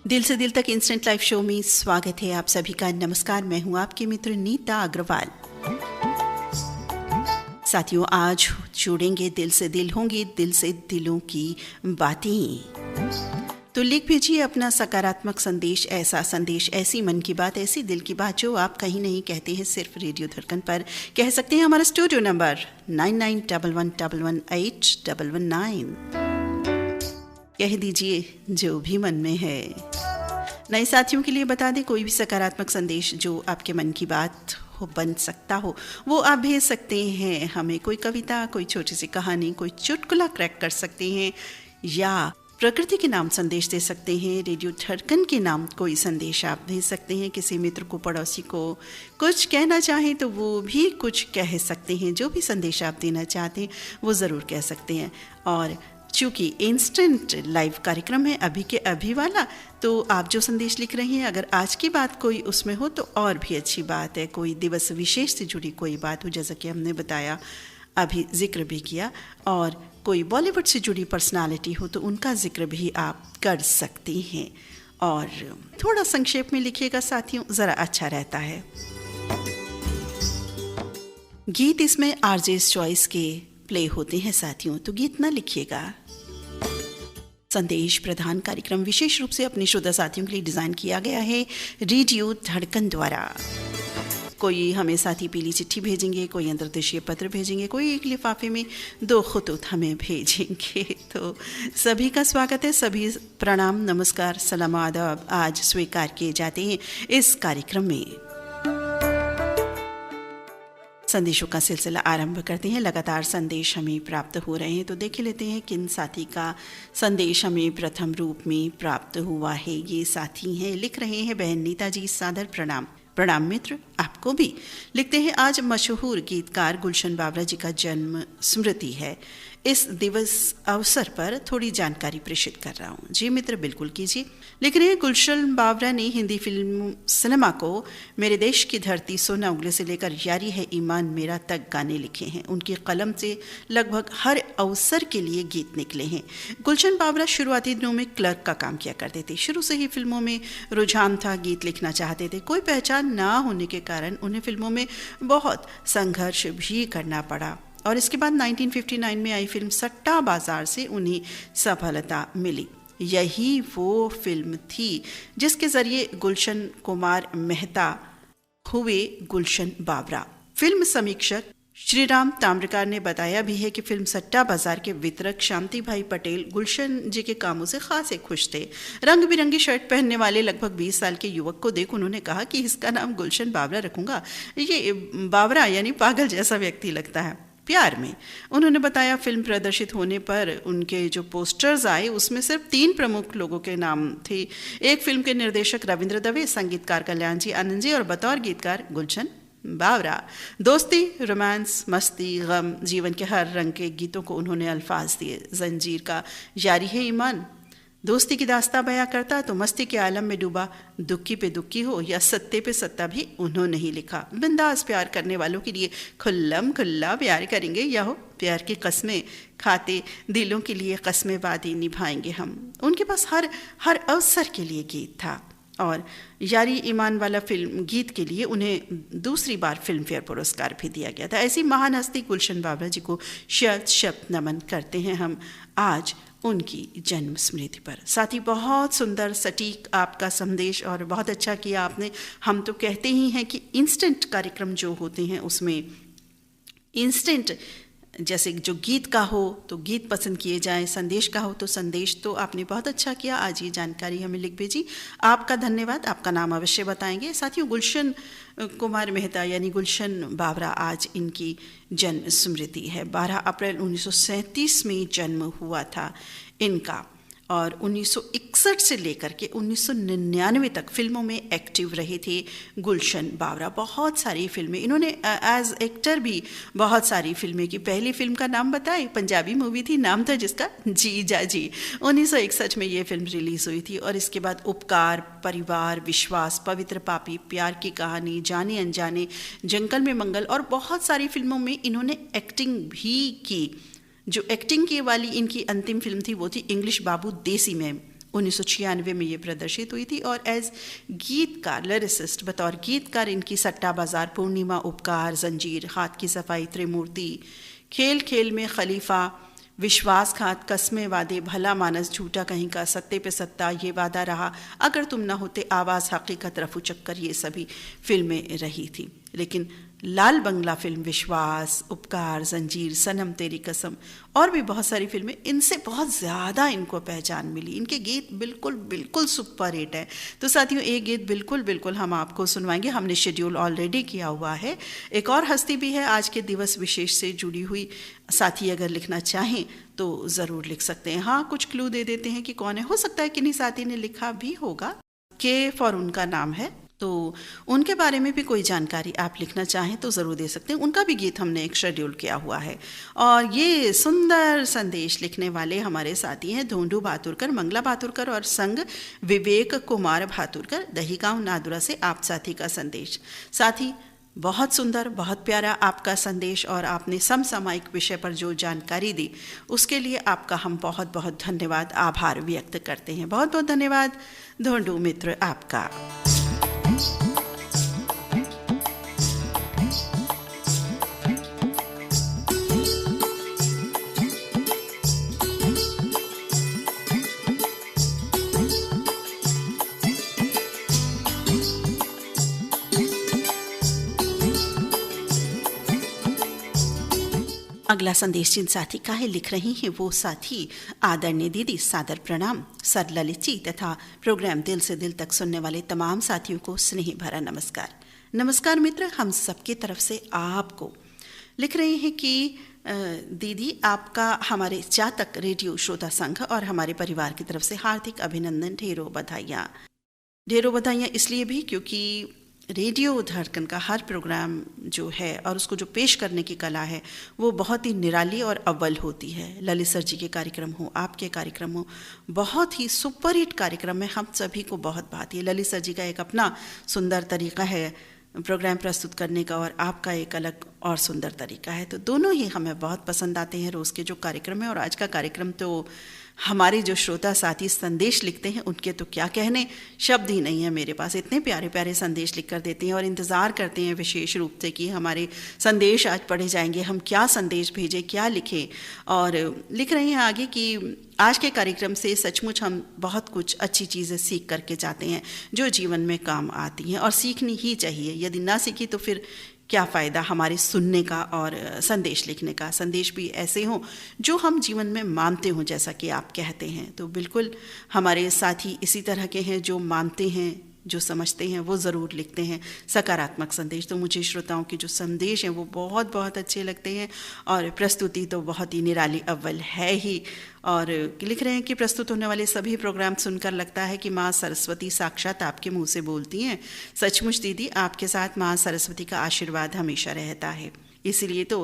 दिल से दिल तक इंस्टेंट लाइव शो में स्वागत है आप सभी का। नमस्कार, मैं हूं आपके मित्र नीता अग्रवाल। साथियों, आज जुड़ेंगे दिल से दिल, होंगी दिल से दिलों की बातें। तो लिख भेजिए अपना सकारात्मक संदेश, ऐसा संदेश, ऐसी मन की बात, ऐसी दिल की बात जो आप कहीं नहीं कहते हैं, सिर्फ रेडियो धड़कन पर कह सकते हैं। हमारा स्टूडियो नंबर 9911118119। कह दीजिए जो भी मन में है। नए साथियों के लिए बता दें, कोई भी सकारात्मक संदेश जो आपके मन की बात हो, बन सकता हो, वो आप भेज सकते हैं हमें। कोई कविता, कोई छोटी सी कहानी, कोई चुटकुला क्रैक कर सकते हैं, या प्रकृति के नाम संदेश दे सकते हैं। रेडियो धड़कन के नाम कोई संदेश आप भेज सकते हैं। किसी मित्र को, पड़ोसी को कुछ कहना चाहें तो वो भी कुछ कह सकते हैं। जो भी संदेश आप देना चाहते हैं वो ज़रूर कह सकते हैं। और चूँकि इंस्टेंट लाइव कार्यक्रम है अभी के अभी वाला, तो आप जो संदेश लिख रहे हैं, अगर आज की बात कोई उसमें हो तो और भी अच्छी बात है। कोई दिवस विशेष से जुड़ी कोई बात हो, जैसा कि हमने बताया, अभी जिक्र भी किया, और कोई बॉलीवुड से जुड़ी पर्सनालिटी हो तो उनका जिक्र भी आप कर सकते हैं। और थोड़ा संक्षेप में लिखिएगा साथियों, ज़रा अच्छा रहता है। गीत इसमें आरजेस चॉइस के प्ले होते हैं साथियों, तो गीत ना लिखिएगा। संदेश प्रधान कार्यक्रम विशेष रूप से अपने श्रोता साथियों के लिए डिज़ाइन किया गया है रेडियो धड़कन द्वारा। कोई हमें साथी पीली चिट्ठी भेजेंगे, कोई अंतर्देशीय पत्र भेजेंगे, कोई एक लिफाफे में 2 खतूत हमें भेजेंगे। तो सभी का स्वागत है, सभी प्रणाम, नमस्कार, सलाम, आदाब आज स्वीकार किए जाते हैं इस कार्यक्रम में। संदेशों का सिलसिला आरंभ करते हैं। लगातार संदेश हमें प्राप्त हो रहे हैं, तो देख लेते हैं किन साथी का संदेश हमें प्रथम रूप में प्राप्त हुआ है। ये साथी हैं, लिख रहे हैं, बहन नीता जी सादर प्रणाम। प्रणाम मित्र, आपको भी। लिखते हैं, आज मशहूर गीतकार गुलशन बाबरा जी का जन्म स्मृति है। इस दिवस अवसर पर थोड़ी जानकारी प्रेषित कर रहा हूँ। जी मित्र, बिल्कुल कीजिए। लिख रहे हैं, गुलशन बाबरा ने हिंदी फिल्म सिनेमा को मेरे देश की धरती, सोना उगले से लेकर यारी है ईमान मेरा तक गाने लिखे हैं। उनकी कलम से लगभग हर अवसर के लिए गीत निकले हैं। गुलशन बाबरा शुरुआती दिनों में क्लर्क का काम किया करते थे। शुरू से ही फिल्मों में रुझान था, गीत लिखना चाहते थे। कोई पहचान ना होने के कारण उन्हें फिल्मों में बहुत संघर्ष भी करना पड़ा, और इसके बाद 1959 में आई फिल्म सट्टा बाजार से उन्हें सफलता मिली। यही वो फिल्म थी जिसके जरिए गुलशन कुमार मेहता हुए गुलशन बाबरा। फिल्म समीक्षक श्रीराम ताम्रकार ने बताया भी है कि फिल्म सट्टा बाजार के वितरक शांति भाई पटेल गुलशन जी के कामों से खासे खुश थे। रंग बिरंगी शर्ट पहनने वाले लगभग 20 साल के युवक को देख उन्होंने कहा कि इसका नाम गुलशन बाबरा रखूंगा। ये बाबरा यानी पागल जैसा व्यक्ति लगता है। प्यार में उन्होंने बताया, फिल्म प्रदर्शित होने पर उनके जो पोस्टर्स आए उसमें सिर्फ 3 प्रमुख लोगों के नाम थे। एक फिल्म के निर्देशक रविंद्र दवे, संगीतकार कल्याण जी आनंद जी, और बतौर गीतकार गुलशन बाबरा। दोस्ती, रोमांस, मस्ती, गम, जीवन के हर रंग के गीतों को उन्होंने अल्फाज दिए। जंजीर का यारी है ईमान दोस्ती की दास्तां बयां करता तो मस्ती के आलम में डूबा, दुखी पे दुखी हो या सत्ते पे सत्ता भी उन्होंने ही लिखा। बिंदास प्यार करने वालों के लिए खुल्लम खुल्ला प्यार करेंगे, या हो प्यार की कस्में खाते दिलों के लिए कस्में वादी निभाएंगे हम। उनके पास हर अवसर के लिए गीत था, और यारी ईमान वाला फिल्म गीत के लिए उन्हें दूसरी बार फिल्म फेयर पुरस्कार भी दिया गया था। ऐसी महान हस्ती गुलशन बाबरा जी को शब्द नमन करते हैं हम आज उनकी जन्म स्मृति पर। साथ ही बहुत सुंदर सटीक आपका संदेश, और बहुत अच्छा किया आपने। हम तो कहते ही हैं कि इंस्टेंट कार्यक्रम जो होते हैं उसमें इंस्टेंट, जैसे जो गीत का हो तो गीत पसंद किए जाएं, संदेश का हो तो संदेश। तो आपने बहुत अच्छा किया, आज ये जानकारी हमें लिख भेजी, आपका धन्यवाद। आपका नाम अवश्य बताएंगे। साथियों, गुलशन कुमार मेहता यानी गुलशन बाबरा, आज इनकी जन्म स्मृति है। 12 अप्रैल 1937 में जन्म हुआ था इनका, और 1961 से लेकर के 1999 तक फिल्मों में एक्टिव रहे थे गुलशन बाबरा। बहुत सारी फिल्में इन्होंने एज एक्टर भी बहुत सारी फिल्में की। पहली फिल्म का नाम बताएं, पंजाबी मूवी थी, नाम था जिसका जी जा जी। 1961 में ये फिल्म रिलीज़ हुई थी, और इसके बाद उपकार, परिवार, विश्वास, पवित्र पापी, प्यार की कहानी, जाने अनजाने, जंगल में मंगल, और बहुत सारी फिल्मों में इन्होंने एक्टिंग भी की। जो एक्टिंग की वाली इनकी अंतिम फिल्म थी वो थी इंग्लिश बाबू देसी में। 1996 में ये प्रदर्शित हुई थी और एज गीतकार, लिरिसिस्ट, बतौर गीतकार इनकी सट्टा बाजार, पूर्णिमा, उपकार, जंजीर, हाथ की सफाई, त्रिमूर्ति, खेल खेल में खलीफा, विश्वासघात, कस्में वादे, भला मानस, झूठा कहीं का, सत्ते पे सत्ता, ये वादा रहा, अगर तुम ना होते, आवाज़, हकीकत, रफू चक्कर, ये सभी फिल्में रही थी। लेकिन लाल बंगला फिल्म, विश्वास, उपकार, जंजीर, सनम तेरी कसम और भी बहुत सारी फिल्में, इनसे बहुत ज़्यादा इनको पहचान मिली। इनके गीत बिल्कुल बिल्कुल सुपर हिट है। तो साथियों, एक गीत बिल्कुल हम आपको सुनवाएंगे, हमने शेड्यूल ऑलरेडी किया हुआ है। एक और हस्ती भी है आज के दिवस विशेष से जुड़ी हुई, साथी अगर लिखना चाहें तो ज़रूर लिख सकते हैं। हाँ, कुछ क्लू दे देते हैं कि कौन है, हो सकता है किन्हीं साथी ने लिखा भी होगा। के फॉर उनका नाम है, तो उनके बारे में भी कोई जानकारी आप लिखना चाहें तो ज़रूर दे सकते हैं। उनका भी गीत हमने एक शेड्यूल किया हुआ है। और ये सुंदर संदेश लिखने वाले हमारे साथी हैं धोंडू भातुरकर, मंगला भातुरकर और संग विवेक कुमार भातुरकर, दहीगांव नादुरा से आप साथी का संदेश। साथी, बहुत सुंदर, बहुत प्यारा आपका संदेश और आपने समसामयिक विषय पर जो जानकारी दी उसके लिए आपका हम बहुत बहुत धन्यवाद, आभार व्यक्त करते हैं। बहुत बहुत धन्यवाद धोंडू मित्र आपका। अगला संदेश जिन साथी का है लिख रही हैं वो साथी आदरणीय दीदी, सादर प्रणाम, सर ललित जी तथा प्रोग्राम दिल से दिल तक सुनने वाले तमाम साथियों को स्नेह भरा नमस्कार। नमस्कार मित्र, हम सबकी तरफ से आपको लिख रहे हैं कि दीदी, आपका हमारे जातक रेडियो श्रोता संघ और हमारे परिवार की तरफ से हार्दिक अभिनंदन, ढेरों बधाइयाँ। ढेरों बधाइयाँ इसलिए भी क्योंकि रेडियो धड़कन का हर प्रोग्राम जो है और उसको जो पेश करने की कला है वो बहुत ही निराली और अव्वल होती है। ललित सर जी के कार्यक्रम हो, आपके कार्यक्रम हो, बहुत ही सुपरहिट कार्यक्रम है, हम सभी को बहुत भाती है। ललित सर जी का एक अपना सुंदर तरीका है प्रोग्राम प्रस्तुत करने का और आपका एक अलग और सुंदर तरीका है। तो दोनों ही हमें बहुत पसंद आते हैं रोज़ के जो कार्यक्रम है। और आज का कार्यक्रम तो हमारे जो श्रोता साथी संदेश लिखते हैं उनके तो क्या कहने, शब्द ही नहीं है मेरे पास। इतने प्यारे प्यारे संदेश लिख कर देते हैं और इंतज़ार करते हैं विशेष रूप से कि हमारे संदेश आज पढ़े जाएंगे, हम क्या संदेश भेजें, क्या लिखें। और लिख रहे हैं आगे कि आज के कार्यक्रम से सचमुच हम बहुत कुछ अच्छी चीज़ें सीख करके जाते हैं जो जीवन में काम आती हैं और सीखनी ही चाहिए। यदि ना सीखी तो फिर क्या फ़ायदा हमारे सुनने का और संदेश लिखने का। संदेश भी ऐसे हों जो हम जीवन में मानते हों, जैसा कि आप कहते हैं। तो बिल्कुल हमारे साथी इसी तरह के हैं जो मानते हैं, जो समझते हैं, वो ज़रूर लिखते हैं सकारात्मक संदेश। तो मुझे श्रोताओं के जो संदेश हैं वो बहुत बहुत अच्छे लगते हैं और प्रस्तुति तो बहुत ही निराली अव्वल है ही। और लिख रहे हैं कि प्रस्तुत होने वाले सभी प्रोग्राम सुनकर लगता है कि माँ सरस्वती साक्षात आपके मुंह से बोलती हैं। सचमुच दीदी, आपके साथ माँ सरस्वती का आशीर्वाद हमेशा रहता है। इसीलिए तो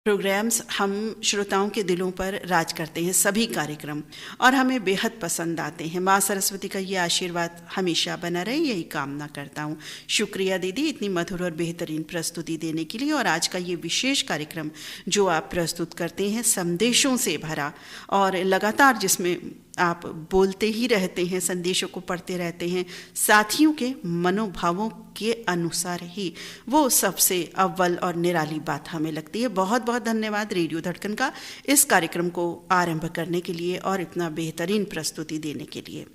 प्रोग्राम्स हम श्रोताओं के दिलों पर राज करते हैं, सभी कार्यक्रम, और हमें बेहद पसंद आते हैं। माँ सरस्वती का ये आशीर्वाद हमेशा बना रहे, यही कामना करता हूँ। शुक्रिया दीदी इतनी मधुर और बेहतरीन प्रस्तुति देने के लिए। और आज का ये विशेष कार्यक्रम जो आप प्रस्तुत करते हैं संदेशों से भरा और लगातार जिसमें आप बोलते ही रहते हैं, संदेशों को पढ़ते रहते हैं, साथियों के मनोभावों के अनुसार ही, वो सबसे अव्वल और निराली बात हमें लगती है। बहुत बहुत धन्यवाद रेडियो धड़कन का इस कार्यक्रम को आरंभ करने के लिए और इतना बेहतरीन प्रस्तुति देने के लिए।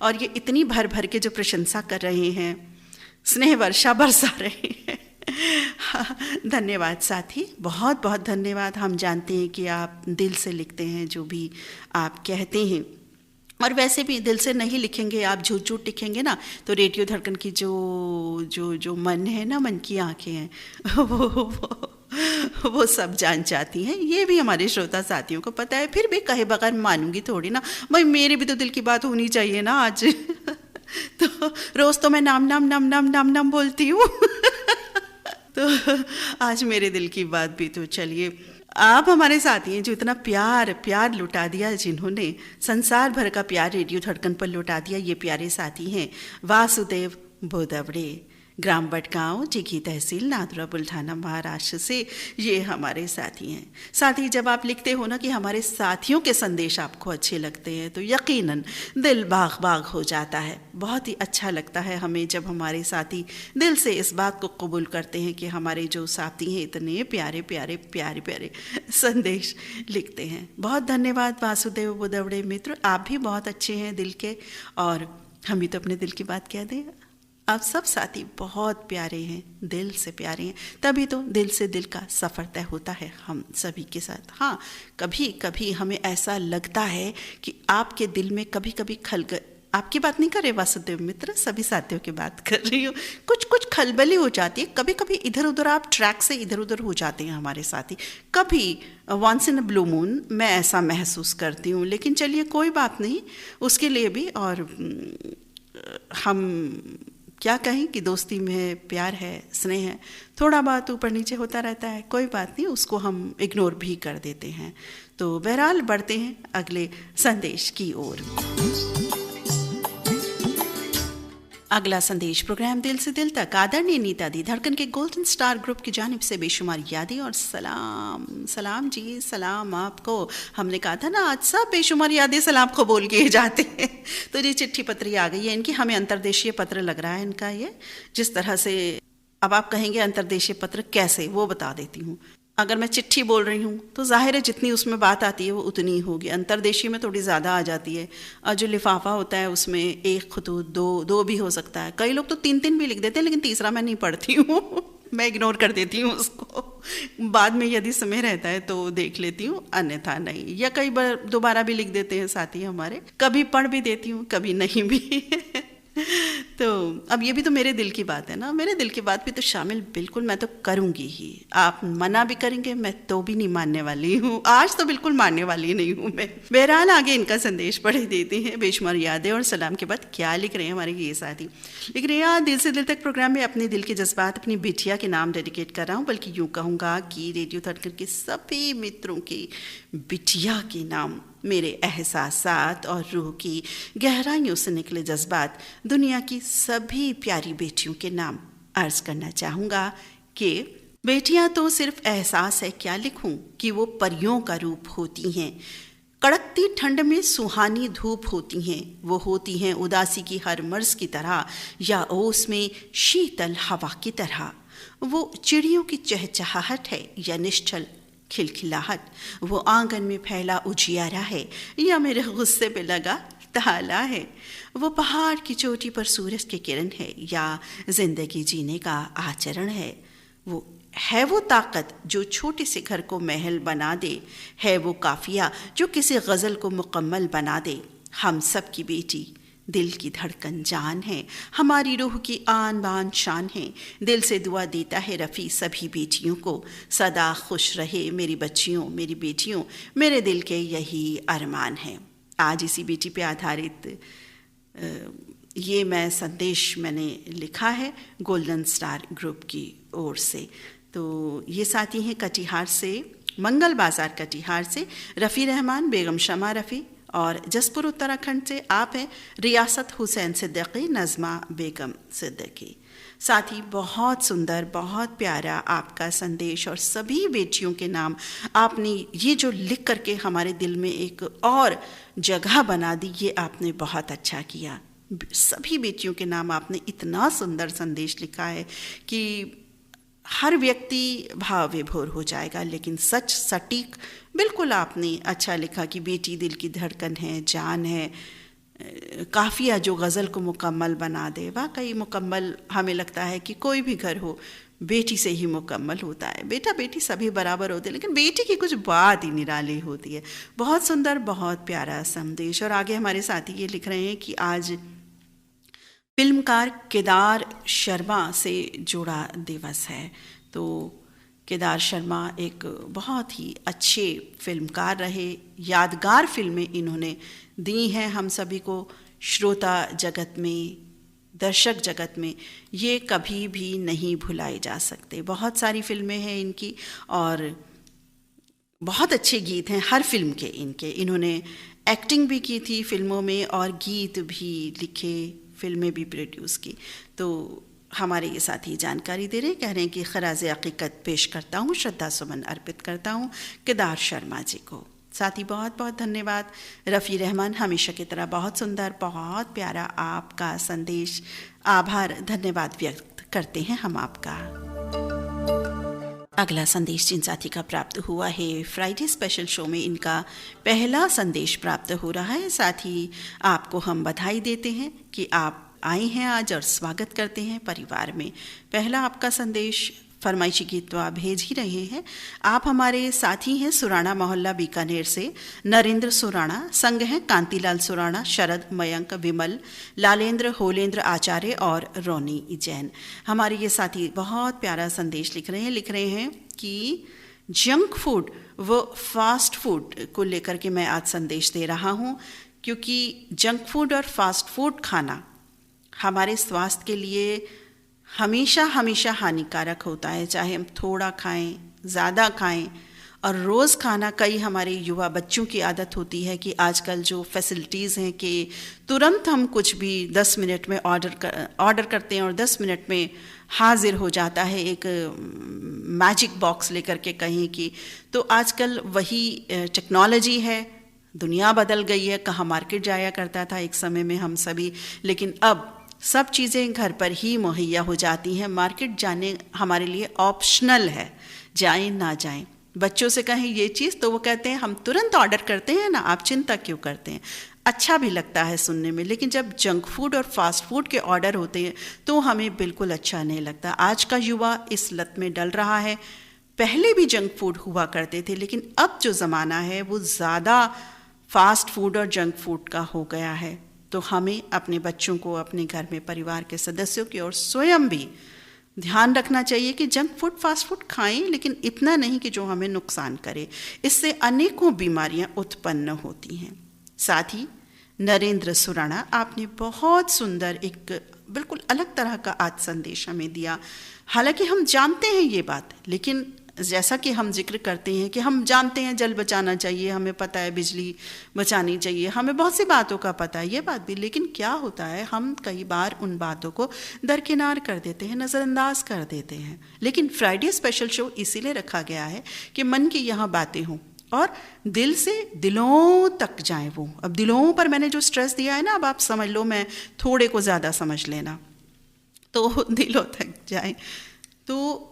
और ये इतनी भर भर के जो प्रशंसा कर रहे हैं, स्नेह वर्षा बरसा रहे हैं। धन्यवाद साथी, बहुत बहुत धन्यवाद। हम जानते हैं कि आप दिल से लिखते हैं जो भी आप कहते हैं, और वैसे भी दिल से नहीं लिखेंगे आप, झूठ झूठ लिखेंगे ना, तो रेडियो धड़कन की जो मन है ना, मन की आंखें हैं, वो सब जान जाती हैं। ये भी हमारे श्रोता साथियों को पता है। फिर भी कहे बगैर मानूंगी थोड़ी ना, भाई मेरे भी तो दिल की बात होनी चाहिए ना आज। तो रोज़ तो मैं नाम नाम नाम नाम नाम नाम बोलती हूँ। तो आज मेरे दिल की बात भी तो चलिए। आप हमारे साथी हैं जो इतना प्यार लुटा दिया, जिन्होंने संसार भर का प्यार रेडियो धड़कन पर लुटा दिया। ये प्यारे साथी हैं वासुदेव बोदवड़े, ग्राम बटगांव, जिघी तहसील, नादुरा, बुल्ढाना, महाराष्ट्र से ये हमारे साथी हैं। साथ ही जब आप लिखते हो ना कि हमारे साथियों के संदेश आपको अच्छे लगते हैं तो यकीनन दिल बाग बाग हो जाता है। बहुत ही अच्छा लगता है हमें जब हमारे साथी दिल से इस बात को कबूल करते हैं कि हमारे जो साथी हैं इतने प्यारे प्यारे प्यारे प्यारे संदेश लिखते हैं। बहुत धन्यवाद वासुदेव बुदवड़े मित्र, आप भी बहुत अच्छे हैं दिल के, और हम भी तो अपने दिल की बात कह दें। आप सब साथी बहुत प्यारे हैं, दिल से प्यारे हैं, तभी तो दिल से दिल का सफ़र तय होता है हम सभी के साथ। हाँ, कभी कभी हमें ऐसा लगता है कि आपके दिल में कभी कभी आपकी बात नहीं कर रहे वासुदेव मित्र, सभी साथियों की बात कर रही हूँ, कुछ खलबली हो जाती है। कभी कभी इधर उधर आप ट्रैक से इधर उधर हो जाते हैं हमारे साथी, कभी once in a blue moon मैं ऐसा महसूस करती हूँ। लेकिन चलिए कोई बात नहीं, उसके लिए भी, और हम क्या कहें कि दोस्ती में प्यार है, स्नेह है, थोड़ा बहुत ऊपर नीचे होता रहता है, कोई बात नहीं, उसको हम इग्नोर भी कर देते हैं। तो बहरहाल बढ़ते हैं अगले संदेश की ओर। अगला संदेश प्रोग्राम दिल से दिल तक आदरणीय नीता दी धड़कन के गोल्डन स्टार ग्रुप की जानिब से बेशुमार यादें और सलाम। सलाम जी, सलाम आपको। हमने कहा था ना आज सब बेशुमार यादें सलाम को बोल के जाते हैं। तो ये चिट्ठी पत्री आ गई है इनकी, हमें अंतर्देशीय पत्र लग रहा है इनका ये, जिस तरह से अब आप कहेंगे अंतर्देशीय पत्र कैसे, वो बता देती हूँ। अगर मैं चिट्ठी बोल रही हूँ तो जाहिर है जितनी उसमें बात आती है वो उतनी ही होगी, अंतर्देशीय में थोड़ी ज़्यादा आ जाती है। और जो लिफाफा होता है उसमें एक खतूत दो भी हो सकता है, कई लोग तो 3 भी लिख देते हैं, लेकिन तीसरा मैं नहीं पढ़ती हूँ मैं इग्नोर कर देती हूँ उसको, बाद में यदि समय रहता है तो देख लेती हूँ, अन्यथा नहीं। या कई बार दोबारा भी लिख देते हैं साथी हमारे, कभी पढ़ भी देती हूँ कभी नहीं भी तो अब ये भी तो मेरे दिल की बात है ना, मेरे दिल की बात भी तो शामिल बिल्कुल मैं तो करूँगी ही। आप मना भी करेंगे मैं तो भी नहीं मानने वाली हूँ, आज तो बिल्कुल मानने वाली नहीं हूँ मैं। बहरहाल आगे इनका संदेश पढ़े देते हैं। बेशुमार यादें और सलाम के बाद क्या लिख रहे हैं हमारे ये साथी, लिख रहे हैं आज दिल से दिल तक प्रोग्राम में अपने दिल के जज्बात अपनी बिटिया के नाम डेडिकेट कर रहा हूँ, बल्कि यूँ कहूँगा कि रेडियो धड़कन के सभी मित्रों की बिटिया के नाम, मेरे एहसासात और रूह की गहराइयों से निकले जज्बात दुनिया की सभी प्यारी बेटियों के नाम अर्ज करना चाहूँगा कि बेटियाँ तो सिर्फ एहसास है, क्या लिखूं कि वो परियों का रूप होती हैं, कड़कती ठंड में सुहानी धूप होती हैं, वो होती हैं उदासी की हर मर्ज की तरह या ओस में शीतल हवा की तरह, वो चिड़ियों की चहचहाहट है या निश्चल खिलखिलाहट, वो आंगन में फैला उजियारा है या मेरे गुस्से पे लगा ताला है, वो पहाड़ की चोटी पर सूरज की किरण है या जिंदगी जीने का आचरण है, वो है वो ताकत जो छोटे से घर को महल बना दे, है वो काफिया जो किसी गज़ल को मुकम्मल बना दे। हम सब की बेटी दिल की धड़कन जान है, हमारी रूह की आन बान शान है, दिल से दुआ देता है रफ़ी सभी बेटियों को, सदा खुश रहे मेरी बच्चियों मेरी बेटियों, मेरे दिल के यही अरमान है। आज इसी बेटी पे आधारित ये मैं संदेश मैंने लिखा है गोल्डन स्टार ग्रुप की ओर से। तो ये साथी हैं कटिहार से, मंगल बाज़ार कटिहार से रफ़ी रहमान, बेगम शमा रफ़ी, और जसपुर उत्तराखंड से आप हैं रियासत हुसैन सिद्दीकी, नज़मा बेगम सिद्दीकी। साथ ही बहुत सुंदर बहुत प्यारा आपका संदेश और सभी बेटियों के नाम आपने ये जो लिख करके हमारे दिल में एक और जगह बना दी, ये आपने बहुत अच्छा किया। सभी बेटियों के नाम आपने इतना सुंदर संदेश लिखा है कि हर व्यक्ति भाव विभोर हो जाएगा, लेकिन सच सटीक बिल्कुल आपने अच्छा लिखा कि बेटी दिल की धड़कन है, जान है, काफिया जो गज़ल को मुकम्मल बना दे। वाकई मुकम्मल हमें लगता है कि कोई भी घर हो बेटी से ही मुकम्मल होता है, बेटा बेटी सभी बराबर होते हैं, लेकिन बेटी की कुछ बात ही निराली होती है। बहुत सुंदर बहुत प्यारा संदेश। और आगे हमारे साथी ये लिख रहे हैं कि आज फिल्मकार केदार शर्मा से जुड़ा दिवस है। तो केदार शर्मा एक बहुत ही अच्छे फिल्मकार रहे, यादगार फिल्में इन्होंने दी हैं हम सभी को, श्रोता जगत में, दर्शक जगत में ये कभी भी नहीं भुलाए जा सकते। बहुत सारी फिल्में हैं इनकी और बहुत अच्छे गीत हैं हर फिल्म के इनके। इन्होंने एक्टिंग भी की थी फिल्मों में और गीत भी लिखे, फिल्में भी प्रोड्यूस की। तो हमारे ये साथी जानकारी दे रहे हैं, कह रहे हैं कि खराज अकीकत पेश करता हूँ, श्रद्धा सुमन अर्पित करता हूँ केदार शर्मा जी को। साथी बहुत बहुत धन्यवाद। रफ़ी रहमान हमेशा की तरह बहुत सुंदर, बहुत प्यारा आपका संदेश, आभार धन्यवाद व्यक्त करते हैं हम आपका। अगला संदेश जिन साथी का प्राप्त हुआ है, फ्राइडे स्पेशल शो में इनका पहला संदेश प्राप्त हो रहा है। साथी आपको हम बधाई देते हैं कि आप आए हैं आज और स्वागत करते हैं परिवार में। पहला आपका संदेश फरमाइशी गीत तो आप भेज ही रहे हैं। आप हमारे साथी हैं सुराणा मोहल्ला बीकानेर से नरेंद्र सुराणा, संग हैं कांतिलाल सुराणा, शरद, मयंक, विमल, लालेंद्र, होलेंद्र आचार्य और रोनी जैन। हमारे ये साथी बहुत प्यारा संदेश लिख रहे हैं कि जंक फूड व फास्ट फूड को लेकर के मैं आज संदेश दे रहा हूँ, क्योंकि जंक फूड और फास्ट फूड खाना हमारे स्वास्थ्य के लिए हमेशा हानिकारक होता है। चाहे हम थोड़ा खाएं, ज़्यादा खाएं, और रोज़ खाना। कई हमारे युवा बच्चों की आदत होती है कि आजकल जो फैसिलिटीज़ हैं कि तुरंत हम कुछ भी 10 मिनट में ऑर्डर करते हैं और 10 मिनट में हाजिर हो जाता है एक मैजिक बॉक्स लेकर के कहीं की। तो आजकल वही टेक्नोलॉजी है, दुनिया बदल गई है। कहाँ मार्केट जाया करता था एक समय में हम सभी, लेकिन अब सब चीज़ें घर पर ही मुहैया हो जाती हैं। मार्केट जाने हमारे लिए ऑप्शनल है, जाएं ना जाएं। बच्चों से कहें ये चीज़ तो वो कहते हैं हम तुरंत ऑर्डर करते हैं ना, आप चिंता क्यों करते हैं। अच्छा भी लगता है सुनने में, लेकिन जब जंक फूड और फास्ट फूड के ऑर्डर होते हैं तो हमें बिल्कुल अच्छा नहीं लगता। आज का युवा इस लत में डल रहा है। पहले भी जंक फूड हुआ करते थे, लेकिन अब जो ज़माना है वो ज़्यादा फास्ट फूड और जंक फूड का हो गया है। तो हमें अपने बच्चों को, अपने घर में परिवार के सदस्यों की और स्वयं भी ध्यान रखना चाहिए कि जंक फूड फास्ट फूड खाएं, लेकिन इतना नहीं कि जो हमें नुकसान करे। इससे अनेकों बीमारियां उत्पन्न होती हैं। साथ ही नरेंद्र सुराणा, आपने बहुत सुंदर एक बिल्कुल अलग तरह का आज संदेश हमें दिया। हालांकि हम जानते हैं ये बात, लेकिन जैसा कि हम जिक्र करते हैं कि हम जानते हैं जल बचाना चाहिए, हमें पता है बिजली बचानी चाहिए, हमें बहुत सी बातों का पता है, ये बात भी, लेकिन क्या होता है हम कई बार उन बातों को दरकिनार कर देते हैं, नज़रअंदाज कर देते हैं। लेकिन फ्राइडे स्पेशल शो इसीलिए रखा गया है कि मन की यहाँ बातें हों और दिल से दिलों तक जाएं वो। अब दिलों पर मैंने जो स्ट्रेस दिया है ना, अब आप समझ लो, मैं थोड़े को ज़्यादा समझ लेना, तो दिलों तक जाएं। तो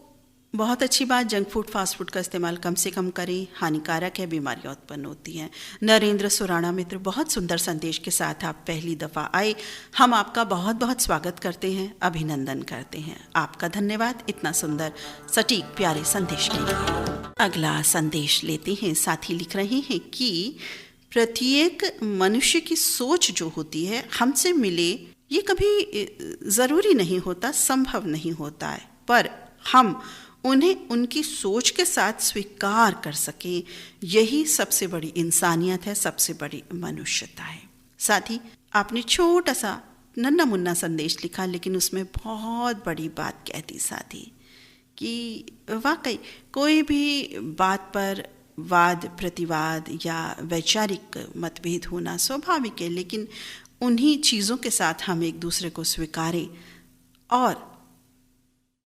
बहुत अच्छी बात, जंक फूड फास्ट फूड का इस्तेमाल कम से कम करें, हानिकारक है, बीमारियां उत्पन्न होती हैं। नरेंद्र सुराणा मित्र, बहुत सुंदर संदेश के साथ आप पहली दफ़ा आए, हम आपका बहुत बहुत स्वागत करते हैं, अभिनंदन करते हैं। आपका धन्यवाद इतना सुंदर सटीक प्यारे संदेश के लिए। अगला संदेश लेते हैं। साथी लिख रहे हैं कि प्रत्येक मनुष्य की सोच जो होती है हमसे मिले, ये कभी ज़रूरी नहीं होता, संभव नहीं होता है, पर हम उन्हें उनकी सोच के साथ स्वीकार कर सकें, यही सबसे बड़ी इंसानियत है, सबसे बड़ी मनुष्यता है। साथ ही आपने छोटा सा नन्हा मुन्ना संदेश लिखा, लेकिन उसमें बहुत बड़ी बात कहती साथी कि वाकई कोई भी बात पर वाद प्रतिवाद या वैचारिक मतभेद होना स्वाभाविक है, लेकिन उन्हीं चीज़ों के साथ हम एक दूसरे को स्वीकारें। और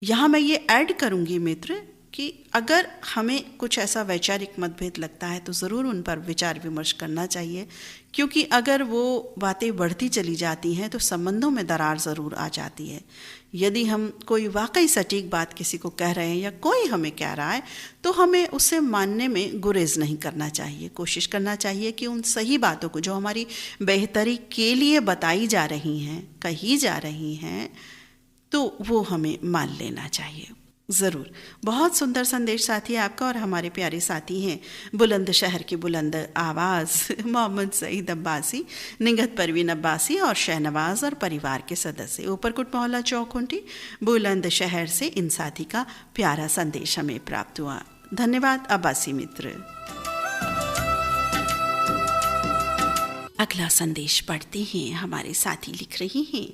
यहाँ मैं ये ऐड करूँगी मित्र कि अगर हमें कुछ ऐसा वैचारिक मतभेद लगता है तो ज़रूर उन पर विचार विमर्श करना चाहिए, क्योंकि अगर वो बातें बढ़ती चली जाती हैं तो संबंधों में दरार ज़रूर आ जाती है। यदि हम कोई वाकई सटीक बात किसी को कह रहे हैं या कोई हमें कह रहा है तो हमें उसे मानने में गुरेज नहीं करना चाहिए। कोशिश करना चाहिए कि उन सही बातों को जो हमारी बेहतरी के लिए बताई जा रही हैं, कही जा रही हैं, तो वो हमें मान लेना चाहिए ज़रूर। बहुत सुंदर संदेश साथी आपका। और हमारे प्यारे साथी हैं बुलंद शहर की बुलंद आवाज़ मोहम्मद सईद अब्बासी, निगत परवीन अब्बासी और शहनवाज और परिवार के सदस्य, ऊपरकोट मोहल्ला चौखुंटी, बुलंद शहर से इन साथी का प्यारा संदेश हमें प्राप्त हुआ। धन्यवाद अब्बासी मित्र। अगला संदेश पढ़ते हैं। हमारे साथी लिख रही हैं,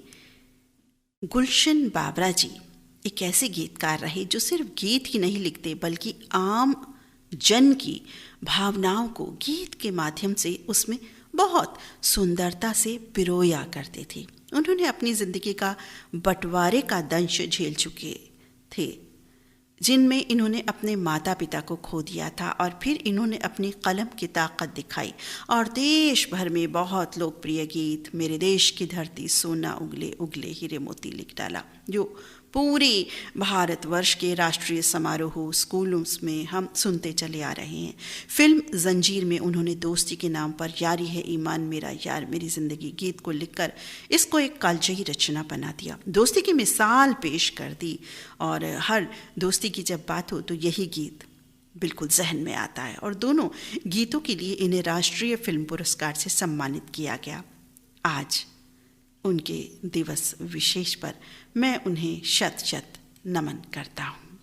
गुलशन बाबरा जी एक ऐसे गीतकार रहे जो सिर्फ गीत ही नहीं लिखते बल्कि आम जन की भावनाओं को गीत के माध्यम से उसमें बहुत सुंदरता से पिरोया करते थे। उन्होंने अपनी ज़िंदगी का बंटवारे का दंश झेल चुके थे, जिनमें इन्होंने अपने माता पिता को खो दिया था और फिर इन्होंने अपनी कलम की ताकत दिखाई और देश भर में बहुत लोकप्रिय गीत मेरे देश की धरती सोना उगले उगले हीरे मोती लिख डाला, जो पूरे भारतवर्ष के राष्ट्रीय समारोह स्कूलों में हम सुनते चले आ रहे हैं। फिल्म जंजीर में उन्होंने दोस्ती के नाम पर यारी है ईमान मेरा यार मेरी ज़िंदगी गीत को लिखकर इसको एक कालजयी रचना बना दिया, दोस्ती की मिसाल पेश कर दी। और हर दोस्ती की जब बात हो तो यही गीत बिल्कुल जहन में आता है और दोनों गीतों के लिए इन्हें राष्ट्रीय फिल्म पुरस्कार से सम्मानित किया गया। आज उनके दिवस विशेष पर मैं उन्हें शत शत नमन करता हूँ।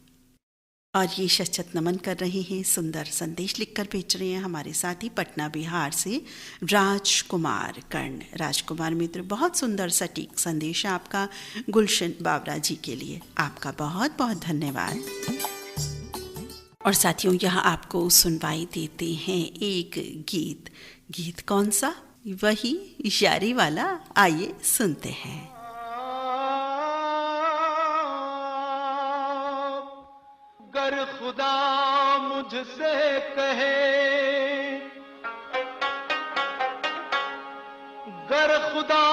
और ये शत शत नमन कर रहे हैं, सुंदर संदेश लिखकर भेज रहे हैं हमारे साथी पटना बिहार से राजकुमार कर्ण। राजकुमार मित्र, बहुत सुंदर सटीक संदेश आपका गुलशन बावरा जी के लिए, आपका बहुत बहुत धन्यवाद। और साथियों, यहाँ आपको सुनवाई देते हैं एक गीत। गीत कौन सा? वही यारी वाला। आइए सुनते हैं। गर खुदा मुझसे कहे, गर खुदा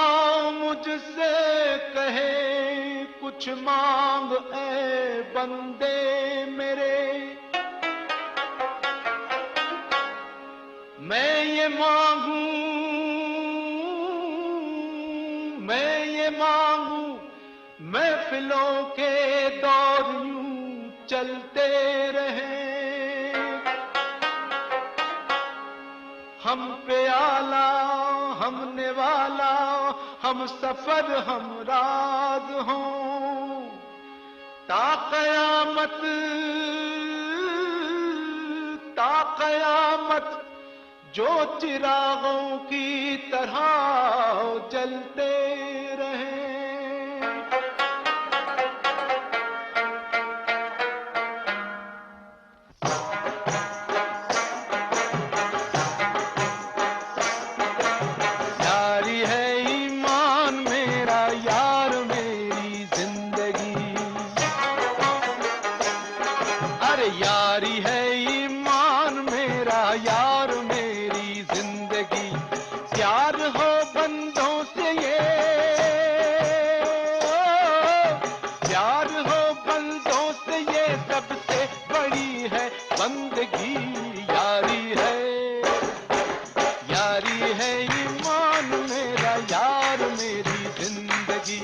मुझसे कहे कुछ मांग ऐ बंदे मेरे, मैं ये मांगू, मैं ये मांगू, महफिलों के दौर यूं चलते रहे, हम पे आला हम नेवाला, हम सफर हम राज हों, ता कयामत, ता कयामत जो चिरागों की तरह जलते रहे। यारी है ईमान मेरा यार मेरी जिंदगी, अरे यारी है ईमान मेरा यार प्यार हो बंदों से ये, प्यार हो बंदों से ये सबसे बड़ी है बंदगी। यारी है ईमान मेरा यार मेरी जिंदगी,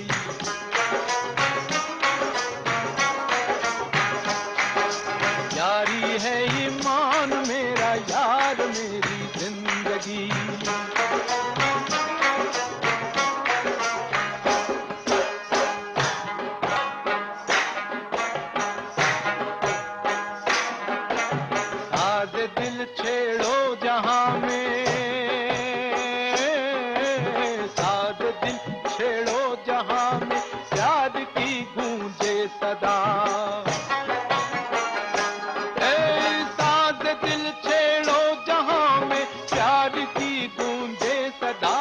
यारी है ईमान मेरा यार मेरी जिंदगी। दिल छेड़ो जहां में, साद दिल छेड़ो जहां में, प्यार की गूंजे सदा। साद दिल छेड़ो जहां में, प्यार की गूंजे सदा।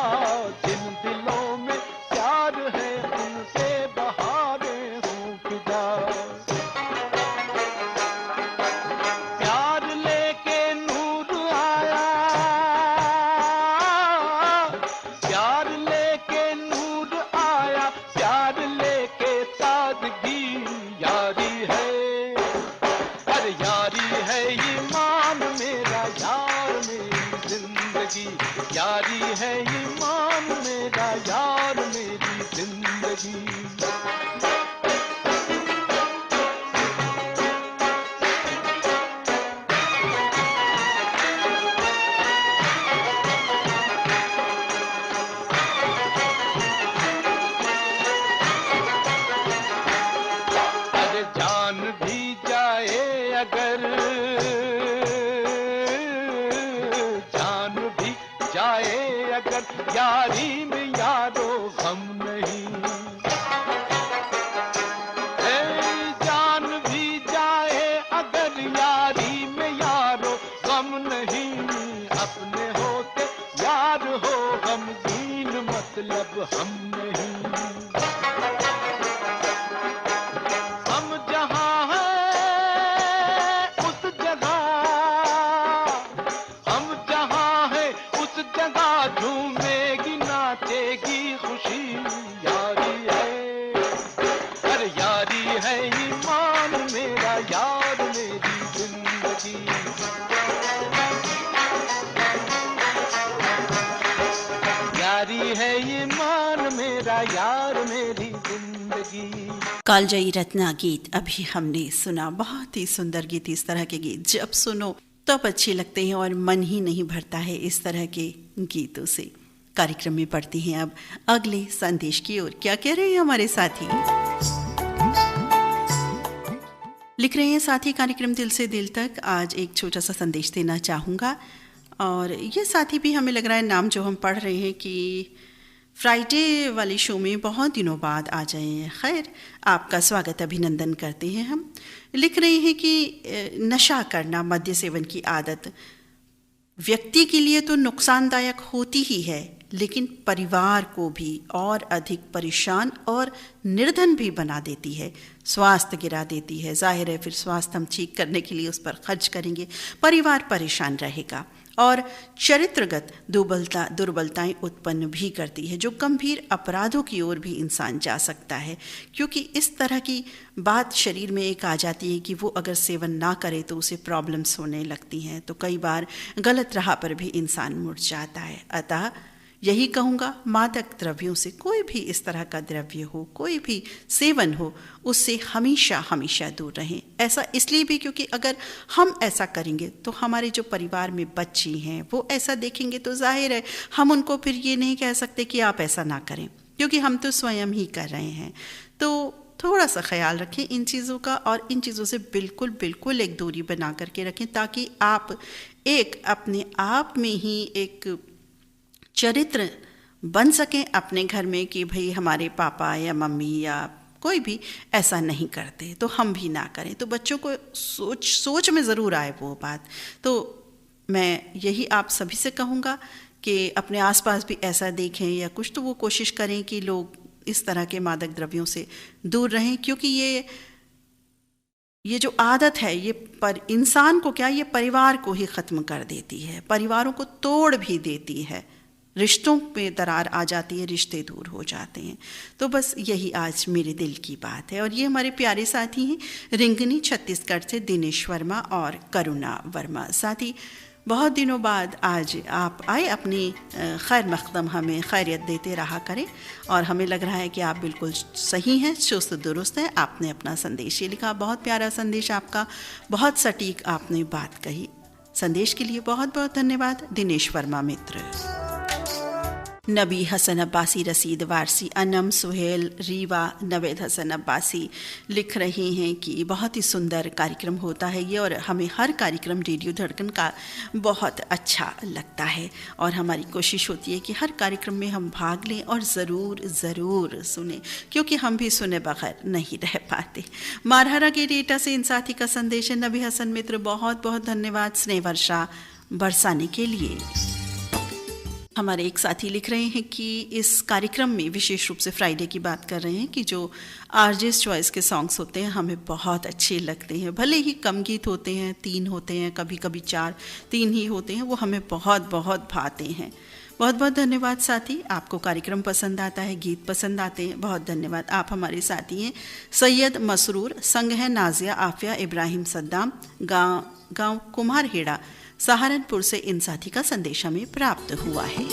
जिन दिलों में प्यार है उनसे बहारें हों फिदा। यारी है ईमान मेरा यार मेरी जिंदगी। अरे जान भी जाए अगर, जाए अगर यारी में यारो गम नहीं। जान भी जाए अगर यारी में यारो गम नहीं। अपने होते यार हो अब हम नहीं। हम जहाँ हैं उस जगह, हम जहाँ हैं उस जगह झूमेगी नाचेगी खुशी। यारी है, अरे यारी है ईमान मेरा, यार मेरी जिंदगी। यारी है ईमान मेरा, यार मेरी जिंदगी। कालजयी रत्ना गीत अभी हमने सुना। बहुत ही सुंदर गीत। इस तरह के गीत जब सुनो तब अच्छे लगते हैं और मन ही नहीं भरता है इस तरह के गीतों से। कार्यक्रम में पढ़ते हैं अब अगले संदेश की ओर। क्या कह रहे हैं हमारे साथी? लिख रहे हैं साथी, कार्यक्रम दिल से दिल तक आज एक छोटा सा संदेश देना चाहूँगा। और ये साथी भी हमें लग रहा है नाम जो हम पढ़ रहे हैं कि फ्राइडे वाले शो में बहुत दिनों बाद आ जाए हैं। खैर, आपका स्वागत अभिनंदन करते हैं हम। लिख रहे हैं कि नशा करना, मद्य सेवन की आदत व्यक्ति के लिए तो नुकसानदायक होती ही है, लेकिन परिवार को भी और अधिक परेशान और निर्धन भी बना देती है, स्वास्थ्य गिरा देती है। जाहिर है फिर स्वास्थ्य हम ठीक करने के लिए उस पर खर्च करेंगे, परिवार परेशान रहेगा और चरित्रगत दुर्बलताएं उत्पन्न भी करती है, जो गंभीर अपराधों की ओर भी इंसान जा सकता है। क्योंकि इस तरह की बात शरीर में एक आ जाती है कि वो अगर सेवन ना करे तो उसे प्रॉब्लम्स होने लगती हैं, तो कई बार गलत राह पर भी इंसान मुड़ जाता है। अतः यही कहूँगा, मादक द्रव्यों से, कोई भी इस तरह का द्रव्य हो, कोई भी सेवन हो, उससे हमेशा हमेशा दूर रहें। ऐसा इसलिए भी क्योंकि अगर हम ऐसा करेंगे तो हमारे जो परिवार में बच्चे हैं वो ऐसा देखेंगे, तो जाहिर है हम उनको फिर ये नहीं कह सकते कि आप ऐसा ना करें, क्योंकि हम तो स्वयं ही कर रहे हैं। तो थोड़ा सा ख्याल रखें इन चीज़ों का, और इन चीज़ों से बिल्कुल बिल्कुल एक दूरी बना करके रखें, ताकि आप एक अपने आप में ही एक चरित्र बन सकें अपने घर में कि भाई हमारे पापा या मम्मी या कोई भी ऐसा नहीं करते तो हम भी ना करें। तो बच्चों को सोच में ज़रूर आए वो बात। तो मैं यही आप सभी से कहूँगा कि अपने आसपास भी ऐसा देखें या कुछ, तो वो कोशिश करें कि लोग इस तरह के मादक द्रव्यों से दूर रहें, क्योंकि ये जो आदत है ये पर इंसान को क्या, ये परिवार को ही ख़त्म कर देती है, परिवारों को तोड़ भी देती है, रिश्तों पे दरार आ जाती है, रिश्ते दूर हो जाते हैं। तो बस यही आज मेरे दिल की बात है। और ये हमारे प्यारे साथी हैं रिंगनी छत्तीसगढ़ से दिनेश वर्मा और करुणा वर्मा। साथी, बहुत दिनों बाद आज आप आए, अपनी खैर मकदम हमें खैरियत देते रहा करें, और हमें लग रहा है कि आप बिल्कुल सही हैं, चुस्त दुरुस्त हैं। आपने अपना संदेश ये लिखा, बहुत प्यारा संदेश आपका, बहुत सटीक आपने बात कही। संदेश के लिए बहुत बहुत धन्यवाद दिनेश वर्मा मित्र। नबी हसन अब्बासी, रसीद वारसी, अनम, सुहेल, रीवा, नवेद हसन अब्बासी लिख रहे हैं कि बहुत ही सुंदर कार्यक्रम होता है ये, और हमें हर कार्यक्रम रेडियो धड़कन का बहुत अच्छा लगता है, और हमारी कोशिश होती है कि हर कार्यक्रम में हम भाग लें और ज़रूर सुने, क्योंकि हम भी सुने बगैर नहीं रह पाते। मारहरा के डेटा से इन साथी का संदेश है। नबी हसन मित्र, बहुत बहुत धन्यवाद स्नेह वर्षा बरसाने के लिए। हमारे एक साथी लिख रहे हैं कि इस कार्यक्रम में विशेष रूप से फ्राइडे की बात कर रहे हैं कि जो आरजेस चॉइस के सॉन्ग्स होते हैं हमें बहुत अच्छे लगते हैं। भले ही कम गीत होते हैं, 3 होते हैं, कभी कभी 4, 3 ही होते हैं, वो हमें बहुत बहुत भाते हैं। बहुत बहुत धन्यवाद साथी, आपको कार्यक्रम पसंद आता है, गीत पसंद आते हैं, बहुत धन्यवाद। आप हमारे साथी हैं। सैयद मसरूर, संग है नाजिया, आफिया, इब्राहिम सद्दाम, गाँव कुम्हारहेड़ा, सहारनपुर से इन साथी का संदेश हमें प्राप्त हुआ है।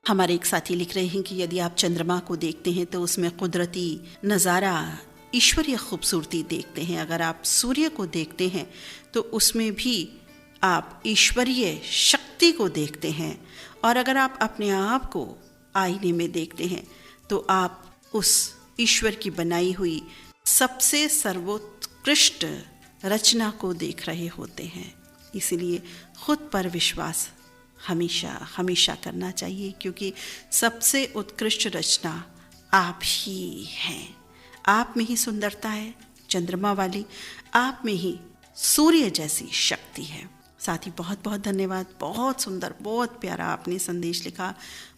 हमारे एक साथी लिख रहे हैं कि यदि आप चंद्रमा को देखते हैं तो उसमें कुदरती नज़ारा, ईश्वरीय खूबसूरती देखते हैं। अगर आप सूर्य को देखते हैं तो उसमें भी आप ईश्वरीय शक्ति को देखते हैं, और अगर आप अपने आप को आईने में देखते हैं तो आप उस ईश्वर की बनाई हुई सबसे सर्वोत्कृष्ट रचना को देख रहे होते हैं। इसलिए खुद पर विश्वास हमेशा हमेशा करना चाहिए, क्योंकि सबसे उत्कृष्ट रचना आप ही हैं। आप में ही सुंदरता है चंद्रमा वाली, आप में ही सूर्य जैसी शक्ति है। साथ ही बहुत बहुत धन्यवाद। बहुत सुंदर, बहुत प्यारा आपने संदेश लिखा।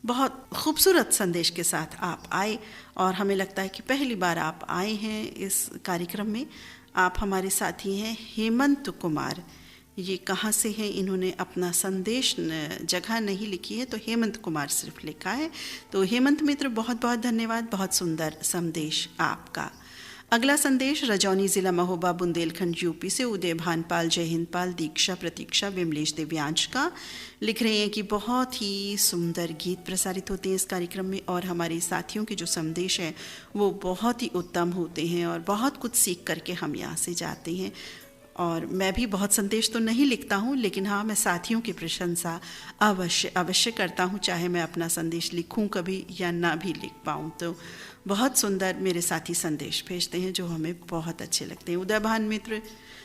बहुत खूबसूरत संदेश के साथ आप आए और हमें लगता है कि पहली बार आप आए हैं इस कार्यक्रम में। आप हमारे साथी हैं हेमंत कुमार। ये कहाँ से हैं, इन्होंने अपना संदेश जगह नहीं लिखी है, तो हेमंत कुमार सिर्फ लिखा है। तो हेमंत मित्र बहुत बहुत धन्यवाद, बहुत सुंदर संदेश आपका। अगला संदेश रजौनी ज़िला महोबा बुंदेलखंड यूपी से उदय भानपाल, जय हिंदपाल, दीक्षा, प्रतीक्षा, विमलेश, दिव्यांश का लिख रहे हैं कि बहुत ही सुंदर गीत प्रसारित होते हैं इस कार्यक्रम में और हमारे साथियों के जो संदेश हैं वो बहुत ही उत्तम होते हैं और बहुत कुछ सीख करके हम यहाँ से जाते हैं। और मैं भी बहुत संदेश तो नहीं लिखता हूँ, लेकिन हाँ, मैं साथियों की प्रशंसा अवश्य करता हूँ, चाहे मैं अपना संदेश लिखूँ कभी या ना भी लिख पाऊँ। तो बहुत सुंदर मेरे साथी संदेश भेजते हैं जो हमें बहुत अच्छे लगते हैं। उदय भान मित्र,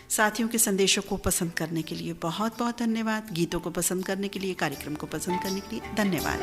साथियों के संदेशों को पसंद करने के लिए बहुत बहुत धन्यवाद। गीतों को पसंद करने के लिए, कार्यक्रम को पसंद करने के लिए धन्यवाद।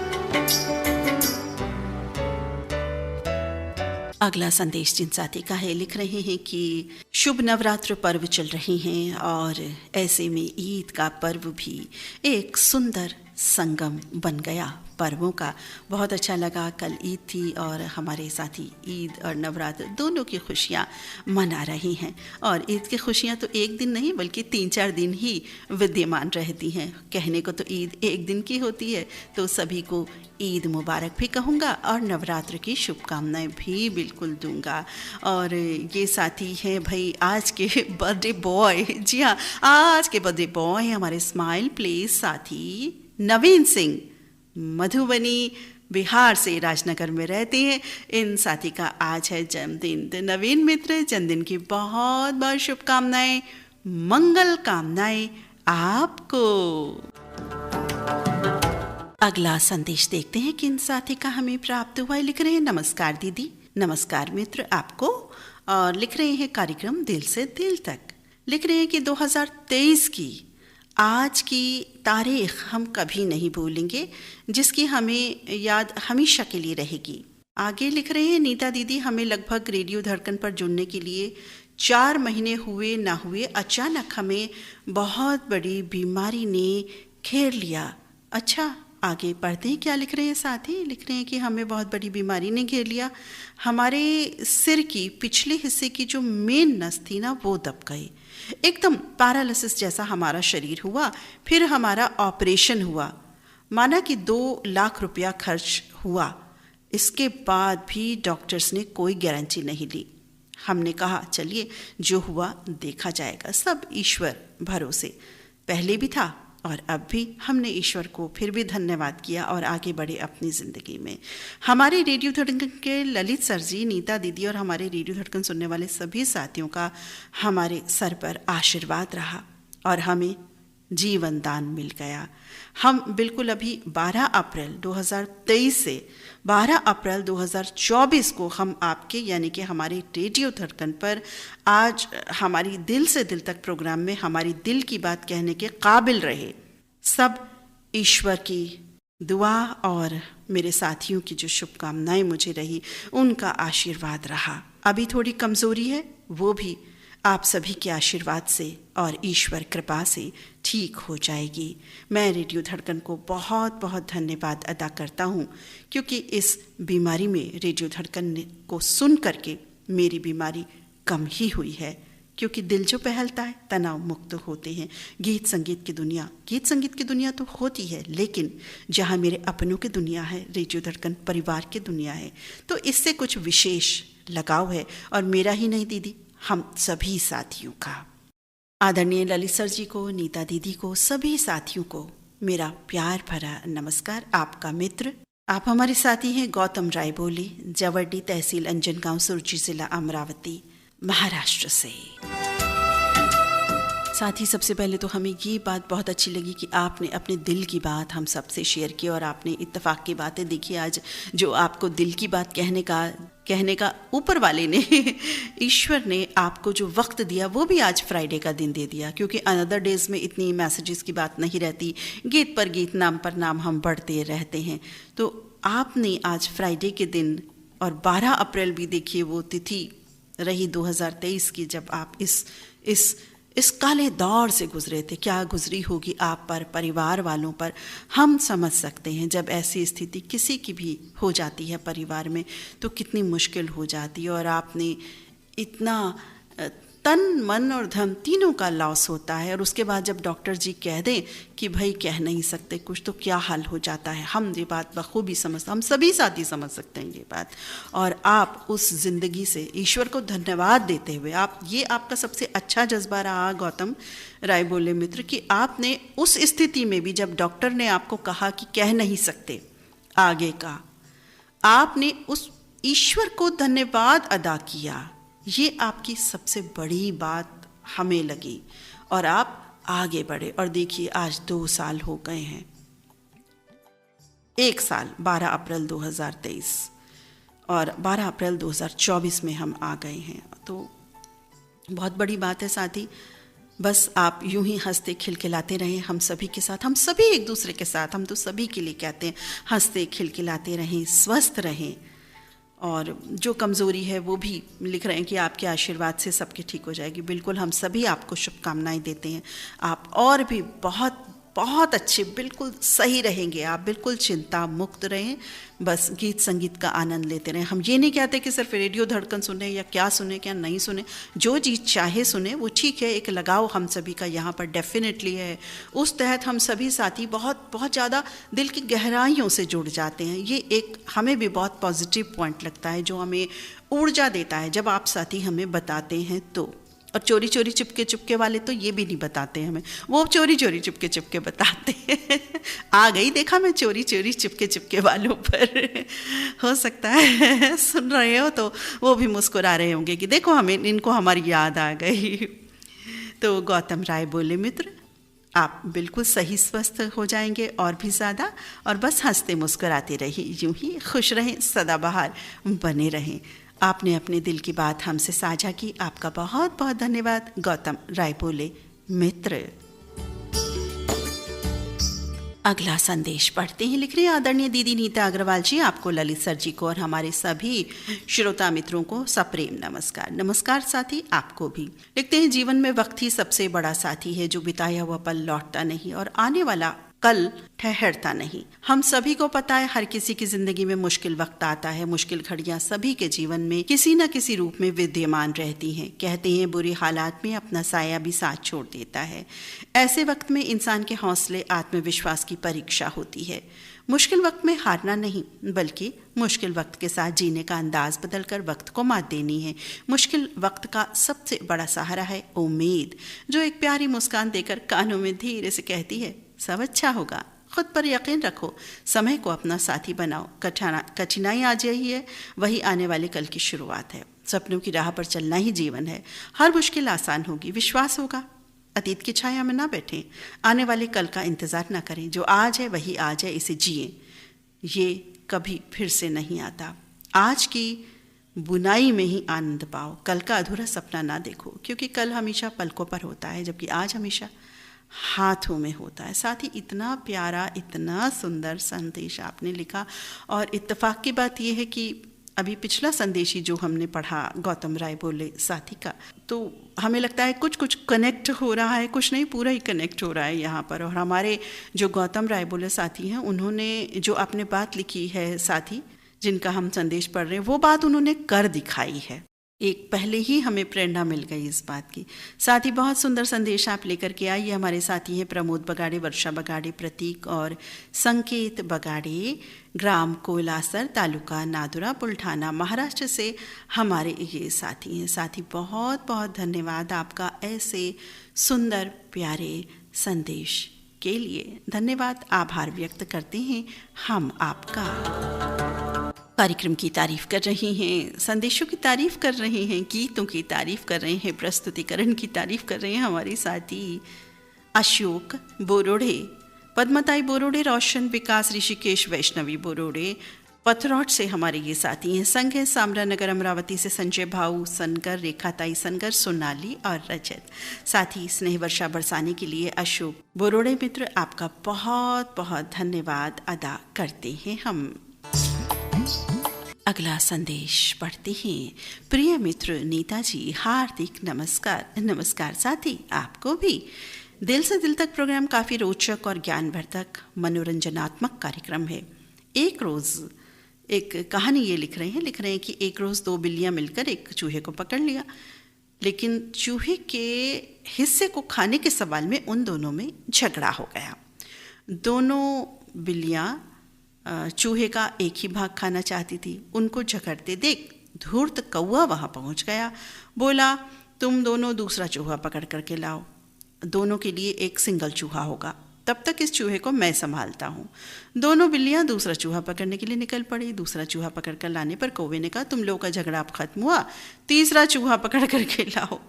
अगला संदेश जिन साथी का है, लिख रहे हैं कि शुभ नवरात्र पर्व चल रहे हैं और ऐसे में ईद का पर्व भी एक सुंदर संगम बन गया पर्वों का। बहुत अच्छा लगा, कल ईद थी और हमारे साथी ईद और नवरात्र दोनों की खुशियाँ मना रही हैं। और ईद की खुशियाँ तो एक दिन नहीं बल्कि 3-4 दिन ही विद्यमान रहती हैं। कहने को तो ईद एक दिन की होती है, तो सभी को ईद मुबारक भी कहूँगा और नवरात्र की शुभकामनाएं भी बिल्कुल दूंगा। और ये साथी हैं भाई आज के बर्थडे बॉय। जी हाँ, आज के बर्थडे बॉय हमारे स्माइल प्लेस साथी नवीन सिंह, मधुबनी बिहार से राजनगर में रहते हैं। इन साथी का आज है जन्मदिन। तो नवीन मित्र, जन्मदिन की बहुत बहुत शुभकामनाएं, मंगल कामनाएं आपको। अगला संदेश देखते हैं किन साथी का हमें प्राप्त हुआ है। लिख रहे हैं नमस्कार दीदी, नमस्कार मित्र आपको। और लिख रहे हैं कार्यक्रम दिल से दिल तक। लिख रहे हैं कि 2023 की आज की तारीख हम कभी नहीं भूलेंगे, जिसकी हमें याद हमेशा के लिए रहेगी। आगे लिख रहे हैं नीता दीदी, हमें लगभग रेडियो धड़कन पर जुड़ने के लिए 4 महीने हुए ना हुए, अचानक हमें बहुत बड़ी बीमारी ने घेर लिया। अच्छा, आगे पढ़ते हैं क्या लिख रहे हैं साथी। लिख रहे हैं कि हमें बहुत बड़ी बीमारी ने घेर लिया। हमारे सिर की पिछले हिस्से की जो मेन नस थी ना, वो दब गई। एकदम पैरालिसिस जैसा हमारा शरीर हुआ। फिर हमारा ऑपरेशन हुआ, माना कि 2 लाख रुपया खर्च हुआ। इसके बाद भी डॉक्टर्स ने कोई गारंटी नहीं ली। हमने कहा चलिए जो हुआ देखा जाएगा, सब ईश्वर भरोसे। पहले भी था और अब भी हमने ईश्वर को फिर भी धन्यवाद किया और आगे बढ़े अपनी ज़िंदगी में। हमारे रेडियो धड़कन के ललित सर जी, नीता दीदी और हमारे रेडियो धड़कन सुनने वाले सभी साथियों का हमारे सर पर आशीर्वाद रहा और हमें जीवन दान मिल गया। हम बिल्कुल अभी 12 अप्रैल 2023 से 12 अप्रैल 2024 को हम आपके यानी कि हमारे रेडियो धड़कन पर आज हमारी दिल से दिल तक प्रोग्राम में हमारी दिल की बात कहने के काबिल रहे। सब ईश्वर की दुआ और मेरे साथियों की जो शुभकामनाएं मुझे रही, उनका आशीर्वाद रहा। अभी थोड़ी कमज़ोरी है, वो भी आप सभी के आशीर्वाद से और ईश्वर कृपा से ठीक हो जाएगी। मैं रेडियो धड़कन को बहुत बहुत धन्यवाद अदा करता हूँ, क्योंकि इस बीमारी में रेडियो धड़कन को सुन करके मेरी बीमारी कम ही हुई है। क्योंकि दिल जो पहलता है तनाव मुक्त होते हैं। गीत संगीत की दुनिया तो होती है, लेकिन जहाँ मेरे अपनों की दुनिया है, रेडियो धड़कन परिवार की दुनिया है, तो इससे कुछ विशेष लगाव है। और मेरा ही नहीं दीदी, हम सभी साथियों का। आदरणीय ललित सर जी को, नीता दीदी को, सभी साथियों को मेरा प्यार भरा नमस्कार। आपका मित्र, आप हमारे साथी हैं गौतम राय बोली, जवर्डी तहसील अंजनगांव, सुरजी जिला, अमरावती, महाराष्ट्र से। साथ ही सबसे पहले तो हमें ये बात बहुत अच्छी लगी कि आपने अपने दिल की बात हम सबसे शेयर की और आपने इत्तेफाक की बातें देखी। आज जो आपको दिल की बात कहने का ऊपर वाले ने, ईश्वर ने आपको जो वक्त दिया, वो भी आज फ्राइडे का दिन दे दिया। क्योंकि अनदर डेज में इतनी मैसेजेस की बात नहीं रहती, गीत पर गीत, नाम पर नाम हम बढ़ते रहते हैं। तो आपने आज फ्राइडे के दिन, और 12 अप्रैल भी देखिए वो तिथि रही 2023 की, जब आप इस इस काले दौर से गुजरे थे, क्या गुजरी होगी आप पर, परिवार वालों पर, हम समझ सकते हैं। जब ऐसी स्थिति किसी की भी हो जाती है परिवार में तो कितनी मुश्किल हो जाती है। और आपने इतना तन मन और धन तीनों का लॉस होता है, और उसके बाद जब डॉक्टर जी कह दें कि भाई कह नहीं सकते कुछ, तो क्या हाल हो जाता है। हम ये बात बखूबी समझते, हम सभी साथी समझ सकते हैं ये बात। और आप उस ज़िंदगी से ईश्वर को धन्यवाद देते हुए, ये आपका सबसे अच्छा जज्बा रहा गौतम राय बोले मित्र, कि आपने उस स्थिति में भी जब डॉक्टर ने आपको कहा कि कह नहीं सकते आगे का, आपने उस ईश्वर को धन्यवाद अदा किया। ये आपकी सबसे बड़ी बात हमें लगी, और आप आगे बढ़े। और देखिए आज 2 साल हो गए हैं, 1 साल 12 अप्रैल 2023 और 12 अप्रैल 2024 में हम आ गए हैं। तो बहुत बड़ी बात है साथी। बस आप यूं ही हंसते खिलखिलाते रहें हम सभी के साथ, हम सभी एक दूसरे के साथ, हम तो सभी के लिए कहते हैं, हंसते खिलखिलाते रहें, स्वस्थ रहें। और जो कमज़ोरी है वो भी लिख रहे हैं कि आपके आशीर्वाद से सबके ठीक हो जाएगी। बिल्कुल, हम सभी आपको शुभकामनाएं देते हैं। आप और भी बहुत बहुत अच्छे, बिल्कुल सही रहेंगे। आप बिल्कुल चिंता मुक्त रहें, बस गीत संगीत का आनंद लेते रहें। हम ये नहीं कहते कि सिर्फ रेडियो धड़कन सुने या क्या सुने क्या नहीं सुने, जो चीज़ चाहे सुने वो ठीक है। एक लगाव हम सभी का यहाँ पर डेफिनेटली है। उस तहत हम सभी साथी बहुत बहुत ज़्यादा दिल की गहराइयों से जुड़ जाते हैं। ये एक हमें भी बहुत पॉजिटिव पॉइंट लगता है, जो हमें ऊर्जा देता है जब आप साथी हमें बताते हैं तो। और चोरी चोरी चुपके चुपके वाले तो ये भी नहीं बताते हमें, वो चोरी चोरी चुपके चुपके बताते हैं। आ गई देखा मैं चोरी चोरी चुपके चुपके वालों पर। हो सकता है सुन रहे हो तो वो भी मुस्कुरा रहे होंगे कि देखो हमें, इनको हमारी याद आ गई। तो गौतम राय बोले मित्र, आप बिल्कुल सही स्वस्थ हो जाएंगे और भी ज़्यादा। और बस हंसते मुस्कुराते रहिए, यूं ही खुश रहें, सदाबहार बने रहें। आपने अपने दिल की बात हमसे साझा की, आपका बहुत बहुत धन्यवाद गौतम राय बोले मित्र। अगला संदेश पढ़ते हैं। लिख रहे हैं आदरणीय दीदी नीता अग्रवाल जी, आपको, ललित सर जी को और हमारे सभी श्रोता मित्रों को सप्रेम नमस्कार। नमस्कार साथी, आपको भी। लिखते हैं, जीवन में वक्त ही सबसे बड़ा साथी है, जो बिताया हुआ पल लौटता नहीं और आने वाला कल ठहरता नहीं। हम सभी को पता है हर किसी की जिंदगी में मुश्किल वक्त आता है। मुश्किल घड़ियां सभी के जीवन में किसी न किसी रूप में विद्यमान रहती हैं। कहते हैं बुरे हालात में अपना साया भी साथ छोड़ देता है। ऐसे वक्त में इंसान के हौसले, आत्मविश्वास की परीक्षा होती है। मुश्किल वक्त में हारना नहीं, बल्कि मुश्किल वक्त के साथ जीने का अंदाज बदलकर वक्त को मात देनी है। मुश्किल वक्त का सबसे बड़ा सहारा है उम्मीद, जो एक प्यारी मुस्कान देकर कानों में धीरे से कहती है सब अच्छा होगा। खुद पर यकीन रखो, समय को अपना साथी बनाओ। कठिनाई आ जाई है, वही आने वाले कल की शुरुआत है। सपनों की राह पर चलना ही जीवन है। हर मुश्किल आसान होगी, विश्वास होगा। अतीत की छाया में ना बैठें, आने वाले कल का इंतज़ार ना करें। जो आज है वही आज है, इसे जिए। ये कभी फिर से नहीं आता। आज की बुनाई में ही आनंद पाओ। कल का अधूरा सपना ना देखो, क्योंकि कल हमेशा पलकों पर होता है, जबकि आज हमेशा हाथों में होता है। साथ ही इतना प्यारा, इतना सुंदर संदेश आपने लिखा। और इत्तेफाक की बात यह है कि अभी पिछला संदेश ही जो हमने पढ़ा गौतम राय बोले साथी का, तो हमें लगता है कुछ कुछ कनेक्ट हो रहा है, कुछ नहीं पूरा ही कनेक्ट हो रहा है यहाँ पर। और हमारे जो गौतम राय बोले साथी हैं, उन्होंने जो आपने बात लिखी है साथी, जिनका हम संदेश पढ़ रहे हैं, वो बात उन्होंने कर दिखाई है। एक पहले ही हमें प्रेरणा मिल गई इस बात की। साथ ही बहुत सुंदर संदेश आप लेकर के आइए। हमारे साथी हैं प्रमोद बगाड़े, वर्षा बगाड़े, प्रतीक और संकेत बगाड़े, ग्राम कोलासर, तालुका नादुरा, बुल्ढाना, महाराष्ट्र से हमारे ये साथी हैं। साथी बहुत बहुत धन्यवाद आपका ऐसे सुंदर प्यारे संदेश के लिए। धन्यवाद, आभार व्यक्त करते हैं हम आपका। कार्यक्रम की तारीफ कर रही हैं, संदेशों की तारीफ कर रहे हैं, गीतों की तारीफ कर रहे हैं, प्रस्तुतिकरण की तारीफ कर रहे हैं हमारे साथी अशोक बोरोड़े, पद्मताई बोरोड़े, रोशन विकास, ऋषिकेश, वैष्णवी बोरोड़े, पथरौट से हमारे ये साथी हैं। संघ है सामरा नगर अमरावती से संजय भाऊ सनकर, रेखाताई सनकर, सोनाली और रजत। साथ ही स्नेह वर्षा बरसाने के लिए अशोक बोरोड़े मित्र, आपका बहुत बहुत धन्यवाद अदा करते हैं हम। अगला संदेश पढ़ते हैं। प्रिय मित्र नीता जी, हार्दिक नमस्कार। नमस्कार साथी, आपको भी। दिल से दिल तक प्रोग्राम काफ़ी रोचक और ज्ञानवर्धक मनोरंजनात्मक कार्यक्रम है। एक रोज़ एक कहानी ये लिख रहे हैं कि एक रोज़ दो बिल्लियाँ मिलकर एक चूहे को पकड़ लिया, लेकिन चूहे के हिस्से को खाने के सवाल में उन दोनों में झगड़ा हो गया। दोनों बिल्लियाँ चूहे का एक ही भाग खाना चाहती थी। उनको झगड़ते देख धूर्त कौवा वहाँ पहुँच गया। बोला, तुम दोनों दूसरा चूहा पकड़ करके लाओ, दोनों के लिए एक सिंगल चूहा होगा, तब तक इस चूहे को मैं संभालता हूँ। दोनों बिल्लियाँ दूसरा चूहा पकड़ने के लिए निकल पड़ी। दूसरा चूहा पकड़ कर लाने पर कौवे ने कहा, तुम लोगों का झगड़ा अब खत्म हुआ, तीसरा चूहा पकड़ करके लाओ।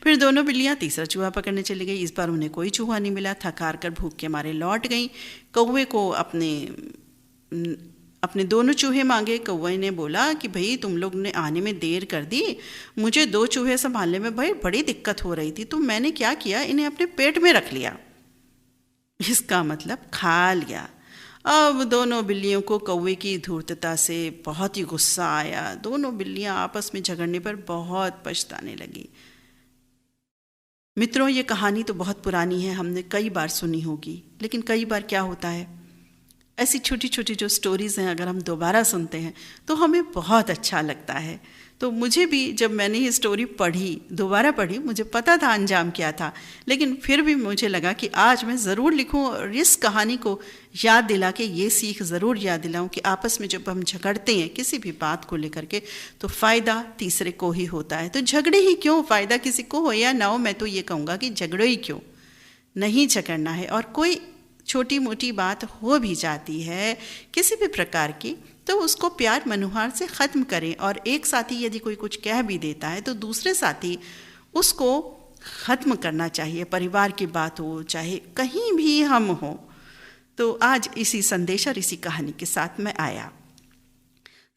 फिर दोनों बिल्लियाँ तीसरा चूहा पकड़ने चली गई। इस बार उन्हें कोई चूहा नहीं मिला। थक-हार कर भूख के मारे लौट गई। कौवे को अपने दोनों चूहे मांगे। कौवे ने बोला कि भाई तुम लोग ने आने में देर कर दी, मुझे दो चूहे संभालने में भाई बड़ी दिक्कत हो रही थी, तो मैंने क्या किया, इन्हें अपने पेट में रख लिया। इसका मतलब खा लिया। अब दोनों बिल्लियों को कौवे की धूर्तता से बहुत ही गुस्सा आया। दोनों बिल्लियां आपस में झगड़ने पर बहुत पछताने लगी। मित्रों, ये कहानी तो बहुत पुरानी है, हमने कई बार सुनी होगी, लेकिन कई बार क्या होता है, ऐसी छोटी छोटी जो स्टोरीज़ हैं अगर हम दोबारा सुनते हैं तो हमें बहुत अच्छा लगता है। तो मुझे भी जब मैंने ये स्टोरी दोबारा पढ़ी, मुझे पता था अंजाम क्या था, लेकिन फिर भी मुझे लगा कि आज मैं ज़रूर लिखूं और इस कहानी को याद दिला के ये सीख ज़रूर याद दिलाऊं कि आपस में जब हम झगड़ते हैं किसी भी बात को लेकर के, तो फ़ायदा तीसरे को ही होता है। तो झगड़े ही क्यों, फ़ायदा किसी को हो या ना हो, मैं तो ये कहूँगा कि झगड़ो ही क्यों, नहीं झगड़ना है। और कोई छोटी मोटी बात हो भी जाती है किसी भी प्रकार की, तो उसको प्यार मनुहार से ख़त्म करें। और एक साथी यदि कोई कुछ कह भी देता है तो दूसरे साथी उसको ख़त्म करना चाहिए। परिवार की बात हो, चाहे कहीं भी हम हो। तो आज इसी संदेश और इसी कहानी के साथ मैं आया।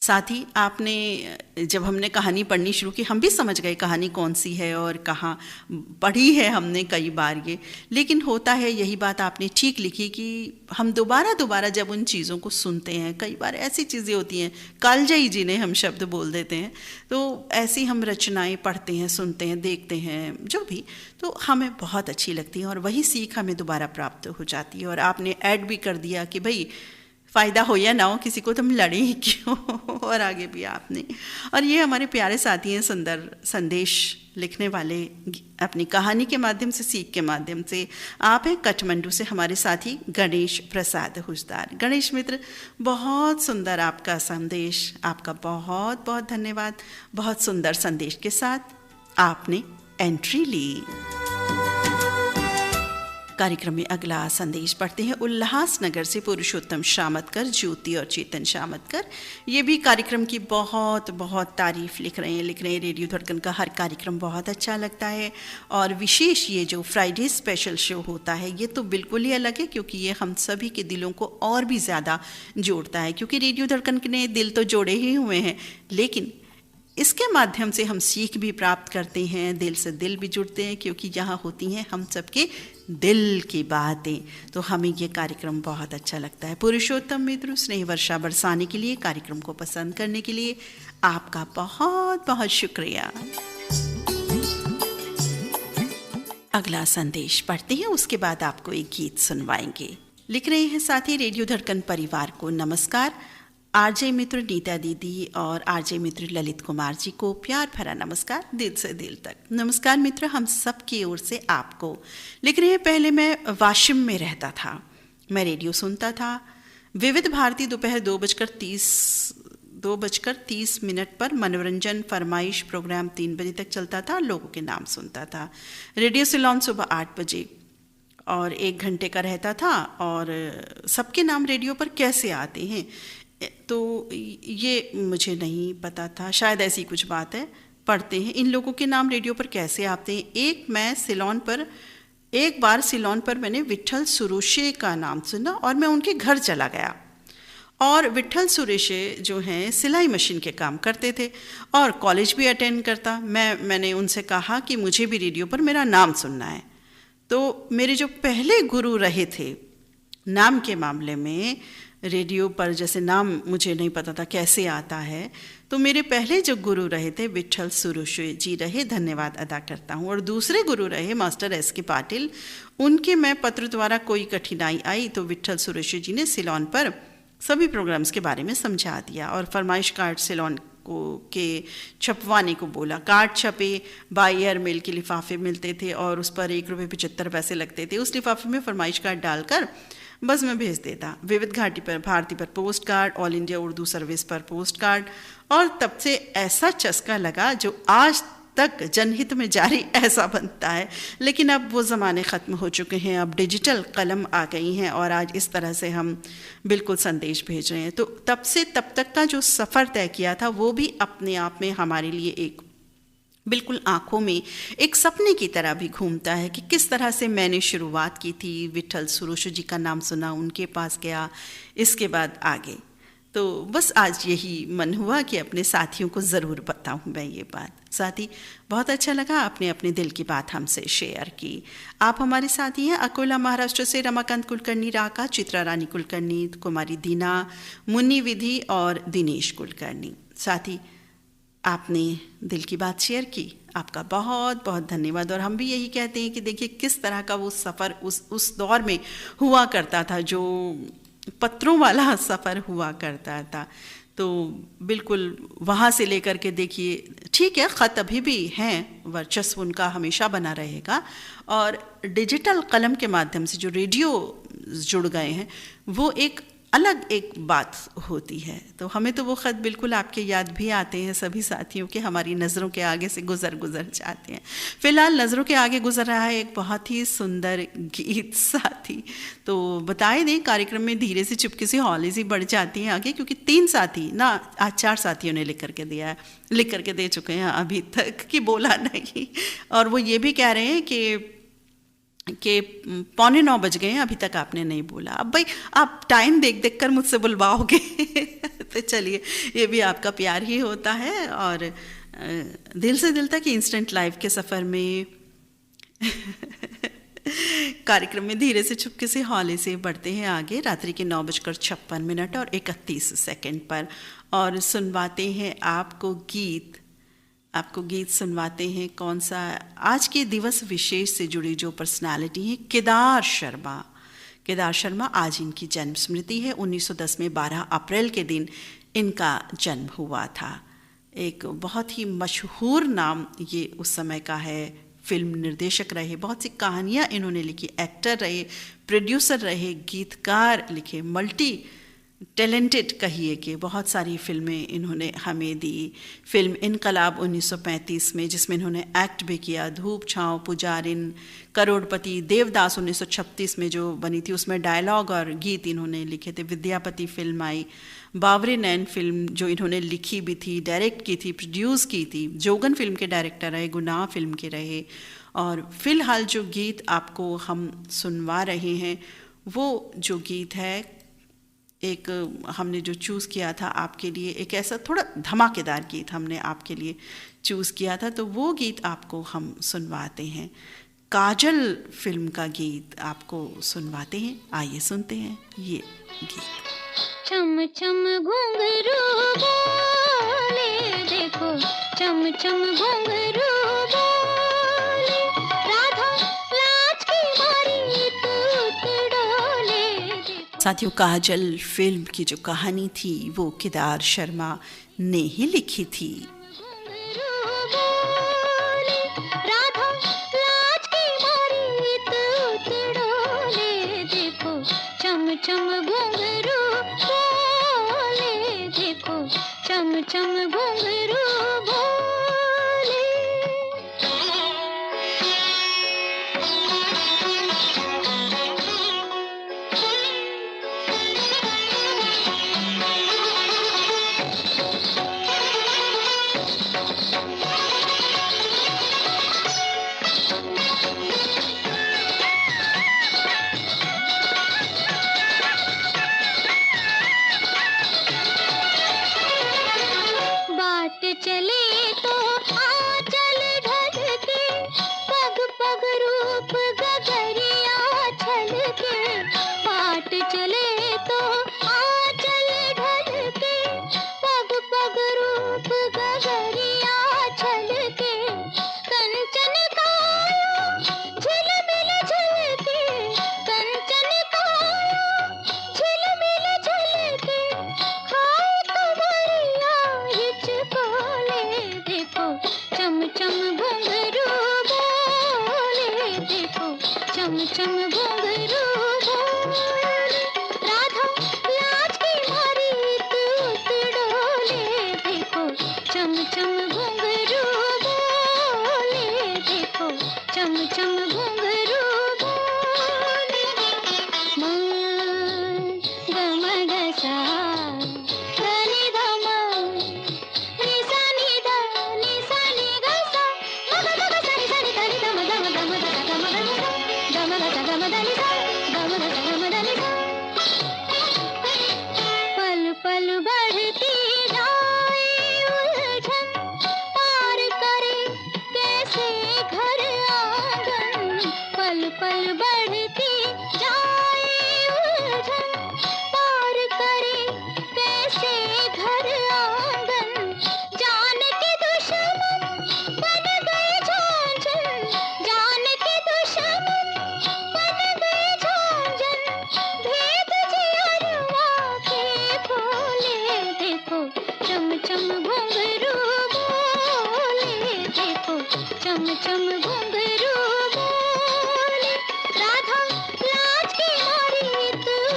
साथ ही आपने जब हमने कहानी पढ़नी शुरू की, हम भी समझ गए कहानी कौन सी है और कहाँ पढ़ी है हमने कई बार ये। लेकिन होता है, यही बात आपने ठीक लिखी कि हम दोबारा जब उन चीज़ों को सुनते हैं, कई बार ऐसी चीज़ें होती हैं, कालजयी जिन्हें हम शब्द बोल देते हैं, तो ऐसी हम रचनाएं पढ़ते हैं, सुनते हैं, देखते हैं, जो भी, तो हमें बहुत अच्छी लगती हैं और वही सीख हमें दोबारा प्राप्त हो जाती है। और आपने ऐड भी कर दिया कि भाई फ़ायदा हो या ना हो, किसी को तुम लड़े ही क्यों, और आगे भी आपने। और ये हमारे प्यारे साथी हैं, सुंदर संदेश लिखने वाले, अपनी कहानी के माध्यम से, सीख के माध्यम से। आप हैं काठमांडू से हमारे साथी गणेश प्रसाद हुजदार। गणेश मित्र, बहुत सुंदर आपका संदेश, आपका बहुत बहुत धन्यवाद। बहुत सुंदर संदेश के साथ आपने एंट्री ली। कार्यक्रम में अगला संदेश पढ़ते हैं उल्लासनगर से पुरुषोत्तम शामतकर, ज्योति और चेतन शामतकर। ये भी कार्यक्रम की बहुत बहुत तारीफ लिख रहे हैं। रेडियो धड़कन का हर कार्यक्रम बहुत अच्छा लगता है, और विशेष ये जो फ्राइडे स्पेशल शो होता है ये तो बिल्कुल ही अलग है, क्योंकि ये हम सभी के दिलों को और भी ज़्यादा जोड़ता है। क्योंकि रेडियो धड़कन ने दिल तो जोड़े ही हुए हैं, लेकिन इसके माध्यम से हम सीख भी प्राप्त करते हैं, दिल से दिल भी जुड़ते हैं, क्योंकि यहाँ होती हैं हम सबके दिल की बातें। तो हमें ये कार्यक्रम बहुत अच्छा लगता है। पुरुषोत्तम मित्र, स्नेह वर्षा बरसाने के लिए, कार्यक्रम को पसंद करने के लिए आपका बहुत बहुत शुक्रिया। अगला संदेश पढ़ते हैं, उसके बाद आपको एक गीत सुनवाएंगे। लिख रहे हैं साथी, रेडियो धड़कन परिवार को नमस्कार। आरजे मित्र नीता दीदी और आरजे मित्र ललित कुमार जी को प्यार भरा नमस्कार, दिल से दिल तक। नमस्कार मित्र, हम सब की ओर से आपको। लिख रहे हैं, पहले मैं वाशिम में रहता था, मैं रेडियो सुनता था। विविध भारती दोपहर 2:30 पर मनोरंजन फरमाइश प्रोग्राम 3 बजे तक चलता था, लोगों के नाम सुनता था। रेडियो सिलोन सुबह 8 बजे और 1 घंटे का रहता था, और सबके नाम रेडियो पर कैसे आते हैं तो ये मुझे नहीं पता था, शायद ऐसी कुछ बात है। पढ़ते हैं, इन लोगों के नाम रेडियो पर कैसे आते हैं। एक बार सिलोन पर मैंने विट्ठल सुरेशे का नाम सुना और मैं उनके घर चला गया। और विट्ठल सुरेशे जो हैं सिलाई मशीन के काम करते थे और कॉलेज भी अटेंड करता। मैंने उनसे कहा कि मुझे भी रेडियो पर मेरा नाम सुनना है। तो मेरे जो पहले गुरु रहे थे नाम के मामले में, रेडियो पर जैसे नाम मुझे नहीं पता था कैसे आता है, तो मेरे पहले जो गुरु रहे थे विट्ठल सुरुशे जी रहे, धन्यवाद अदा करता हूँ। और दूसरे गुरु रहे मास्टर S.K. पाटिल, उनके मैं पत्र द्वारा कोई कठिनाई आई तो विट्ठल सुरुशे जी ने सिलोन पर सभी प्रोग्राम्स के बारे में समझा दिया और फरमाइश कार्ड सिलोन को के छपवाने को बोला। कार्ड छपे, बाई एयर मेल के लिफाफे मिलते थे और उस पर ₹1.75 लगते थे। उस लिफाफे में फरमाइश कार्ड डालकर बस मैं भेज देता। विविध घाटी पर भारती पर post card, all India Urdu service पर पोस्ट कार्ड, और तब से ऐसा चस्का लगा जो आज तक जनहित में जारी ऐसा बनता है। लेकिन अब वो ज़माने ख़त्म हो चुके हैं, अब डिजिटल कलम आ गई हैं और आज इस तरह से हम बिल्कुल संदेश भेज रहे हैं। तो तब से तब तक का जो सफ़र तय किया था वो भी अपने आप में हमारे लिए एक बिल्कुल आँखों में एक सपने की तरह भी घूमता है कि किस तरह से मैंने शुरुआत की थी। विट्ठल सुरुशे जी का नाम सुना, उनके पास गया, इसके बाद आगे। तो बस आज यही मन हुआ कि अपने साथियों को ज़रूर बताऊं मैं ये बात। साथी, बहुत अच्छा लगा आपने अपने दिल की बात हमसे शेयर की। आप हमारे साथी हैं अकोला महाराष्ट्र से रमाकांत कुलकर्णी राका, चित्रा रानी कुलकर्णी, कुमारी दीना, मुन्नी विधि और दिनेश कुलकर्णी। साथी, आपने दिल की बात शेयर की, आपका बहुत बहुत धन्यवाद। और हम भी यही कहते हैं कि देखिए किस तरह का वो सफ़र उस दौर में हुआ करता था, जो पत्रों वाला सफ़र हुआ करता था। तो बिल्कुल वहाँ से लेकर के देखिए, ठीक है ख़त अभी भी हैं, वर्चस्व उनका हमेशा बना रहेगा, और डिजिटल कलम के माध्यम से जो रेडियो जुड़ गए हैं वो एक अलग एक बात होती है। तो हमें तो वो ख़त बिल्कुल आपके याद भी आते हैं सभी साथियों के, हमारी नज़रों के आगे से गुज़र जाते हैं। फ़िलहाल नज़रों के आगे गुज़र रहा है एक बहुत ही सुंदर गीत साथी। तो बताए दें, कार्यक्रम में धीरे से चुपके से हॉलीज़ ही बढ़ जाती हैं आगे, क्योंकि 3 साथी ना, आज 4 साथियों ने लिख करके दे चुके हैं अभी तक कि बोला नहीं। और वो ये भी कह रहे हैं कि 9:15 बज गए हैं, अभी तक आपने नहीं बोला। अब भाई आप टाइम देख कर मुझसे बुलवाओगे तो चलिए, ये भी आपका प्यार ही होता है। और दिल से दिल तक इंस्टेंट लाइव के सफ़र में कार्यक्रम में धीरे से चुपके से हौले से बढ़ते हैं आगे, रात्रि के 9:56 और 31 सेकंड पर, और सुनवाते हैं आपको गीत सुनवाते हैं। कौन सा? आज के दिवस विशेष से जुड़ी जो पर्सनालिटी है, केदार शर्मा, आज इनकी जन्म स्मृति है। 1910 में 12 अप्रैल के दिन इनका जन्म हुआ था। एक बहुत ही मशहूर नाम ये उस समय का है। फिल्म निर्देशक रहे, बहुत सी कहानियाँ इन्होंने लिखी, एक्टर रहे, प्रोड्यूसर रहे, गीतकार लिखे, मल्टी टैलेंटेड कहिए कि बहुत सारी फिल्में इन्होंने हमें दी। फिल्म इनकलाब 1935 में, जिसमें इन्होंने एक्ट भी किया, धूप छाँव, पुजारिन, करोड़पति, देवदास 1936 में जो बनी थी, उसमें डायलॉग और गीत इन्होंने लिखे थे। विद्यापति फिल्म आई, बावरे नैन फिल्म जो इन्होंने लिखी भी थी, डायरेक्ट की थी, प्रोड्यूस की थी। जोगन फिल्म के डायरेक्टर रहे, गुनाह फिल्म के रहे। और फिलहाल जो गीत आपको हम सुनवा रहे हैं, वो जो गीत है, एक हमने जो चूज़ किया था आपके लिए, एक ऐसा थोड़ा धमाकेदार गीत हमने आपके लिए चूज़ किया था, तो वो गीत आपको हम सुनवाते हैं। काजल फिल्म का गीत आपको सुनवाते हैं। आइए सुनते हैं ये गीत। चम चम घुंघरू बोले, देखो चम चम घुंघरू बोले, राधा लाज की मारी तूत डोले। साथियों, काजल फिल्म की जो कहानी थी वो केदार शर्मा ने ही लिखी थी। चम घुंघरू बोले, देखो चम चम घुंघरू बोले। चले तो आंचल ढलके, पग पग रूप गगरिया छलके। बाट चले तो चम चम घुंघरू बोले, देखो चम चम घुंघरू बोले। म ग म ग सा ध नि ध म नि सा नि ध नि सा नि ग सा म ग ग सा नि ध नि ध म ध म ध म ध ग म ग नि सा ग म ग ग म ध नि सा ग म ग ग म ध नि सा। पल पल बढ़ती जाए उलझन, पार करे कैसे घर आंगन। पल पल बढ़ती जाए उलझन, पार करे कैसे घर आंगन। जान के दुश्मन बन गए झांझन, जान के दुश्मन बन गए झांझन। भेद जियरवा के खोले, देखो चम चम घुंघरू बोले, देखो चम चम घुंघरू बोले। राधा लाज की मारी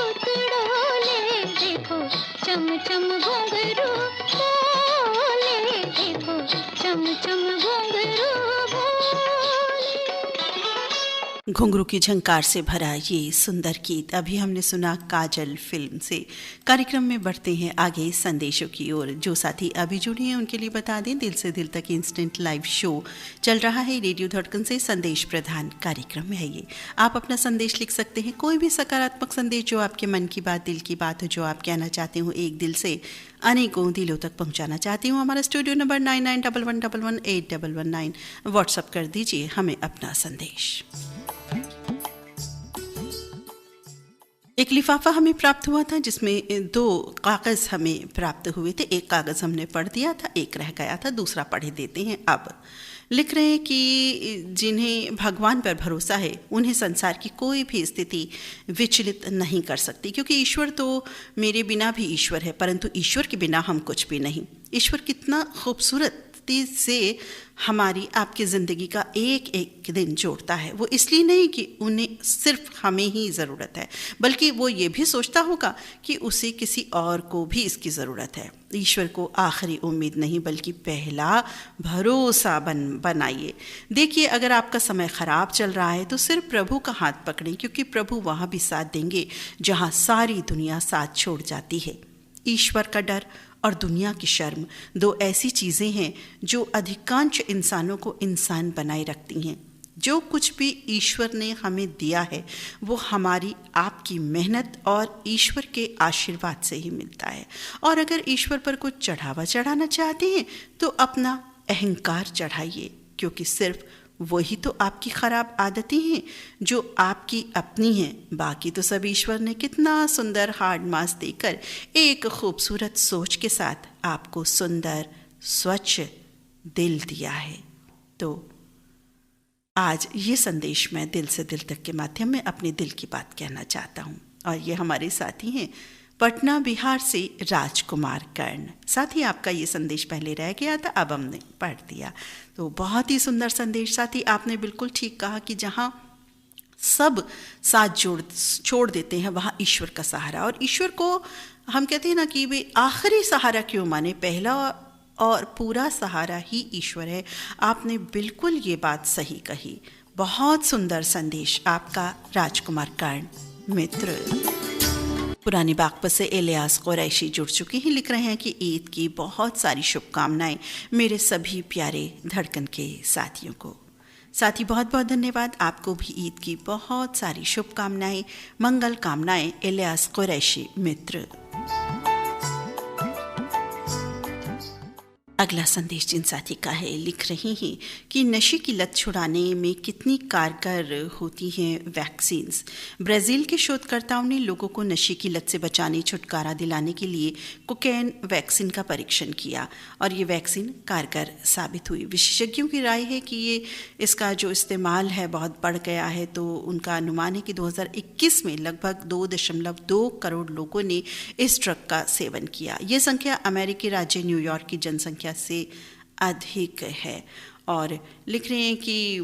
उतड़ोले, देखो चम चम घुंघरू बोले, देखो चम चम घुंघरू बोले। घुंघरू की झंकार से भरा ये सुंदर गीत अभी हमने सुना काजल फिल्म से। कार्यक्रम में बढ़ते हैं आगे संदेशों की ओर। जो साथी अभी जुड़े हैं उनके लिए बता दें, दिल से दिल तक इंस्टेंट लाइव शो चल रहा है रेडियो धड़कन से। संदेश प्रधान कार्यक्रम में है ये। आप अपना संदेश लिख सकते हैं, कोई भी सकारात्मक संदेश जो आपके मन की बात, दिल की बात हो, जो आप कहना चाहते हो, एक दिल से अनेकों दिलों तक पहुंचाना चाहती हूँ। हमारा स्टूडियो नंबर 9911118119 व्हाट्सअप कर दीजिए हमें अपना संदेश। एक लिफाफा हमें प्राप्त हुआ था जिसमें 2 कागज़ हमें प्राप्त हुए थे। एक कागज़ हमने पढ़ दिया था, एक रह गया था, दूसरा पढ़े देते हैं। अब लिख रहे हैं कि जिन्हें भगवान पर भरोसा है उन्हें संसार की कोई भी स्थिति विचलित नहीं कर सकती, क्योंकि ईश्वर तो मेरे बिना भी ईश्वर है, परंतु ईश्वर के बिना हम कुछ भी नहीं। ईश्वर कितना खूबसूरत से हमारी आपकी ज़िंदगी का एक एक दिन जोड़ता है। वो इसलिए नहीं कि उन्हें सिर्फ हमें ही ज़रूरत है, बल्कि वो ये भी सोचता होगा कि उसे किसी और को भी इसकी ज़रूरत है। ईश्वर को आखिरी उम्मीद नहीं बल्कि पहला भरोसा बनाइए। देखिए, अगर आपका समय ख़राब चल रहा है तो सिर्फ प्रभु का हाथ पकड़ें, क्योंकि प्रभु वहाँ भी साथ देंगे जहाँ सारी दुनिया साथ छोड़ जाती है। ईश्वर का डर और दुनिया की शर्म 2 ऐसी चीज़ें हैं जो अधिकांश इंसानों को इंसान बनाए रखती हैं। जो कुछ भी ईश्वर ने हमें दिया है वो हमारी आपकी मेहनत और ईश्वर के आशीर्वाद से ही मिलता है। और अगर ईश्वर पर कुछ चढ़ावा चढ़ाना चाहते हैं तो अपना अहंकार चढ़ाइए, क्योंकि सिर्फ वही तो आपकी ख़राब आदतें हैं जो आपकी अपनी हैं। बाकी तो सब ईश्वर ने कितना सुंदर हार्ड मास देकर एक खूबसूरत सोच के साथ आपको सुंदर स्वच्छ दिल दिया है। तो आज ये संदेश मैं दिल से दिल तक के माध्यम में अपने दिल की बात कहना चाहता हूँ। और ये हमारे साथी हैं पटना बिहार से राजकुमार कर्ण। साथ ही आपका ये संदेश पहले रह गया था, अब हमने पढ़ दिया। तो बहुत ही सुंदर संदेश। साथी आपने बिल्कुल ठीक कहा कि जहाँ सब साथ छोड़ देते हैं वहाँ ईश्वर का सहारा। और ईश्वर को हम कहते हैं ना कि वे आखिरी सहारा क्यों माने, पहला और पूरा सहारा ही ईश्वर है। आपने बिल्कुल ये बात सही कही। बहुत सुंदर संदेश आपका राजकुमार कर्ण मित्र। पुरानी बागपत से इलियास कुरैशी जुड़ चुके हैं, लिख रहे हैं कि ईद की बहुत सारी शुभकामनाएं मेरे सभी प्यारे धड़कन के साथियों को। साथी बहुत बहुत धन्यवाद। आपको भी ईद की बहुत सारी शुभकामनाएं, मंगल कामनाएं इलियास कुरैशी मित्र। अगला संदेश जिन साथी का है, लिख रही हैं कि नशे की लत छुड़ाने में कितनी कारगर होती हैं वैक्सीन्स। ब्राज़ील के शोधकर्ताओं ने लोगों को नशे की लत से बचाने, छुटकारा दिलाने के लिए कोकेन वैक्सीन का परीक्षण किया और ये वैक्सीन कारगर साबित हुई। विशेषज्ञों की राय है कि इसका जो इस्तेमाल है बहुत बढ़ गया है। तो उनका अनुमान है कि 2021 में लगभग 2.2 करोड़ लोगों ने इस ड्रग का सेवन किया। ये संख्या अमेरिकी राज्य न्यूयॉर्क की जनसंख्या से अधिक है। और लिख रहे हैं कि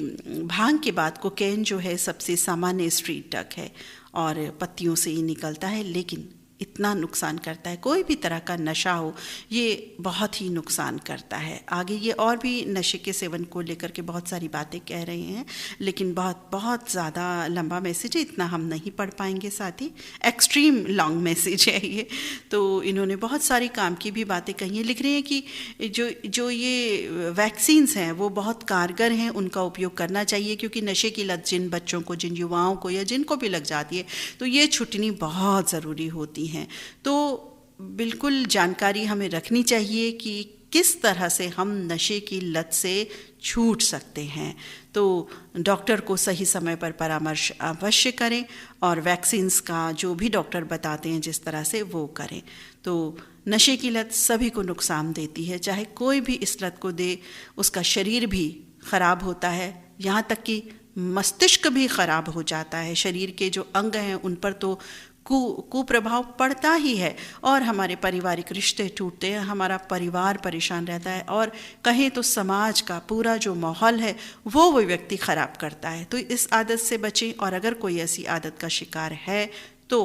भांग के बाद कोकेन जो है सबसे सामान्य स्ट्रीट ड्रग है और पत्तियों से ही निकलता है, लेकिन इतना नुकसान करता है। कोई भी तरह का नशा हो, ये बहुत ही नुकसान करता है। आगे ये और भी नशे के सेवन को लेकर के बहुत सारी बातें कह रहे हैं, लेकिन बहुत बहुत ज़्यादा लंबा मैसेज है, इतना हम नहीं पढ़ पाएंगे साथी, एक्सट्रीम लॉन्ग मैसेज है ये। तो इन्होंने बहुत सारी काम की भी बातें कही हैं। लिख रहे हैं कि जो ये वैक्सीन्स हैं वो बहुत कारगर हैं, उनका उपयोग करना चाहिए, क्योंकि नशे की लत जिन बच्चों को, जिन युवाओं को या जिनको भी लग जाती है तो ये छुटनी बहुत ज़रूरी होती हैं। तो बिल्कुल जानकारी हमें रखनी चाहिए कि किस तरह से हम नशे की लत से छूट सकते हैं। तो डॉक्टर को सही समय पर परामर्श अवश्य करें और वैक्सीन्स का जो भी डॉक्टर बताते हैं जिस तरह से वो करें। तो नशे की लत सभी को नुकसान देती है, चाहे कोई भी इस लत को दे, उसका शरीर भी ख़राब होता है, यहाँ तक कि मस्तिष्क भी ख़राब हो जाता है। शरीर के जो अंग हैं उन पर तो कुप्रभाव पड़ता ही है, और हमारे पारिवारिक रिश्ते टूटते हैं, हमारा परिवार परेशान रहता है, और कहें तो समाज का पूरा जो माहौल है वो व्यक्ति ख़राब करता है। तो इस आदत से बचें, और अगर कोई ऐसी आदत का शिकार है तो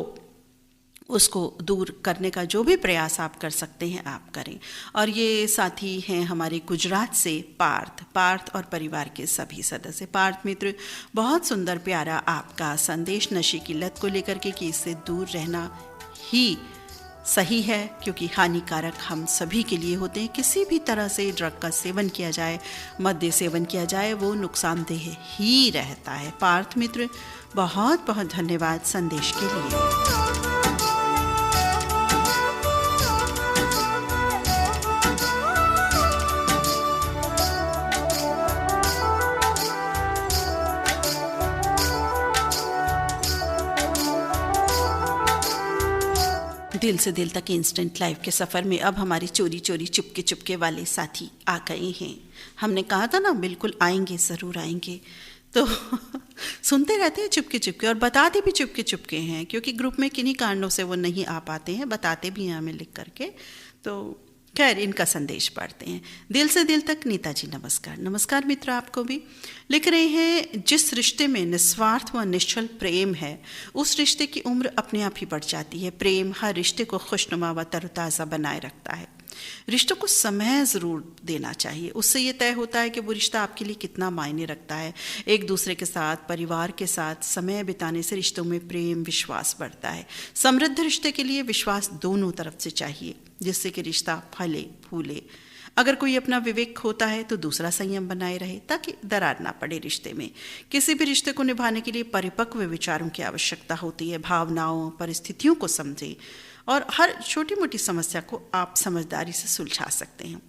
उसको दूर करने का जो भी प्रयास आप कर सकते हैं आप करें। और ये साथी हैं हमारे गुजरात से पार्थ और परिवार के सभी सदस्य। पार्थ मित्र, बहुत सुंदर प्यारा आपका संदेश नशे की लत को लेकर के कि इससे दूर रहना ही सही है, क्योंकि हानिकारक हम सभी के लिए होते हैं। किसी भी तरह से ड्रग का सेवन किया जाए, मद्य सेवन किया जाए, वो नुकसानदेह ही रहता है। पार्थ मित्र, बहुत बहुत धन्यवाद संदेश के लिए। दिल से दिल तक इंस्टेंट लाइफ के सफ़र में अब हमारी चोरी चोरी चुपके चुपके वाले साथी आ गए हैं। हमने कहा था ना बिल्कुल आएंगे, ज़रूर आएंगे, तो सुनते रहते हैं चुपके चुपके, और बताते भी चुपके चुपके हैं, क्योंकि ग्रुप में किन्हीं कारणों से वो नहीं आ पाते हैं, बताते भी हैं हमें लिख करके। तो खैर इनका संदेश पढ़ते हैं। दिल से दिल तक नीता जी, नमस्कार। नमस्कार मित्र, आपको भी। लिख रहे हैं, जिस रिश्ते में निस्वार्थ व निश्चल प्रेम है उस रिश्ते की उम्र अपने आप ही बढ़ जाती है। प्रेम हर रिश्ते को खुशनुमा व तरोताज़ा बनाए रखता है। रिश्तों को समय ज़रूर देना चाहिए, उससे ये तय होता है कि वो रिश्ता आपके लिए कितना मायने रखता है। एक दूसरे के साथ, परिवार के साथ समय बिताने से रिश्तों में प्रेम, विश्वास बढ़ता है। समृद्ध रिश्ते के लिए विश्वास दोनों तरफ से चाहिए, जिससे कि रिश्ता फले फूले। अगर कोई अपना विवेक होता है तो दूसरा संयम बनाए रहे, ताकि दरार ना पड़े रिश्ते में। किसी भी रिश्ते को निभाने के लिए परिपक्व विचारों की आवश्यकता होती है। भावनाओं, परिस्थितियों को समझें, और हर छोटी मोटी समस्या को आप समझदारी से सुलझा सकते हैं।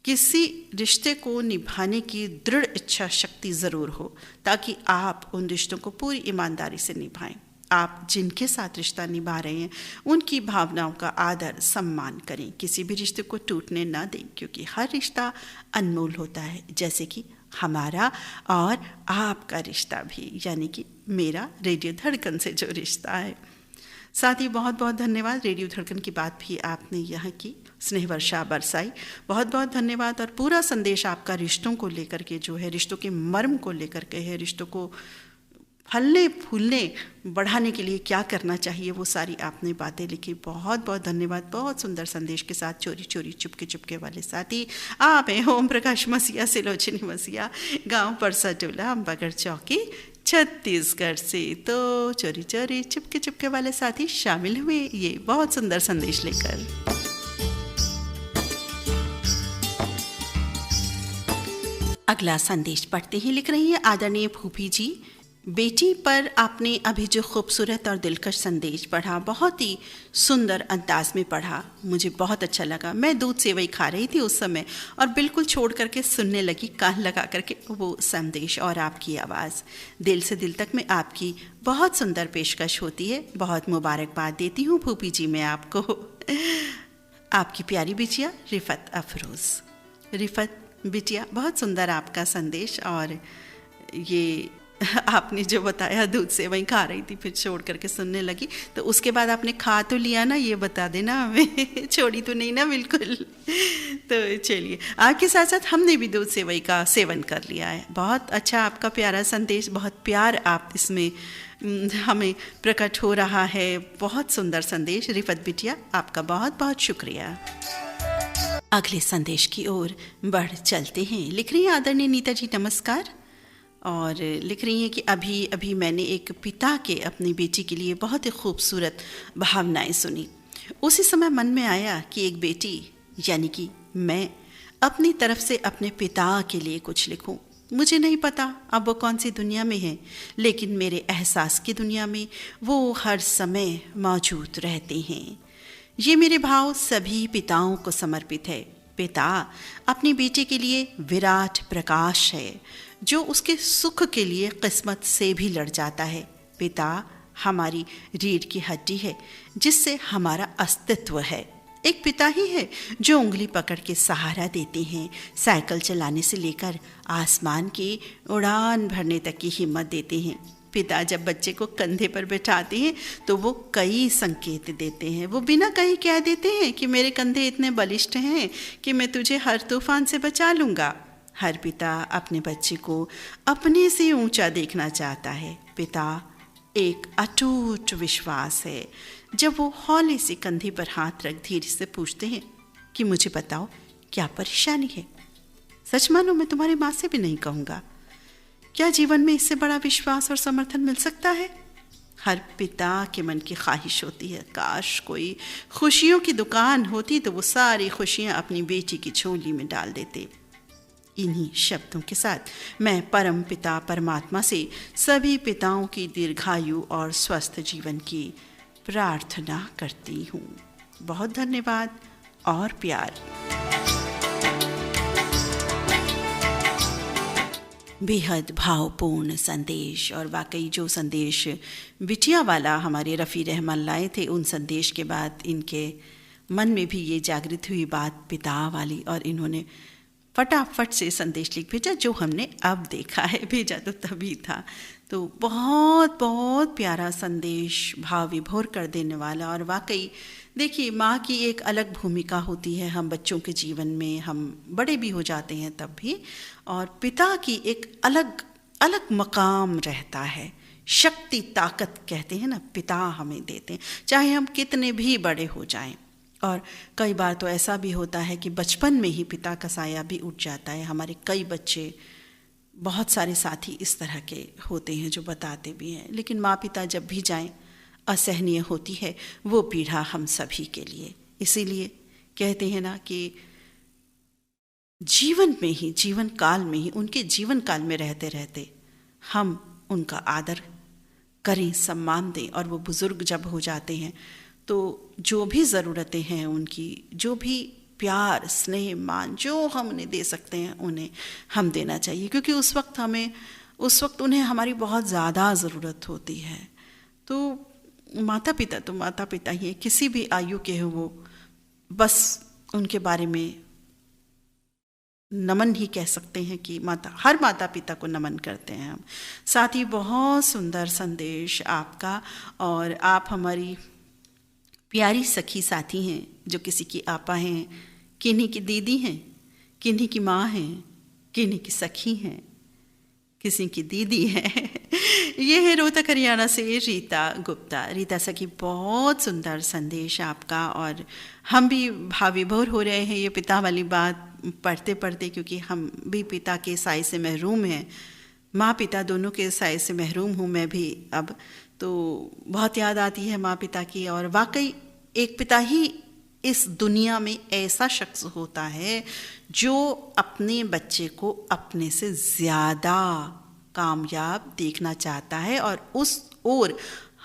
किसी रिश्ते को निभाने की दृढ़ इच्छा शक्ति ज़रूर हो, ताकि आप उन रिश्तों को पूरी ईमानदारी से निभाएं। आप जिनके साथ रिश्ता निभा रहे हैं उनकी भावनाओं का आदर सम्मान करें। किसी भी रिश्ते को टूटने ना दें, क्योंकि हर रिश्ता अनमोल होता है, जैसे कि हमारा और आपका रिश्ता भी, यानी कि मेरा रेडियो धड़कन से जो रिश्ता है। साथ ही बहुत बहुत धन्यवाद। रेडियो धड़कन की बात भी आपने यहाँ की, स्नेह वर्षा बरसाई, बहुत बहुत धन्यवाद। और पूरा संदेश आपका रिश्तों को लेकर के जो है, रिश्तों के मर्म को लेकर के है, रिश्तों को फलने फूलने बढ़ाने के लिए क्या करना चाहिए, वो सारी आपने बातें लिखी। बहुत बहुत धन्यवाद। बहुत सुंदर संदेश के साथ चोरी चोरी चुपके चुपके वाले साथी आप हैं ओम प्रकाश मसीहा, सिलोचनी मसीहा, गांव परसाटोला, अम्बागढ़ चौकी, छत्तीसगढ़ से। तो चोरी चोरी चुपके चुपके वाले साथी शामिल हुए ये बहुत सुंदर संदेश लेकर। अगला संदेश पढ़ते ही लिख रही है, आदरणीय फूफी जी, बेटी पर आपने अभी जो खूबसूरत और दिलकश संदेश पढ़ा, बहुत ही सुंदर अंदाज में पढ़ा, मुझे बहुत अच्छा लगा। मैं दूध सेवई खा रही थी उस समय और बिल्कुल छोड़ करके सुनने लगी, कान लगा करके वो संदेश और आपकी आवाज़। दिल से दिल तक में आपकी बहुत सुंदर पेशकश होती है। बहुत मुबारकबाद देती हूँ फूफी जी मैं आपको। आपकी प्यारी बिटिया रिफत अफरोज़। रिफत बिटिया, बहुत सुंदर आपका संदेश। और ये आपने जो बताया दूध से वहीं खा रही थी फिर छोड़ करके सुनने लगी, तो उसके बाद आपने खा तो लिया ना, ये बता देना हमें, छोड़ी तो नहीं ना बिल्कुल। तो चलिए, आपके साथ साथ हमने भी दूध सेवई का सेवन कर लिया है। बहुत अच्छा आपका प्यारा संदेश, बहुत प्यार आप इसमें हमें प्रकट हो रहा है। बहुत सुंदर संदेश रिफत बिटिया, आपका बहुत बहुत शुक्रिया। अगले संदेश की ओर बढ़ चलते हैं। लिख रही हैं आदरणीय नीता जी, नमस्कार। और लिख रही हैं कि अभी अभी मैंने एक पिता के अपनी बेटी के लिए बहुत ही खूबसूरत भावनाएं सुनी। उसी समय मन में आया कि एक बेटी यानी कि मैं अपनी तरफ से अपने पिता के लिए कुछ लिखूं। मुझे नहीं पता अब वो कौन सी दुनिया में है, लेकिन मेरे एहसास की दुनिया में वो हर समय मौजूद रहते हैं। ये मेरे भाव सभी पिताओं को समर्पित है। पिता अपनी बेटे के लिए विराट प्रकाश है जो उसके सुख के लिए किस्मत से भी लड़ जाता है। पिता हमारी रीढ़ की हड्डी है जिससे हमारा अस्तित्व है। एक पिता ही है जो उंगली पकड़ के सहारा देते हैं, साइकिल चलाने से लेकर आसमान की उड़ान भरने तक की हिम्मत देते हैं। पिता जब बच्चे को कंधे पर बैठाते हैं तो वो कई संकेत देते हैं। वो बिना कहीं कह देते हैं कि मेरे कंधे इतने बलिष्ठ हैं कि मैं तुझे हर तूफान से बचा लूँगा। हर पिता अपने बच्चे को अपने से ऊंचा देखना चाहता है। पिता एक अटूट विश्वास है। जब वो हौले से कंधे पर हाथ रख धीरे से पूछते हैं कि मुझे बताओ क्या परेशानी है। सच मानो मैं तुम्हारी माँ से भी नहीं कहूँगा। क्या जीवन में इससे बड़ा विश्वास और समर्थन मिल सकता है? हर पिता के मन की ख्वाहिश होती है, काश कोई खुशियों की दुकान होती तो वो सारी खुशियाँ अपनी बेटी की झोली में डाल देते। इन्हीं शब्दों के साथ मैं परम पिता परमात्मा से सभी पिताओं की दीर्घायु और स्वस्थ जीवन की प्रार्थना करती हूँ। बहुत धन्यवाद और प्यार। बेहद भावपूर्ण संदेश, और वाकई जो संदेश बिटिया वाला हमारे रफ़ी रहमान लाए थे, उन संदेश के बाद इनके मन में भी ये जागृत हुई बात पिता वाली, और इन्होंने फटाफट से संदेश लिख भेजा जो हमने अब देखा है। भेजा तो तभी था। तो बहुत बहुत प्यारा संदेश, भाव विभोर कर देने वाला। और वाकई देखिए, माँ की एक अलग भूमिका होती है हम बच्चों के जीवन में, हम बड़े भी हो जाते हैं तब भी, और पिता की एक अलग अलग मकाम रहता है। शक्ति ताकत कहते हैं ना, पिता हमें देते हैं चाहे हम कितने भी बड़े हो जाएं। और कई बार तो ऐसा भी होता है कि बचपन में ही पिता का साया भी उठ जाता है। हमारे कई बच्चे, बहुत सारे साथी इस तरह के होते हैं जो बताते भी हैं। लेकिन माँ पिता जब भी जाएं, असहनीय होती है वो पीड़ा हम सभी के लिए। इसीलिए कहते हैं ना कि जीवन में ही, जीवन काल में ही, उनके जीवन काल में रहते रहते हम उनका आदर करें, सम्मान दें। और वो बुज़ुर्ग जब हो जाते हैं तो जो भी ज़रूरतें हैं उनकी, जो भी प्यार स्नेह मान जो हम उन्हें दे सकते हैं उन्हें हम देना चाहिए, क्योंकि उस वक्त उन्हें हमारी बहुत ज़्यादा ज़रूरत होती है। तो माता पिता तो माता पिता ही हैं, किसी भी आयु के हो वो, बस उनके बारे में नमन ही कह सकते हैं कि हर माता पिता को नमन करते हैं हम। साथ ही बहुत सुंदर संदेश आपका, और आप हमारी प्यारी सखी साथी हैं जो किसी की आपा हैं, किन्हीं की दीदी हैं, किन्हीं की माँ हैं, किन्हीं की सखी हैं, किसी की दीदी है। ये है रोहतक हरियाणा से रीता गुप्ता। रीता सखी, बहुत सुंदर संदेश आपका, और हम भी भावविभोर हो रहे हैं ये पिता वाली बात पढ़ते पढ़ते, क्योंकि हम भी पिता के साए से महरूम हैं। माँ पिता दोनों के साए से महरूम हूँ मैं भी अब। तो बहुत याद आती है माँ पिता की। और वाकई एक पिता ही इस दुनिया में ऐसा शख्स होता है जो अपने बच्चे को अपने से ज़्यादा कामयाब देखना चाहता है और उस ओर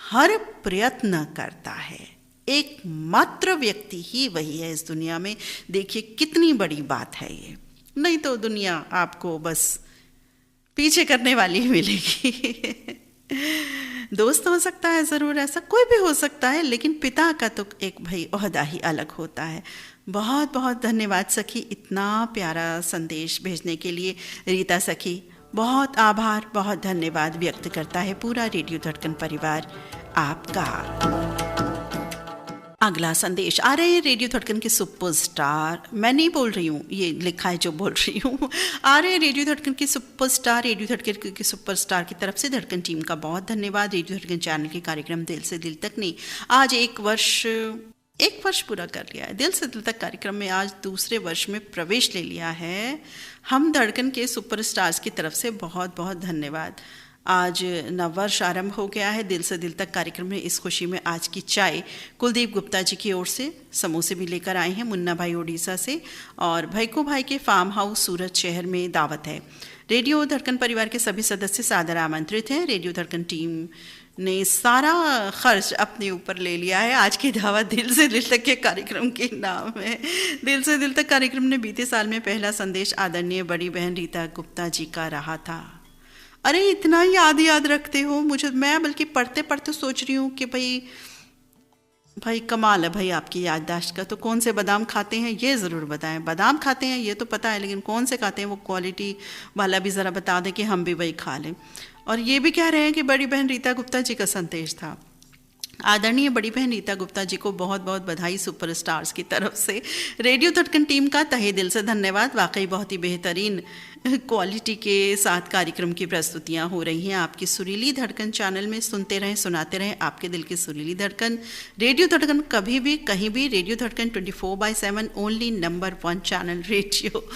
हर प्रयत्न करता है। एकमात्र व्यक्ति ही वही है इस दुनिया में। देखिए कितनी बड़ी बात है ये। नहीं तो दुनिया आपको बस पीछे करने वाली ही मिलेगी। दोस्त हो सकता है, ज़रूर ऐसा कोई भी हो सकता है, लेकिन पिता का तो एक भाई ओहदा ही अलग होता है। बहुत बहुत धन्यवाद सखी, इतना प्यारा संदेश भेजने के लिए। रीता सखी, बहुत आभार, बहुत धन्यवाद व्यक्त करता है पूरा रेडियो धड़कन परिवार आपका। अगला संदेश आ रहे हैं रेडियो धड़कन के सुपरस्टार, मैं नहीं बोल रही हूँ, ये लिखा है जो बोल रही हूँ। आ रहे हैं रेडियो धड़कन के सुपरस्टार, रेडियो धड़कन के सुपरस्टार की तरफ से धड़कन टीम का बहुत धन्यवाद। रेडियो धड़कन चैनल के कार्यक्रम दिल से दिल तक ने आज एक वर्ष पूरा कर लिया है। दिल से दिल तक कार्यक्रम में आज दूसरे वर्ष में प्रवेश ले लिया है। हम धड़कन के सुपरस्टार्स की तरफ से बहुत बहुत धन्यवाद। आज नववर्ष आरंभ हो गया है। दिल से दिल तक कार्यक्रम में इस खुशी में आज की चाय कुलदीप गुप्ता जी की ओर से समोसे भी लेकर आए हैं मुन्ना भाई ओडिशा से, और भैको भाई के फार्म हाउस सूरत शहर में दावत है। रेडियो धड़कन परिवार के सभी सदस्य सादर आमंत्रित हैं। रेडियो धड़कन टीम ने सारा खर्च अपने ऊपर ले लिया है। आज की दावत दिल से दिल तक के कार्यक्रम के नाम है। दिल से दिल तक कार्यक्रम ने बीते साल में पहला संदेश आदरणीय बड़ी बहन रीता गुप्ता जी का रहा था। अरे इतना याद रखते हो मुझे, मैं बल्कि पढ़ते पढ़ते सोच रही हूँ कि भाई कमाल है भाई आपकी याददाश्त का। तो कौन से बादाम खाते हैं ये ज़रूर बताएं। बादाम खाते हैं ये तो पता है, लेकिन कौन से खाते हैं वो क्वालिटी वाला भी ज़रा बता दें कि हम भी वही खा लें। और ये भी कह रहे हैं कि बड़ी बहन रीता गुप्ता जी का संदेश था। आदरणीय बड़ी बहन रीता गुप्ता जी को बहुत बहुत बधाई सुपरस्टार्स की तरफ से। रेडियो धड़कन टीम का तहे दिल से धन्यवाद। वाकई बहुत ही बेहतरीन क्वालिटी के साथ कार्यक्रम की प्रस्तुतियां हो रही हैं आपकी सुरीली धड़कन चैनल में। सुनते रहें, सुनाते रहें आपके दिल की सुरीली धड़कन। रेडियो धड़कन कभी भी कहीं भी, रेडियो धड़कन 24/7 ओनली नंबर 1 चैनल रेडियो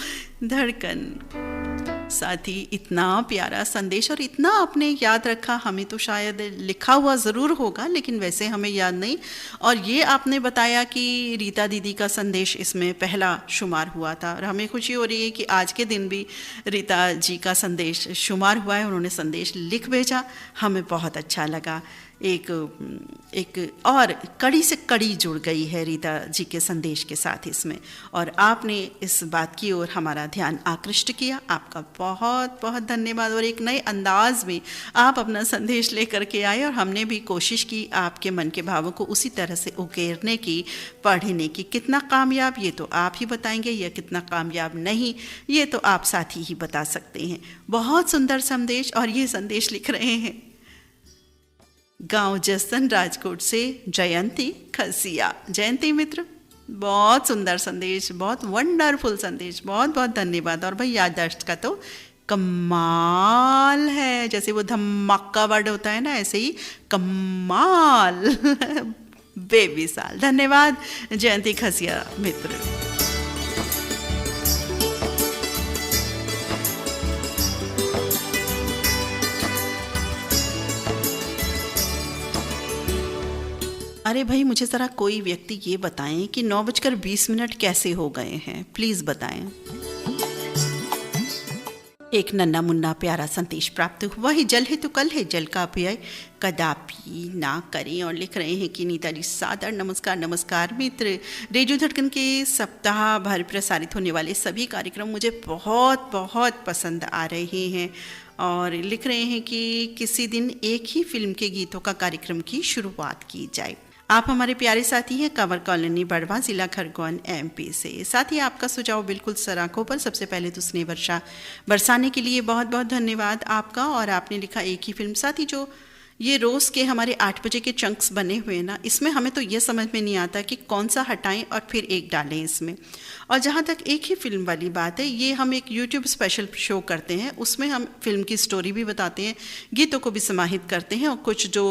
धड़कन। साथ ही इतना प्यारा संदेश और इतना आपने याद रखा, हमें तो शायद लिखा हुआ ज़रूर होगा लेकिन वैसे हमें याद नहीं। और ये आपने बताया कि रीता दीदी का संदेश इसमें पहला शुमार हुआ था, और हमें खुशी हो रही है कि आज के दिन भी रीता जी का संदेश शुमार हुआ है। उन्होंने संदेश लिख भेजा, हमें बहुत अच्छा लगा। एक और कड़ी से कड़ी जुड़ गई है रीता जी के संदेश के साथ इसमें, और आपने इस बात की ओर हमारा ध्यान आकृष्ट किया। आपका बहुत बहुत धन्यवाद। और एक नए अंदाज में आप अपना संदेश लेकर के आए और हमने भी कोशिश की आपके मन के भावों को उसी तरह से उकेरने की, पढ़ने की। कितना कामयाब ये तो आप ही बताएंगे, या कितना कामयाब नहीं ये तो आप साथी ही बता सकते हैं। बहुत सुंदर संदेश। और ये संदेश लिख रहे हैं गांव जसन राजकोट से जयंती खसिया। जयंती मित्र, बहुत सुंदर संदेश, बहुत वंडरफुल संदेश, बहुत बहुत धन्यवाद। और भाई याददाश्त का तो कमाल है, जैसे वो धमाका वर्ड होता है ना, ऐसे ही कमाल बेमिसाल। धन्यवाद जयंती खसिया मित्र। अरे भाई मुझे ज़रा कोई व्यक्ति ये बताएं कि 9:20 कैसे हो गए हैं, प्लीज़ बताएं। एक नन्ना मुन्ना प्यारा संदेश प्राप्त हुआ है। जल है तो कल है, जल का अपव्यय कदापि ना करें। और लिख रहे हैं कि नीता जी सादर नमस्कार। नमस्कार मित्र। रेडियो धड़कन के सप्ताह भर प्रसारित होने वाले सभी कार्यक्रम मुझे बहुत बहुत पसंद आ रहे हैं। और लिख रहे हैं कि किसी दिन एक ही फिल्म के गीतों का कार्यक्रम की शुरुआत की जाए। आप हमारे प्यारे साथी हैं कंवर कॉलोनी बड़वा, जिला खरगोन MP से। साथ ही आपका सुझाव बिल्कुल सराखों पर। सबसे पहले तो स्नेह वर्षा बरसाने के लिए बहुत बहुत धन्यवाद आपका। और आपने लिखा एक ही फिल्म। साथ ही जो ये रोज़ के हमारे 8 बजे के चंक्स बने हुए ना, इसमें हमें तो ये समझ में नहीं आता कि कौन सा हटाएं और फिर एक डालें इसमें। और जहाँ तक एक ही फिल्म वाली बात है, ये हम एक YouTube स्पेशल शो करते हैं, उसमें हम फिल्म की स्टोरी भी बताते हैं, गीतों को भी समाहित करते हैं, और कुछ जो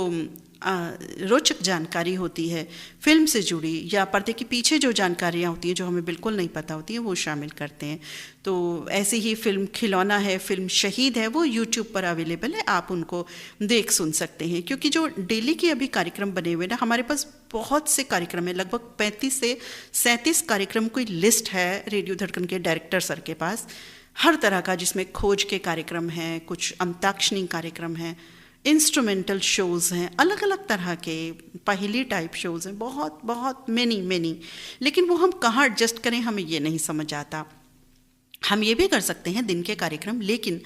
रोचक जानकारी होती है फिल्म से जुड़ी या पर्दे के पीछे जो जानकारियाँ होती हैं जो हमें बिल्कुल नहीं पता होती हैं, वो शामिल करते हैं। तो ऐसी ही फिल्म खिलौना है, फिल्म शहीद है, वो YouTube पर अवेलेबल है, आप उनको देख सुन सकते हैं। क्योंकि जो डेली के अभी कार्यक्रम बने हुए ना, हमारे पास बहुत से कार्यक्रम है, लगभग 35 से 37 कार्यक्रम की लिस्ट है रेडियो धड़कन के डायरेक्टर सर के पास, हर तरह का, जिसमें खोज के कार्यक्रम हैं, कुछ अंताक्षरी कार्यक्रम हैं, इंस्ट्रूमेंटल शोज़ हैं, अलग अलग तरह के पहेली टाइप शोज़ हैं, बहुत बहुत मैनी। लेकिन वो हम कहाँ एडजस्ट करें हमें ये नहीं समझ आता। हम ये भी कर सकते हैं दिन के कार्यक्रम, लेकिन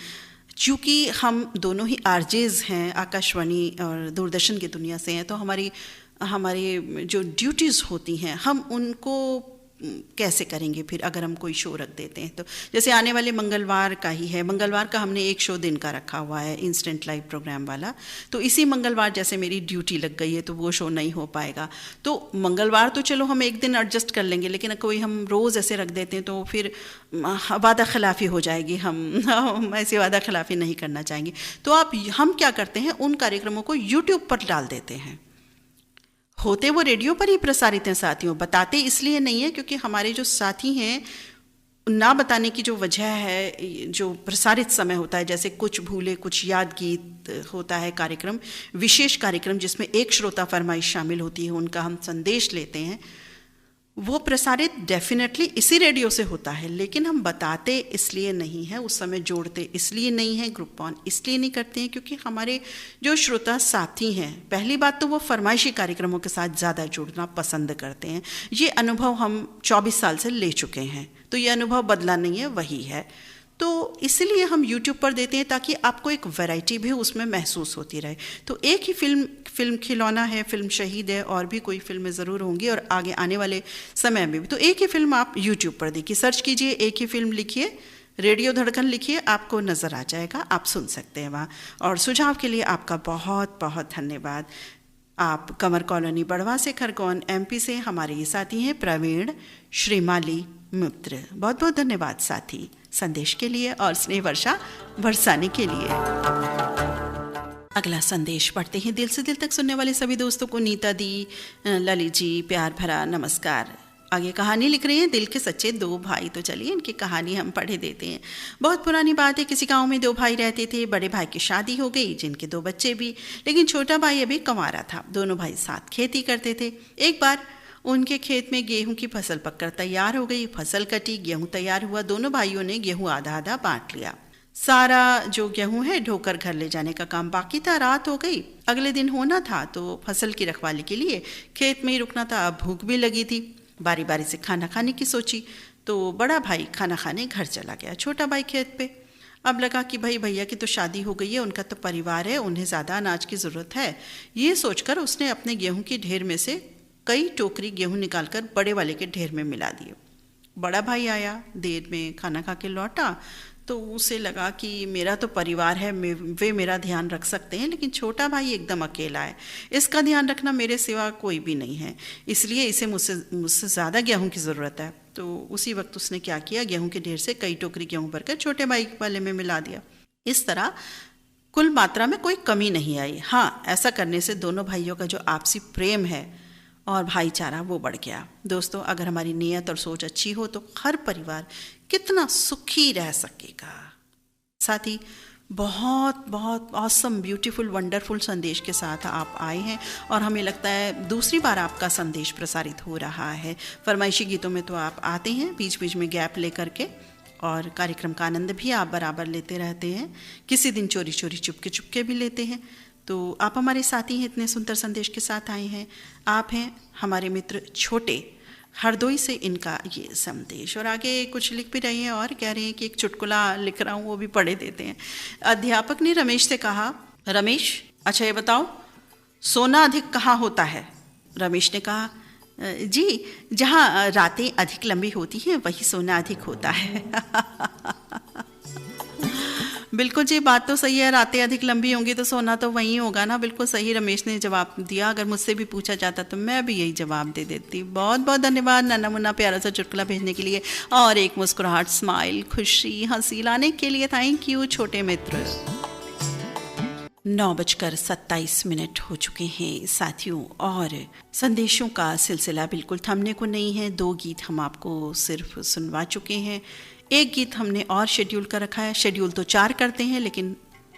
चूँकि हम दोनों ही RJs हैं, आकाशवाणी और दूरदर्शन की दुनिया से हैं, तो हमारी जो ड्यूटीज़ होती हैं हम उनको कैसे करेंगे फिर अगर हम कोई शो रख देते हैं तो। जैसे आने वाले मंगलवार का ही है, मंगलवार का हमने एक शो दिन का रखा हुआ है, इंस्टेंट लाइव प्रोग्राम वाला। तो इसी मंगलवार जैसे मेरी ड्यूटी लग गई है तो वो शो नहीं हो पाएगा। तो मंगलवार तो चलो हम एक दिन एडजस्ट कर लेंगे, लेकिन कोई हम रोज़ ऐसे रख देते हैं तो फिर वादा खिलाफ़ी हो जाएगी। हम ऐसी वादा खिलाफ़ी नहीं करना चाहेंगे। तो हम क्या करते हैं, उन कार्यक्रमों को यूट्यूब पर डाल देते हैं। होते वो रेडियो पर ही प्रसारित हैं साथियों, बताते इसलिए नहीं है क्योंकि हमारे जो साथी हैं ना बताने की जो वजह है, जो प्रसारित समय होता है, जैसे कुछ भूले कुछ याद गीत होता है कार्यक्रम, विशेष कार्यक्रम जिसमें एक श्रोता फरमाइश शामिल होती है, उनका हम संदेश लेते हैं, वो प्रसारित डेफिनेटली इसी रेडियो से होता है। लेकिन हम बताते इसलिए नहीं है, उस समय जोड़ते इसलिए नहीं है, ग्रुप ऑन इसलिए नहीं करते हैं क्योंकि हमारे जो श्रोता साथी हैं, पहली बात तो वो फरमाइशी कार्यक्रमों के साथ ज़्यादा जुड़ना पसंद करते हैं। ये अनुभव हम 24 साल से ले चुके हैं, तो ये अनुभव बदला नहीं है, वही है। तो इसलिए हम YouTube पर देते हैं ताकि आपको एक वैरायटी भी उसमें महसूस होती रहे। तो एक ही फिल्म खिलौना है, फिल्म शहीद है, और भी कोई फिल्में ज़रूर होंगी और आगे आने वाले समय में भी। तो एक ही फिल्म आप YouTube पर देखिए, सर्च कीजिए, एक ही फिल्म लिखिए, रेडियो धड़कन लिखिए, आपको नज़र आ जाएगा, आप सुन सकते हैं वहाँ। और सुझाव के लिए आपका बहुत बहुत धन्यवाद। आप कंवर कॉलोनी बड़वा से खरगोन MP से हमारे ये साथी हैं प्रवीण श्रीमाली मित्र। बहुत बहुत धन्यवाद साथी, संदेश के लिए और स्नेह वर्षा बरसाने के लिए। अगला संदेश पढ़ते हैं। दिल से दिल तक सुनने वाले सभी दोस्तों को नीता दी, ललित जी प्यार भरा नमस्कार। आगे कहानी लिख रहे हैं दिल के सच्चे दो भाई। तो चलिए इनकी कहानी हम पढ़े देते हैं। बहुत पुरानी बात है, किसी गांव में दो भाई रहते थे। बड़े भाई की शादी हो गई, जिनके 2 बच्चे भी, लेकिन छोटा भाई अभी कंवारा था। दोनों भाई साथ खेती करते थे। एक बार उनके खेत में गेहूं की फसल पककर तैयार हो गई। फसल कटी, गेहूं तैयार हुआ। दोनों भाइयों ने गेहूं आधा आधा बांट लिया। सारा जो गेहूं है ढोकर घर ले जाने का काम बाकी था। रात हो गई, अगले दिन होना था, तो फसल की रखवाली के लिए खेत में ही रुकना था। अब भूख भी लगी थी, बारी बारी से खाना खाने की सोची। तो बड़ा भाई खाना खाने घर चला गया, छोटा भाई खेत पे। अब लगा कि भाई भैया की तो शादी हो गई है, उनका तो परिवार है, उन्हें ज़्यादा अनाज की ज़रूरत है। ये सोचकर उसने अपने गेहूं की ढेर में से कई टोकरी गेहूं निकालकर बड़े वाले के ढेर में मिला दिए। बड़ा भाई आया, देर में खाना खा के लौटा, तो उसे लगा कि मेरा तो परिवार है, वे मेरा ध्यान रख सकते हैं, लेकिन छोटा भाई एकदम अकेला है, इसका ध्यान रखना मेरे सिवा कोई भी नहीं है, इसलिए इसे मुझसे ज़्यादा गेहूं की ज़रूरत है। तो उसी वक्त उसने क्या किया, गेहूं के ढेर से कई टोकरी गेहूं भरकर छोटे भाई वाले में मिला दिया। इस तरह कुल मात्रा में कोई कमी नहीं आई। हाँ, ऐसा करने से दोनों भाइयों का जो आपसी प्रेम है और भाईचारा वो बढ़ गया। दोस्तों, अगर हमारी नीयत और सोच अच्छी हो तो हर परिवार कितना सुखी रह सकेगा। साथ ही बहुत बहुत ऑसम, ब्यूटीफुल, वंडरफुल संदेश के साथ आप आए हैं और हमें लगता है दूसरी बार आपका संदेश प्रसारित हो रहा है। फरमाइशी गीतों में तो आप आते हैं बीच बीच में गैप लेकर के, और कार्यक्रम का आनंद भी आप बराबर लेते रहते हैं, किसी दिन चोरी चोरी चुपके चुपके भी लेते हैं। तो आप हमारे साथी हैं, इतने सुंदर संदेश के साथ आए हैं। आप हैं हमारे मित्र छोटे, हरदोई से इनका ये संदेश। और आगे कुछ लिख भी रही हैं और कह रहे हैं कि एक चुटकुला लिख रहा हूँ, वो भी पढ़े देते हैं। अध्यापक ने रमेश से कहा, रमेश अच्छा ये बताओ सोना अधिक कहाँ होता है? रमेश ने कहा, जी जहाँ रातें अधिक लंबी होती हैं वही सोना अधिक होता है। बिल्कुल जी, बात तो सही है, रातें अधिक लंबी होंगी तो सोना तो वही होगा ना। बिल्कुल सही रमेश ने जवाब दिया। अगर मुझसे भी पूछा जाता तो मैं भी यही जवाब दे देती। बहुत बहुत धन्यवाद नन्ना मुन्ना प्यारा सा चुटकुला भेजने के लिए और एक मुस्कुराहट, स्माइल, खुशी, हंसी लाने के लिए। थैंक यू छोटे मित्र। 9:27 हो चुके हैं साथियों, और संदेशों का सिलसिला बिल्कुल थमने को नहीं है। 2 गीत हम आपको सिर्फ सुनवा चुके हैं, एक गीत हमने और शेड्यूल कर रखा है। शेड्यूल तो 4 करते हैं, लेकिन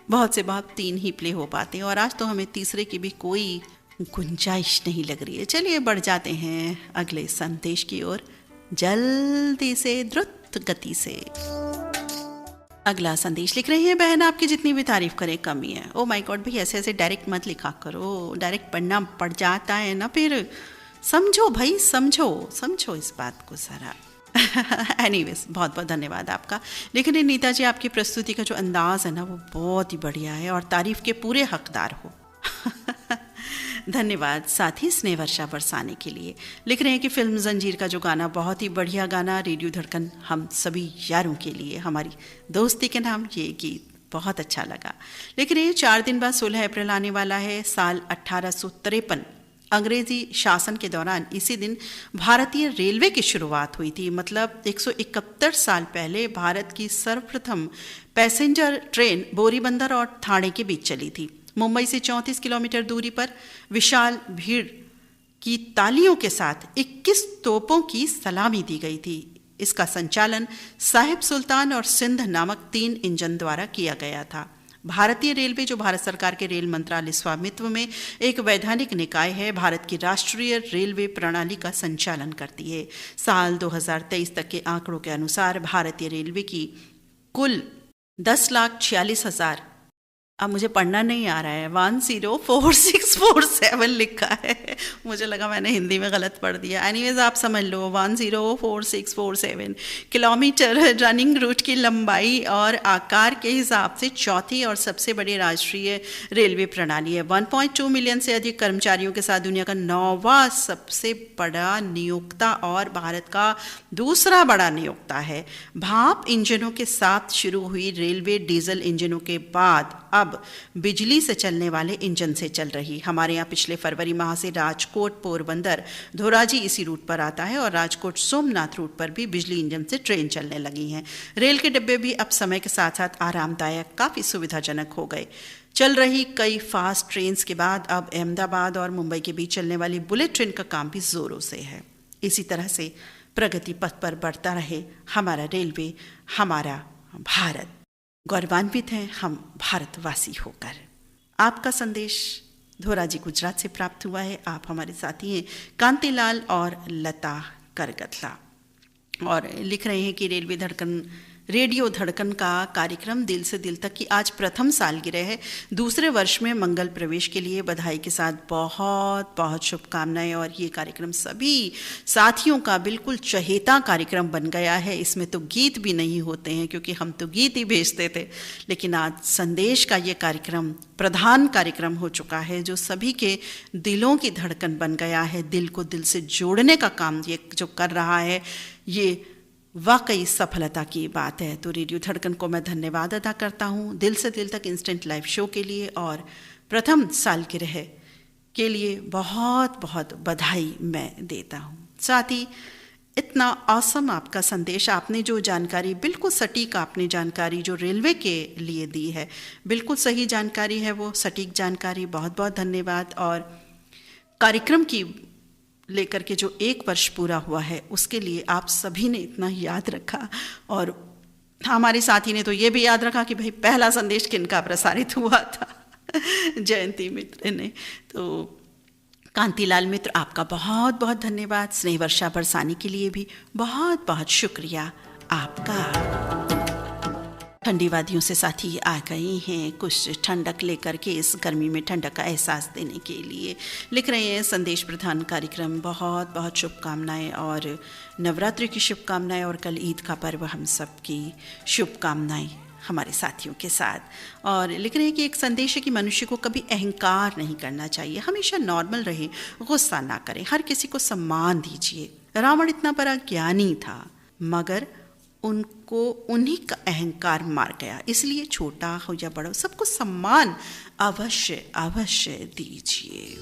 बहुत से बहुत 3 ही प्ले हो पाते हैं, और आज तो हमें तीसरे की भी कोई गुंजाइश नहीं लग रही है। चलिए बढ़ जाते हैं अगले संदेश की ओर, जल्दी से, द्रुत गति से। अगला संदेश लिख रहे हैं, बहन आपकी जितनी भी तारीफ करें कमी है। ओ माय गॉड भाई, ऐसे ऐसे डायरेक्ट मत लिखा करो, डायरेक्ट पढ़ना पड़ जाता है ना, फिर समझो भाई, समझो इस बात को ज़रा। एनीवेज, बहुत बहुत धन्यवाद आपका। लेकिन नीता जी, आपकी प्रस्तुति का जो अंदाज़ है ना वो बहुत ही बढ़िया है और तारीफ़ के पूरे हकदार हो। धन्यवाद साथी स्नेह वर्षा बरसाने के लिए। लिख रहे हैं कि फिल्म जंजीर का जो गाना, बहुत ही बढ़िया गाना, रेडियो धड़कन हम सभी यारों के लिए, हमारी दोस्ती के नाम ये गीत बहुत अच्छा लगा। लिख रहे हैं 4 दिन बाद 16 अप्रैल आने वाला है। साल 1853 अंग्रेजी शासन के दौरान इसी दिन भारतीय रेलवे की शुरुआत हुई थी। मतलब 171 साल पहले भारत की सर्वप्रथम पैसेंजर ट्रेन बोरीबंदर और ठाणे के बीच चली थी। मुंबई से 34 किलोमीटर दूरी पर विशाल भीड़ की तालियों के साथ 21 तोपों की सलामी दी गई थी। इसका संचालन साहिब सुल्तान और सिंध नामक 3 इंजन द्वारा किया गया था। भारतीय रेलवे, जो भारत सरकार के रेल मंत्रालय स्वामित्व में एक वैधानिक निकाय है, भारत की राष्ट्रीय रेलवे प्रणाली का संचालन करती है। साल 2023 तक के आंकड़ों के अनुसार भारतीय रेलवे की कुल 10,46,000, अब मुझे पढ़ना नहीं आ रहा है, 104647 लिखा है, मुझे लगा मैंने हिंदी में गलत पढ़ दिया। एनीवेज आप समझ लो 104647 किलोमीटर रनिंग रूट की लंबाई और आकार के हिसाब से चौथी और सबसे बड़ी राष्ट्रीय रेलवे प्रणाली है। 1.2 मिलियन से अधिक कर्मचारियों के साथ दुनिया का 9वां सबसे बड़ा नियोक्ता और भारत का दूसरा बड़ा नियोक्ता है। भाप इंजनों के साथ शुरू हुई रेलवे डीजल इंजनों के बाद अब बिजली से चलने वाले इंजन से चल रही। हमारे यहाँ पिछले फरवरी माह से राजकोट पोरबंदर धोराजी इसी रूट पर आता है और राजकोट सोमनाथ रूट पर भी बिजली इंजन से ट्रेन चलने लगी हैं। रेल के डिब्बे भी अब समय के साथ साथ आरामदायक, काफ़ी सुविधाजनक हो गए। चल रही कई फास्ट ट्रेन के बाद अब अहमदाबाद और मुंबई के बीच चलने वाली बुलेट ट्रेन का काम भी जोरों से है। इसी तरह से प्रगति पथ पर बढ़ता रहे हमारा रेलवे, हमारा भारत। गौरवान्वित हैं हम भारतवासी होकर। आपका संदेश धोराजी गुजरात से प्राप्त हुआ है। आप हमारे साथी हैं कांतिलाल और लता करगतला, और लिख रहे हैं कि रेडियो धड़कन का कार्यक्रम दिल से दिल तक की आज प्रथम सालगिरह है। दूसरे वर्ष में मंगल प्रवेश के लिए बधाई के साथ बहुत बहुत शुभकामनाएं। और ये कार्यक्रम सभी साथियों का बिल्कुल चहेता कार्यक्रम बन गया है। इसमें तो गीत भी नहीं होते हैं क्योंकि हम तो गीत ही भेजते थे, लेकिन आज संदेश का ये कार्यक्रम प्रधान कार्यक्रम हो चुका है, जो सभी के दिलों की धड़कन बन गया है। दिल को दिल से जोड़ने का काम ये जो कर रहा है, ये वाकई सफलता की बात है। तो रेडियो धड़कन को मैं धन्यवाद अदा करता हूँ दिल से दिल तक इंस्टेंट लाइव शो के लिए, और प्रथम सालगिरह के लिए बहुत बहुत बधाई मैं देता हूँ। साथ ही इतना ऑसम आपका संदेश, आपने जो जानकारी, बिल्कुल सटीक आपने जानकारी जो रेलवे के लिए दी है, बिल्कुल सही जानकारी है वो, सटीक जानकारी, बहुत बहुत धन्यवाद। और कार्यक्रम की लेकर के जो 1 वर्ष पूरा हुआ है उसके लिए आप सभी ने इतना याद रखा, और हमारे साथी ने तो ये भी याद रखा कि भाई पहला संदेश किनका प्रसारित हुआ था जयंती मित्र ने। तो कांतिलाल मित्र, आपका बहुत बहुत धन्यवाद। स्नेह वर्षा बरसाने के लिए भी बहुत बहुत शुक्रिया आपका। ठंडी वादियों से साथी आ गए हैं कुछ ठंडक लेकर के इस गर्मी में ठंडक का एहसास देने के लिए। लिख रहे हैं संदेश प्रधान कार्यक्रम, बहुत बहुत शुभकामनाएं और नवरात्रि की शुभकामनाएं, और कल ईद का पर्व, हम सब की शुभकामनाएं हमारे साथियों के साथ। और लिख रहे हैं कि एक संदेश है कि मनुष्य को कभी अहंकार नहीं करना चाहिए, हमेशा नॉर्मल रहे, गुस्सा ना करें, हर किसी को सम्मान दीजिए। रावण इतना बड़ा ज्ञानी था मगर उनको उन्हीं का अहंकार मार गया, इसलिए छोटा हो या बड़ा सबको सम्मान अवश्य अवश्य दीजिए।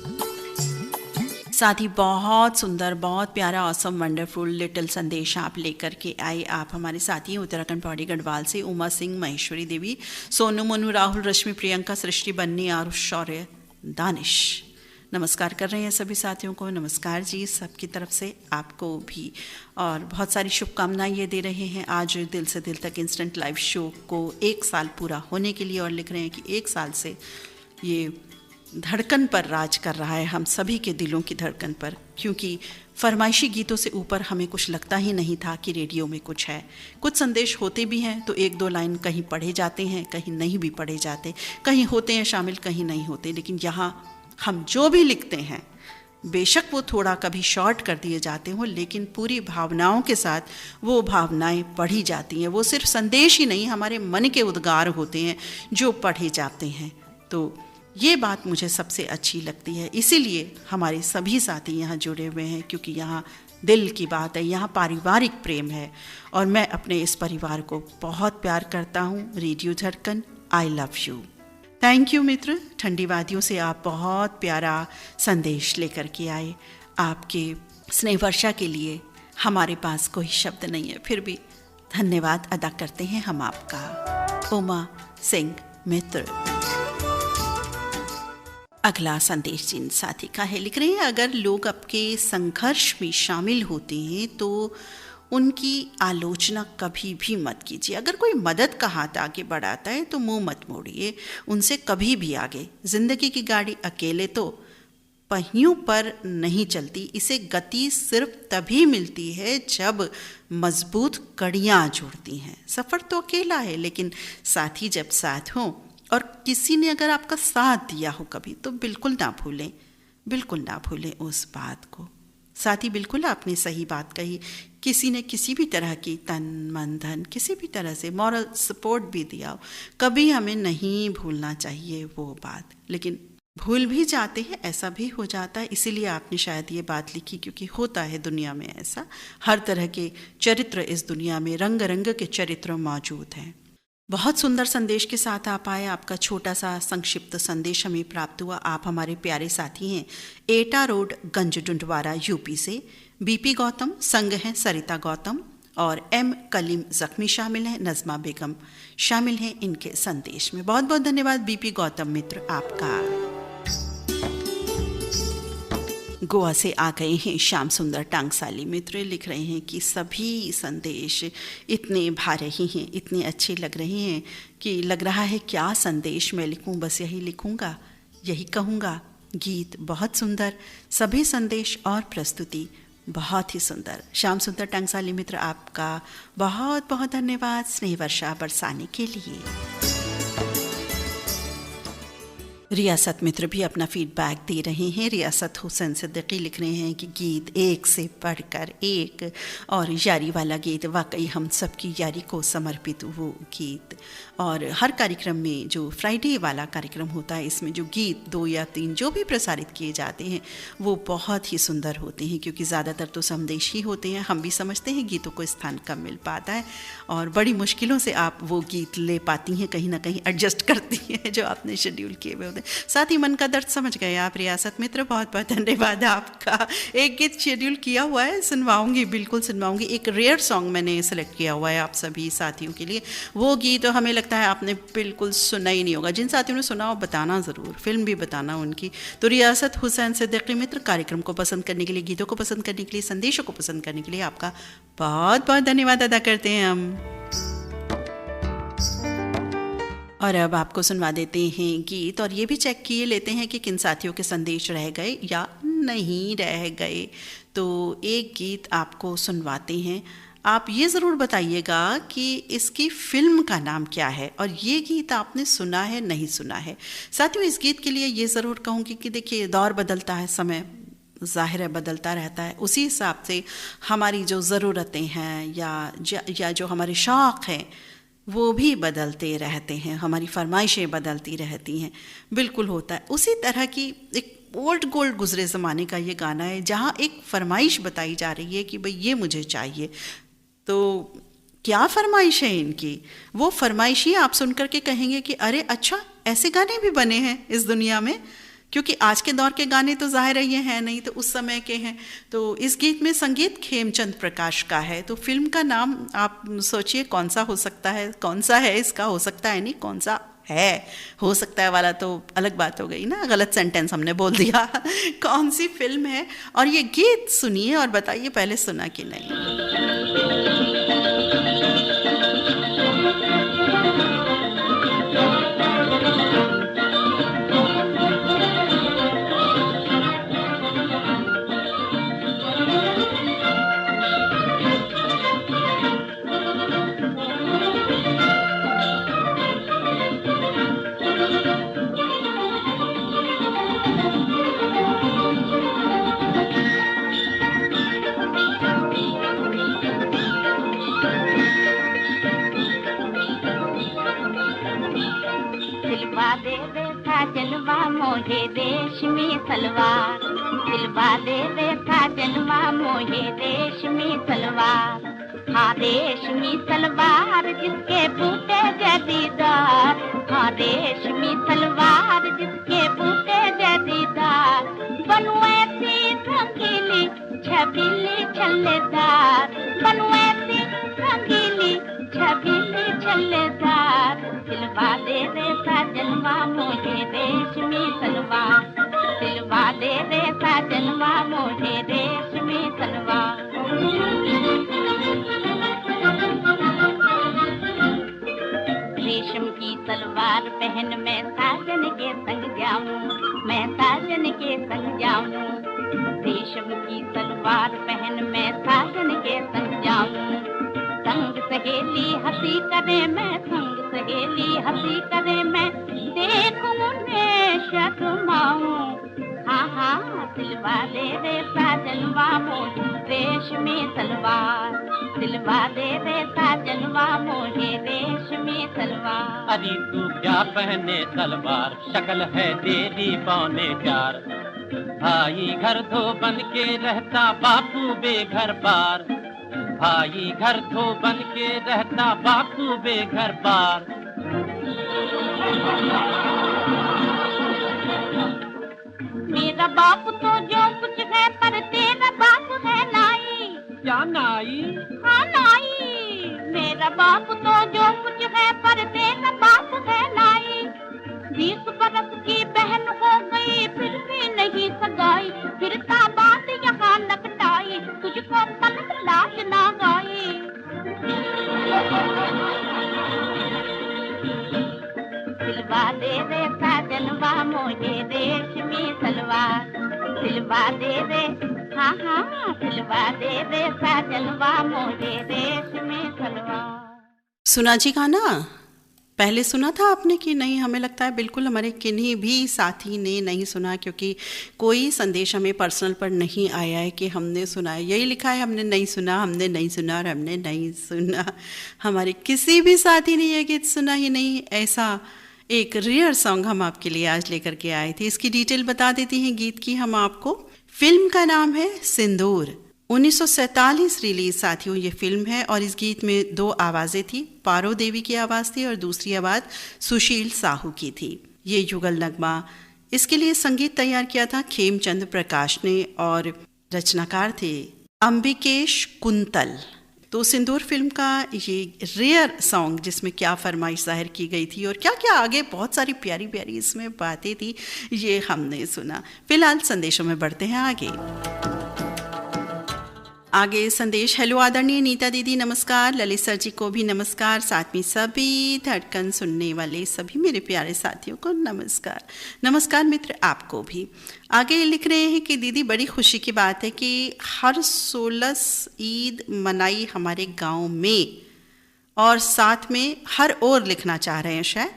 साथ ही बहुत सुंदर, बहुत प्यारा, ऑसम, वंडरफुल लिटिल संदेश आप लेकर के आए। आप हमारे साथी हैं उत्तराखंड पौड़ी गढ़वाल से उमा सिंह, महेश्वरी देवी, सोनू, मनु, राहुल, रश्मि, प्रियंका, सृष्टि, बन्नी, आरुष, शौर्य, दानिश। नमस्कार कर रहे हैं सभी साथियों को। नमस्कार जी, सबकी तरफ से आपको भी, और बहुत सारी शुभकामनाएं ये दे रहे हैं आज दिल से दिल तक इंस्टेंट लाइव शो को 1 साल पूरा होने के लिए। और लिख रहे हैं कि 1 साल से ये धड़कन पर राज कर रहा है, हम सभी के दिलों की धड़कन पर, क्योंकि फरमाइशी गीतों से ऊपर हमें कुछ लगता ही नहीं था कि रेडियो में कुछ है। कुछ संदेश होते भी हैं तो 1-2 लाइन कहीं पढ़े जाते हैं, कहीं नहीं भी पढ़े जाते, कहीं होते हैं शामिल, कहीं नहीं होते, लेकिन यहाँ हम जो भी लिखते हैं बेशक वो थोड़ा कभी शॉर्ट कर दिए जाते हों, लेकिन पूरी भावनाओं के साथ वो भावनाएं पढ़ी जाती हैं। वो सिर्फ संदेश ही नहीं, हमारे मन के उद्गार होते हैं जो पढ़े जाते हैं। तो ये बात मुझे सबसे अच्छी लगती है। इसीलिए हमारे सभी साथी यहाँ जुड़े हुए हैं, क्योंकि यहाँ दिल की बात है, यहाँ पारिवारिक प्रेम है और मैं अपने इस परिवार को बहुत प्यार करता हूँ। Radio Dhadkan, I love you. Thank you मित्र। ठंडी वादियों से आप बहुत प्यारा संदेश लेकर के आए। आपके स्नेह वर्षा के लिए हमारे पास कोई शब्द नहीं है, फिर भी धन्यवाद अदा करते हैं हम आपका। उमा सिंह मित्र। अगला संदेश जिन साथी का है, लिख रहे हैं, अगर लोग आपके संघर्ष में शामिल होते हैं तो उनकी आलोचना कभी भी मत कीजिए। अगर कोई मदद का हाथ आगे बढ़ाता है तो मुंह मत मोड़िए उनसे कभी भी आगे। जिंदगी की गाड़ी अकेले तो पहियों पर नहीं चलती, इसे गति सिर्फ तभी मिलती है जब मजबूत कड़ियाँ जुड़ती हैं। सफ़र तो अकेला है, लेकिन साथी जब साथ हों और किसी ने अगर आपका साथ दिया हो कभी, तो बिल्कुल ना भूलें, बिल्कुल ना भूलें उस बात को। साथी, बिल्कुल आपने सही बात कही। किसी ने किसी भी तरह की तन मन धन किसी भी तरह से मॉरल सपोर्ट भी दिया हो, कभी हमें नहीं भूलना चाहिए वो बात। लेकिन भूल भी जाते हैं, ऐसा भी हो जाता है। इसीलिए आपने शायद ये बात लिखी, क्योंकि होता है दुनिया में ऐसा। हर तरह के चरित्र इस दुनिया में, रंग रंग के चरित्र मौजूद हैं। बहुत सुंदर संदेश के साथ आप आए। आपका छोटा सा संक्षिप्त संदेश हमें प्राप्त हुआ। आप हमारे प्यारे साथी हैं एटा रोड, गंज डुंडवारा, यूपी से। बीपी गौतम संग हैं, सरिता गौतम और एम कलीम जख्मी शामिल हैं, नज़मा बेगम शामिल हैं इनके संदेश में। बहुत बहुत धन्यवाद बीपी गौतम मित्र आपका। गोवा से आ गए हैं श्याम सुंदर टांगसाली मित्र, लिख रहे हैं कि सभी संदेश इतने भा रहे हैं, इतने अच्छे लग रहे हैं कि लग रहा है क्या संदेश मैं लिखूं, बस यही लिखूंगा, यही कहूँगा। गीत बहुत सुंदर, सभी संदेश और प्रस्तुति बहुत ही सुंदर। श्याम सुंदर टांगसाली मित्र आपका बहुत बहुत धन्यवाद स्नेह वर्षा बरसाने के लिए। रियासत मित्र भी अपना फीडबैक दे रहे हैं। रियासत हुसैन सिद्दीकी लिख रहे हैं कि गीत एक से बढ़कर एक, और यारी वाला गीत, वाकई हम सबकी यारी को समर्पित वो गीत। और हर कार्यक्रम में जो फ्राइडे वाला कार्यक्रम होता है, इसमें जो गीत 2 या 3 जो भी प्रसारित किए जाते हैं वो बहुत ही सुंदर होते हैं, क्योंकि ज़्यादातर तो संदेश ही होते हैं। हम भी समझते हैं गीतों को स्थान कम मिल पाता है और बड़ी मुश्किलों से आप वो गीत ले पाती हैं, कहीं ना कहीं एडजस्ट करती हैं जो आपने शेड्यूल किए हुए होते हैं। साथ ही मन का दर्द समझ गए आप रियासत मित्र, बहुत बहुत धन्यवाद आपका। एक गीत शेड्यूल किया हुआ है, सुनवाऊंगी, बिल्कुल सुनवाऊंगी। एक रेयर सॉन्ग मैंने सेलेक्ट किया हुआ है आप सभी साथियों के लिए। वो गीत तो हमें लगता है आपने बिल्कुल सुना ही नहीं होगा। जिन साथियों ने सुना हो बताना ज़रूर, फिल्म भी बताना उनकी। तो रियासत हुसैन सिद्दीकी मित्र, कार्यक्रम को पसंद करने के लिए, गीतों को पसंद करने के लिए, संदेशों को पसंद करने के लिए आपका बहुत बहुत धन्यवाद अदा करते हैं हम। और अब आपको सुनवा देते हैं गीत, और ये भी चेक किए लेते हैं कि किन साथियों के संदेश रह गए या नहीं रह गए। तो एक गीत आपको सुनवाते हैं, आप ये ज़रूर बताइएगा कि इसकी फिल्म का नाम क्या है और ये गीत आपने सुना है नहीं सुना है। साथियों, इस गीत के लिए ये ज़रूर कहूँगी कि देखिए, दौर बदलता है, समय ज़ाहिर है बदलता रहता है, उसी हिसाब से हमारी जो ज़रूरतें हैं या जो हमारे शौक़ हैं वो भी बदलते रहते हैं, हमारी फरमाइशें बदलती रहती हैं। बिल्कुल होता है। उसी तरह की एक ओल्ड गोल्ड गुजरे ज़माने का ये गाना है, जहाँ एक फरमाइश बताई जा रही है कि भाई ये मुझे चाहिए। तो क्या फरमाइश है इनकी, वो फरमाइश ही आप सुन करके कहेंगे कि अरे अच्छा, ऐसे गाने भी बने हैं इस दुनिया में। क्योंकि आज के दौर के गाने तो ज़ाहिर है ये हैं नहीं, तो उस समय के हैं। तो इस गीत में संगीत खेमचंद प्रकाश का है। तो फिल्म का नाम आप सोचिए कौन सा हो सकता है, कौन सा है इसका, हो सकता है नहीं, कौन सा है, हो सकता है वाला तो अलग बात हो गई ना, गलत सेंटेंस हमने बोल दिया। कौन सी फिल्म है और ये गीत सुनिए और बताइए पहले सुना कि नहीं। सिलवा दे रे साजनवा मोहे रेशमी सलवार, सिलवा दे रे साजनवा मोहे रेशमी सलवार। हाँ रेशमी सलवार जिसके बूटे जदीदार, हाँ रेशमी सलवार जिसके बूटे जदीदार। बनू ऐसी रंगीली छबीली छल्लेदार, बनू ऐसी रंगीली छबीली छल्लेदार। सिलवा दे रे साजनवा मोहे रेशमी सलवार, सिलवा दे रे साजनवा मोहे रेशमी सलवार। रेशम की सलवार पहन मैं साजन के संग जाऊं, मैं साजन के संग जाऊं। रेशम की सलवार पहन मैं साजन के संग जाऊं। संग सहेली हंसी करे मैं, संग सहेली हंसी करे मैं, देखूं उन्हें शर्माऊं। हाँ हाँ सिलवा दे रे साजनवा मोहे रेशमी सलवार, सिलवा दे रे साजनवा मोहे रेशमी सलवार। अरे तू क्या पहने सलवार, शक्ल है तेरी पौने चार। भाई घर धो बन के रहता बापू बेघर पार, भाई घर धो बन के रहता बापू बेघर पार। मेरा बाप तो जो कुछ है पर तेरा बाप है नाई। क्या नाई? हाँ नाई। मेरा बाप तो जो कुछ है पर तेरा बाप है नाई। 20 बरस की बहन हो गई फिर भी नहीं सगाई, फिरता बात यहाँ लपटाई, तुझको तलक लाज ना गाई। सिलवा दे रे साजनवा मोहे रेशमी सलवार, सिलवा दे रे हाँ हाँ सिलवा दे रे साजनवा मोहे रेशमी सलवार। सुना जी गाना पहले सुना था आपने कि नहीं? हमें लगता है बिल्कुल हमारे किन्हीं भी साथी ने नहीं सुना, क्योंकि कोई संदेश हमें पर्सनल पर नहीं आया है कि हमने सुना है। यही लिखा है हमने नहीं सुना, हमने नहीं सुना और हमने नहीं सुना। हमारे किसी भी साथी ने यह गीत सुना ही नहीं। ऐसा एक रेयर सॉन्ग हम आपके लिए आज लेकर के आए थे। इसकी डिटेल बता देती हैं गीत की हम आपको। फिल्म का नाम है सिंदूर, 1947 रिलीज साथियों ये फिल्म है। और इस गीत में 2 आवाज़ें थी, पारो देवी की आवाज़ थी और दूसरी आवाज़ सुशील साहू की थी। ये युगल नगमा, इसके लिए संगीत तैयार किया था खेमचंद प्रकाश ने और रचनाकार थे अंबिकेश कुंतल। तो सिंदूर फिल्म का ये रेयर सॉन्ग जिसमें क्या फरमाइश जाहिर की गई थी और क्या क्या आगे बहुत सारी प्यारी प्यारी इसमें बातें थी, ये हमने सुना। फिलहाल संदेशों में बढ़ते हैं आगे संदेश। हेलो आदरणीय नीता दीदी नमस्कार, ललित सर जी को भी नमस्कार, साथ में सभी धड़कन सुनने वाले सभी मेरे प्यारे साथियों को नमस्कार। नमस्कार मित्र आपको भी। आगे लिख रहे हैं कि दीदी बड़ी खुशी की बात है कि हर 16 ईद मनाई हमारे गांव में, और साथ में हर ओर लिखना चाह रहे हैं शायद,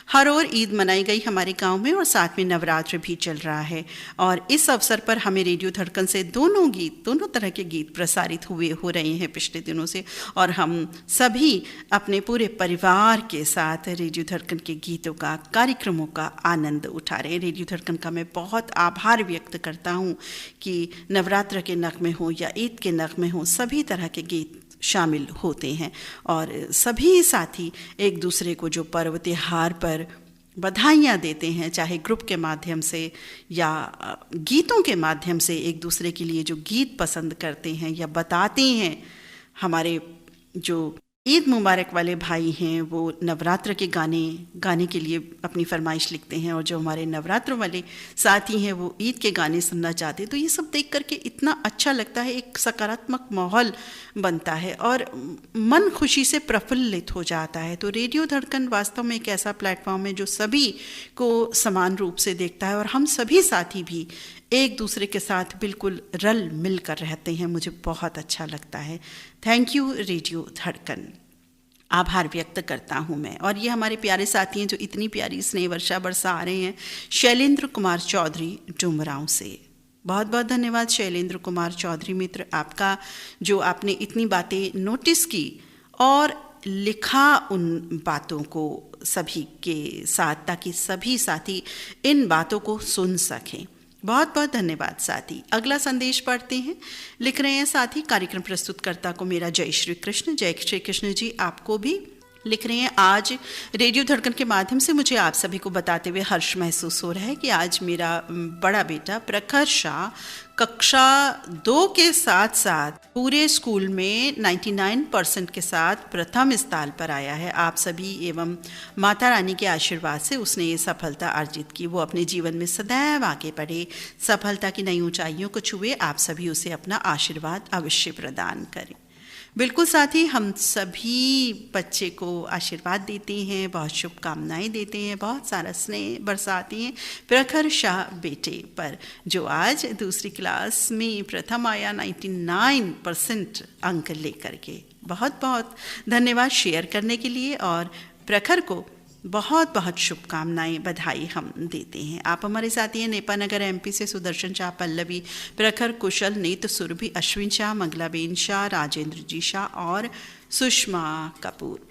हर ओर ईद मनाई गई हमारे गांव में और साथ में नवरात्र भी चल रहा है। और इस अवसर पर हमें रेडियो धड़कन से दोनों तरह के गीत प्रसारित हो रहे हैं पिछले दिनों से, और हम सभी अपने पूरे परिवार के साथ रेडियो धड़कन के गीतों का, कार्यक्रमों का आनंद उठा रहे हैं। रेडियो धड़कन का मैं बहुत आभार व्यक्त करता हूँ कि नवरात्र के नगमे हो या ईद के नगमे हो, सभी तरह के गीत शामिल होते हैं और सभी साथी एक दूसरे को जो पर्व त्योहार पर बधाइयाँ देते हैं, चाहे ग्रुप के माध्यम से या गीतों के माध्यम से एक दूसरे के लिए जो गीत पसंद करते हैं या बताते हैं। हमारे जो ईद मुबारक वाले भाई हैं वो नवरात्र के गाने के लिए अपनी फरमाइश लिखते हैं, और जो हमारे नवरात्र वाले साथी हैं वो ईद के गाने सुनना चाहते हैं। तो ये सब देख करके इतना अच्छा लगता है, एक सकारात्मक माहौल बनता है और मन खुशी से प्रफुल्लित हो जाता है। तो रेडियो धड़कन वास्तव में एक ऐसा प्लेटफॉर्म है जो सभी को समान रूप से देखता है और हम सभी साथी भी एक दूसरे के साथ बिल्कुल रल मिल कर रहते हैं। मुझे बहुत अच्छा लगता है। थैंक यू रेडियो धड़कन, आभार व्यक्त करता हूँ मैं। और ये हमारे प्यारे साथी हैं जो इतनी प्यारी स्नेह वर्षा बरसा आ रहे हैं, शैलेंद्र कुमार चौधरी डुमरांव से। बहुत बहुत धन्यवाद शैलेंद्र कुमार चौधरी मित्र आपका, जो आपने इतनी बातें नोटिस की और लिखा उन बातों को सभी के साथ, ताकि सभी साथी इन बातों को सुन सकें। बहुत बहुत धन्यवाद साथी। अगला संदेश पढ़ते हैं। लिख रहे हैं साथी, कार्यक्रम प्रस्तुतकर्ता को मेरा जय श्री कृष्ण। जय श्री कृष्ण जी आपको भी। लिख रहे हैं, आज रेडियो धड़कन के माध्यम से मुझे आप सभी को बताते हुए हर्ष महसूस हो रहा है कि आज मेरा बड़ा बेटा प्रखर शाह कक्षा 2 के साथ साथ पूरे स्कूल में 99% के साथ प्रथम स्थान पर आया है। आप सभी एवं माता रानी के आशीर्वाद से उसने ये सफलता अर्जित की। वो अपने जीवन में सदैव आगे बढ़े, सफलता की नई ऊंचाइयों को छुए। आप सभी उसे अपना आशीर्वाद अवश्य प्रदान करें। बिल्कुल साथी, हम सभी बच्चे को आशीर्वाद देते हैं, बहुत शुभकामनाएं देते हैं, बहुत सारा स्नेह बरसाते हैं प्रखर शाह बेटे पर, जो आज दूसरी क्लास में प्रथम आया 99% अंक लेकर के। बहुत बहुत धन्यवाद शेयर करने के लिए, और प्रखर को बहुत बहुत शुभकामनाएं, बधाई हम देते हैं। आप हमारे साथी हैं नेपानगर MP से सुदर्शन शाह, पल्लवी, प्रखर, कुशल, नीत, सुरभि, अश्विन शाह, मंगलाबेन शाह, राजेंद्र जी शाह और सुषमा कपूर।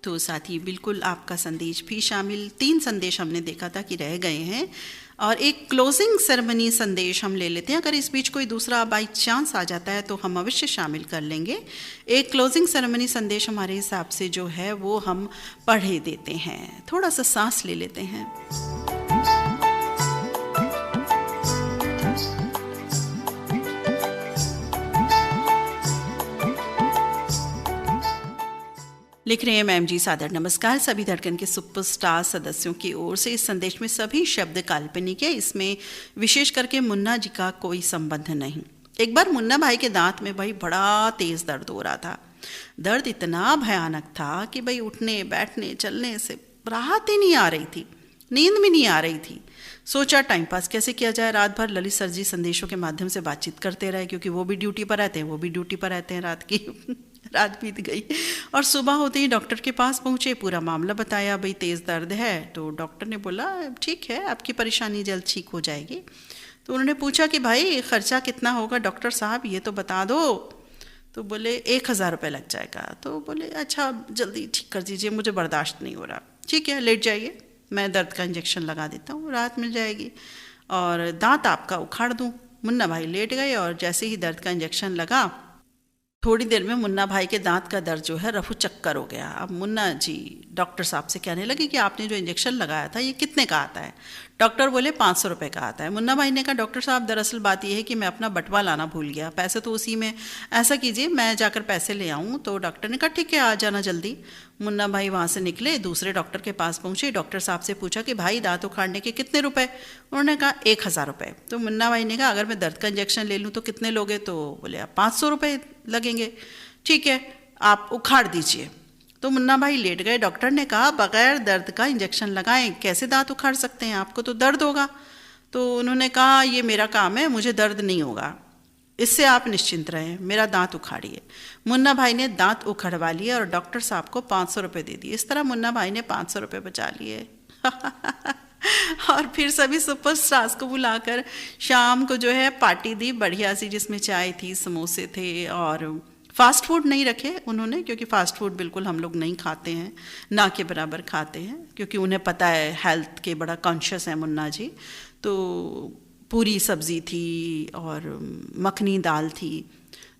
तो साथी बिल्कुल आपका संदेश भी शामिल। 3 संदेश हमने देखा था कि रह गए हैं, और एक क्लोजिंग सेरेमनी संदेश हम ले लेते हैं। अगर इस बीच कोई दूसरा बाई चांस आ जाता है तो हम अवश्य शामिल कर लेंगे। एक क्लोजिंग सेरेमनी संदेश हमारे हिसाब से जो है वो हम पढ़े देते हैं। थोड़ा सा सांस ले लेते हैं। लिख रहे हैं, मैम जी सादर नमस्कार। सभी धड़कन के सुपरस्टार सदस्यों की ओर से इस संदेश में सभी शब्द काल्पनिक है। इसमें विशेष करके मुन्ना जी का कोई संबंध नहीं। एक बार मुन्ना भाई के दांत में भाई बड़ा तेज दर्द हो रहा था। दर्द इतना भयानक था कि भाई उठने बैठने चलने से राहत ही नहीं आ रही थी, नींद भी नहीं आ रही थी। सोचा टाइम पास कैसे किया जाए। रात भर ललित सर जी संदेशों के माध्यम से बातचीत करते रहे, क्योंकि वो भी ड्यूटी पर रहते हैं, वो भी ड्यूटी पर रहते हैं। रात बीत गई और सुबह होते ही डॉक्टर के पास पहुंचे। पूरा मामला बताया, भाई तेज़ दर्द है। तो डॉक्टर ने बोला ठीक है, आपकी परेशानी जल्द ठीक हो जाएगी। तो उन्होंने पूछा कि भाई खर्चा कितना होगा डॉक्टर साहब, ये तो बता दो। तो बोले 1000 रुपये लग जाएगा। तो बोले अच्छा जल्दी ठीक कर दीजिए, मुझे बर्दाश्त नहीं हो रहा। ठीक है, लेट जाइए, मैं दर्द का इंजेक्शन लगा देता हूँ, राहत मिल जाएगी और दांत आपका उखाड़ दूँ। मुन्ना भाई लेट गए और जैसे ही दर्द का इंजेक्शन लगा, थोड़ी देर में मुन्ना भाई के दांत का दर्द जो है रफू चक्कर हो गया। अब मुन्ना जी डॉक्टर साहब से कहने लगे कि आपने जो इंजेक्शन लगाया था ये कितने का आता है। डॉक्टर बोले 500 रुपये का आता है। मुन्ना भाई ने कहा डॉक्टर साहब दरअसल बात यह है कि मैं अपना बटवा लाना भूल गया, पैसे तो उसी में, ऐसा कीजिए मैं जाकर पैसे ले आऊँ। तो डॉक्टर ने कहा ठीक है, आ जाना जल्दी। मुन्ना भाई वहाँ से निकले, दूसरे डॉक्टर के पास पहुँचे। डॉक्टर साहब से पूछा कि भाई दांत उखाड़ने के कितने रुपए? उन्होंने कहा 1000 रुपये। तो मुन्ना भाई ने कहा अगर मैं दर्द का इंजेक्शन ले लूँ तो कितने लोगे? तो बोले आप 500 रुपये लगेंगे। ठीक है, आप उखाड़ दीजिए। तो मुन्ना भाई लेट गए। डॉक्टर ने कहा बगैर दर्द का इंजेक्शन लगाएं कैसे दांत उखाड़ सकते हैं, आपको तो दर्द होगा। तो उन्होंने कहा ये मेरा काम है, मुझे दर्द नहीं होगा, इससे आप निश्चिंत रहें, मेरा दांत उखाड़िए। मुन्ना भाई ने दांत उखड़वा लिए और डॉक्टर साहब को 500 रुपये दे दिए। इस तरह मुन्ना भाई ने 500 रुपये बचा लिए। और फिर सभी सुपरस्टार्स को बुलाकर शाम को जो है पार्टी दी बढ़िया सी, जिसमें चाय थी, समोसे थे और फास्ट फूड नहीं रखे उन्होंने, क्योंकि फास्ट फूड बिल्कुल हम लोग नहीं खाते हैं, ना के बराबर खाते हैं, क्योंकि उन्हें पता है हेल्थ के बड़ा कॉन्शियस है मुन्ना जी। तो पूरी सब्जी थी और मखनी दाल थी,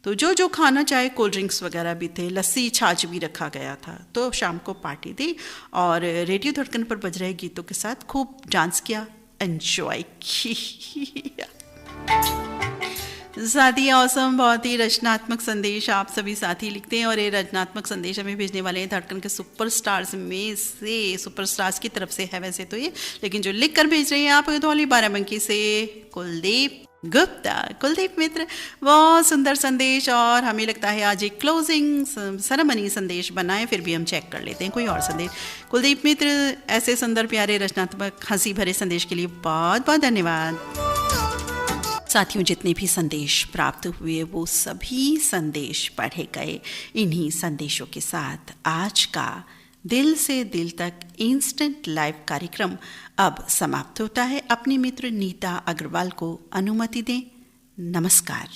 तो जो जो खाना चाहे, कोल्ड ड्रिंक्स वगैरह भी थे, लस्सी छाछ भी रखा गया था। तो शाम को पार्टी दी और रेडियो धड़कन पर बज रहे गीतों के साथ खूब डांस किया, एंजॉय किया। साथी औसम, बहुत ही रचनात्मक संदेश आप सभी साथी लिखते हैं और ये रचनात्मक संदेश हमें भेजने वाले हैं धड़कन के सुपरस्टार्स में से, सुपरस्टार्स की तरफ से है वैसे तो ये, लेकिन जो लिख कर भेज रहे हैं आप धौली बाराबंकी से कुलदीप गुप्ता। कुलदीप मित्र, बहुत सुंदर संदेश और हमें लगता है आज एक क्लोजिंग सेरेमनी संदेश बनाए, फिर भी हम चेक कर लेते हैं कोई और संदेश। कुलदीप मित्र, ऐसे सुंदर प्यारे रचनात्मक हंसी भरे संदेश के लिए बहुत बहुत धन्यवाद। साथियों, जितने भी संदेश प्राप्त हुए वो सभी संदेश पढ़े गए। इन्हीं संदेशों के साथ आज का दिल से दिल तक इंस्टेंट लाइव कार्यक्रम अब समाप्त होता है। अपनी मित्र नीता अग्रवाल को अनुमति दें। नमस्कार।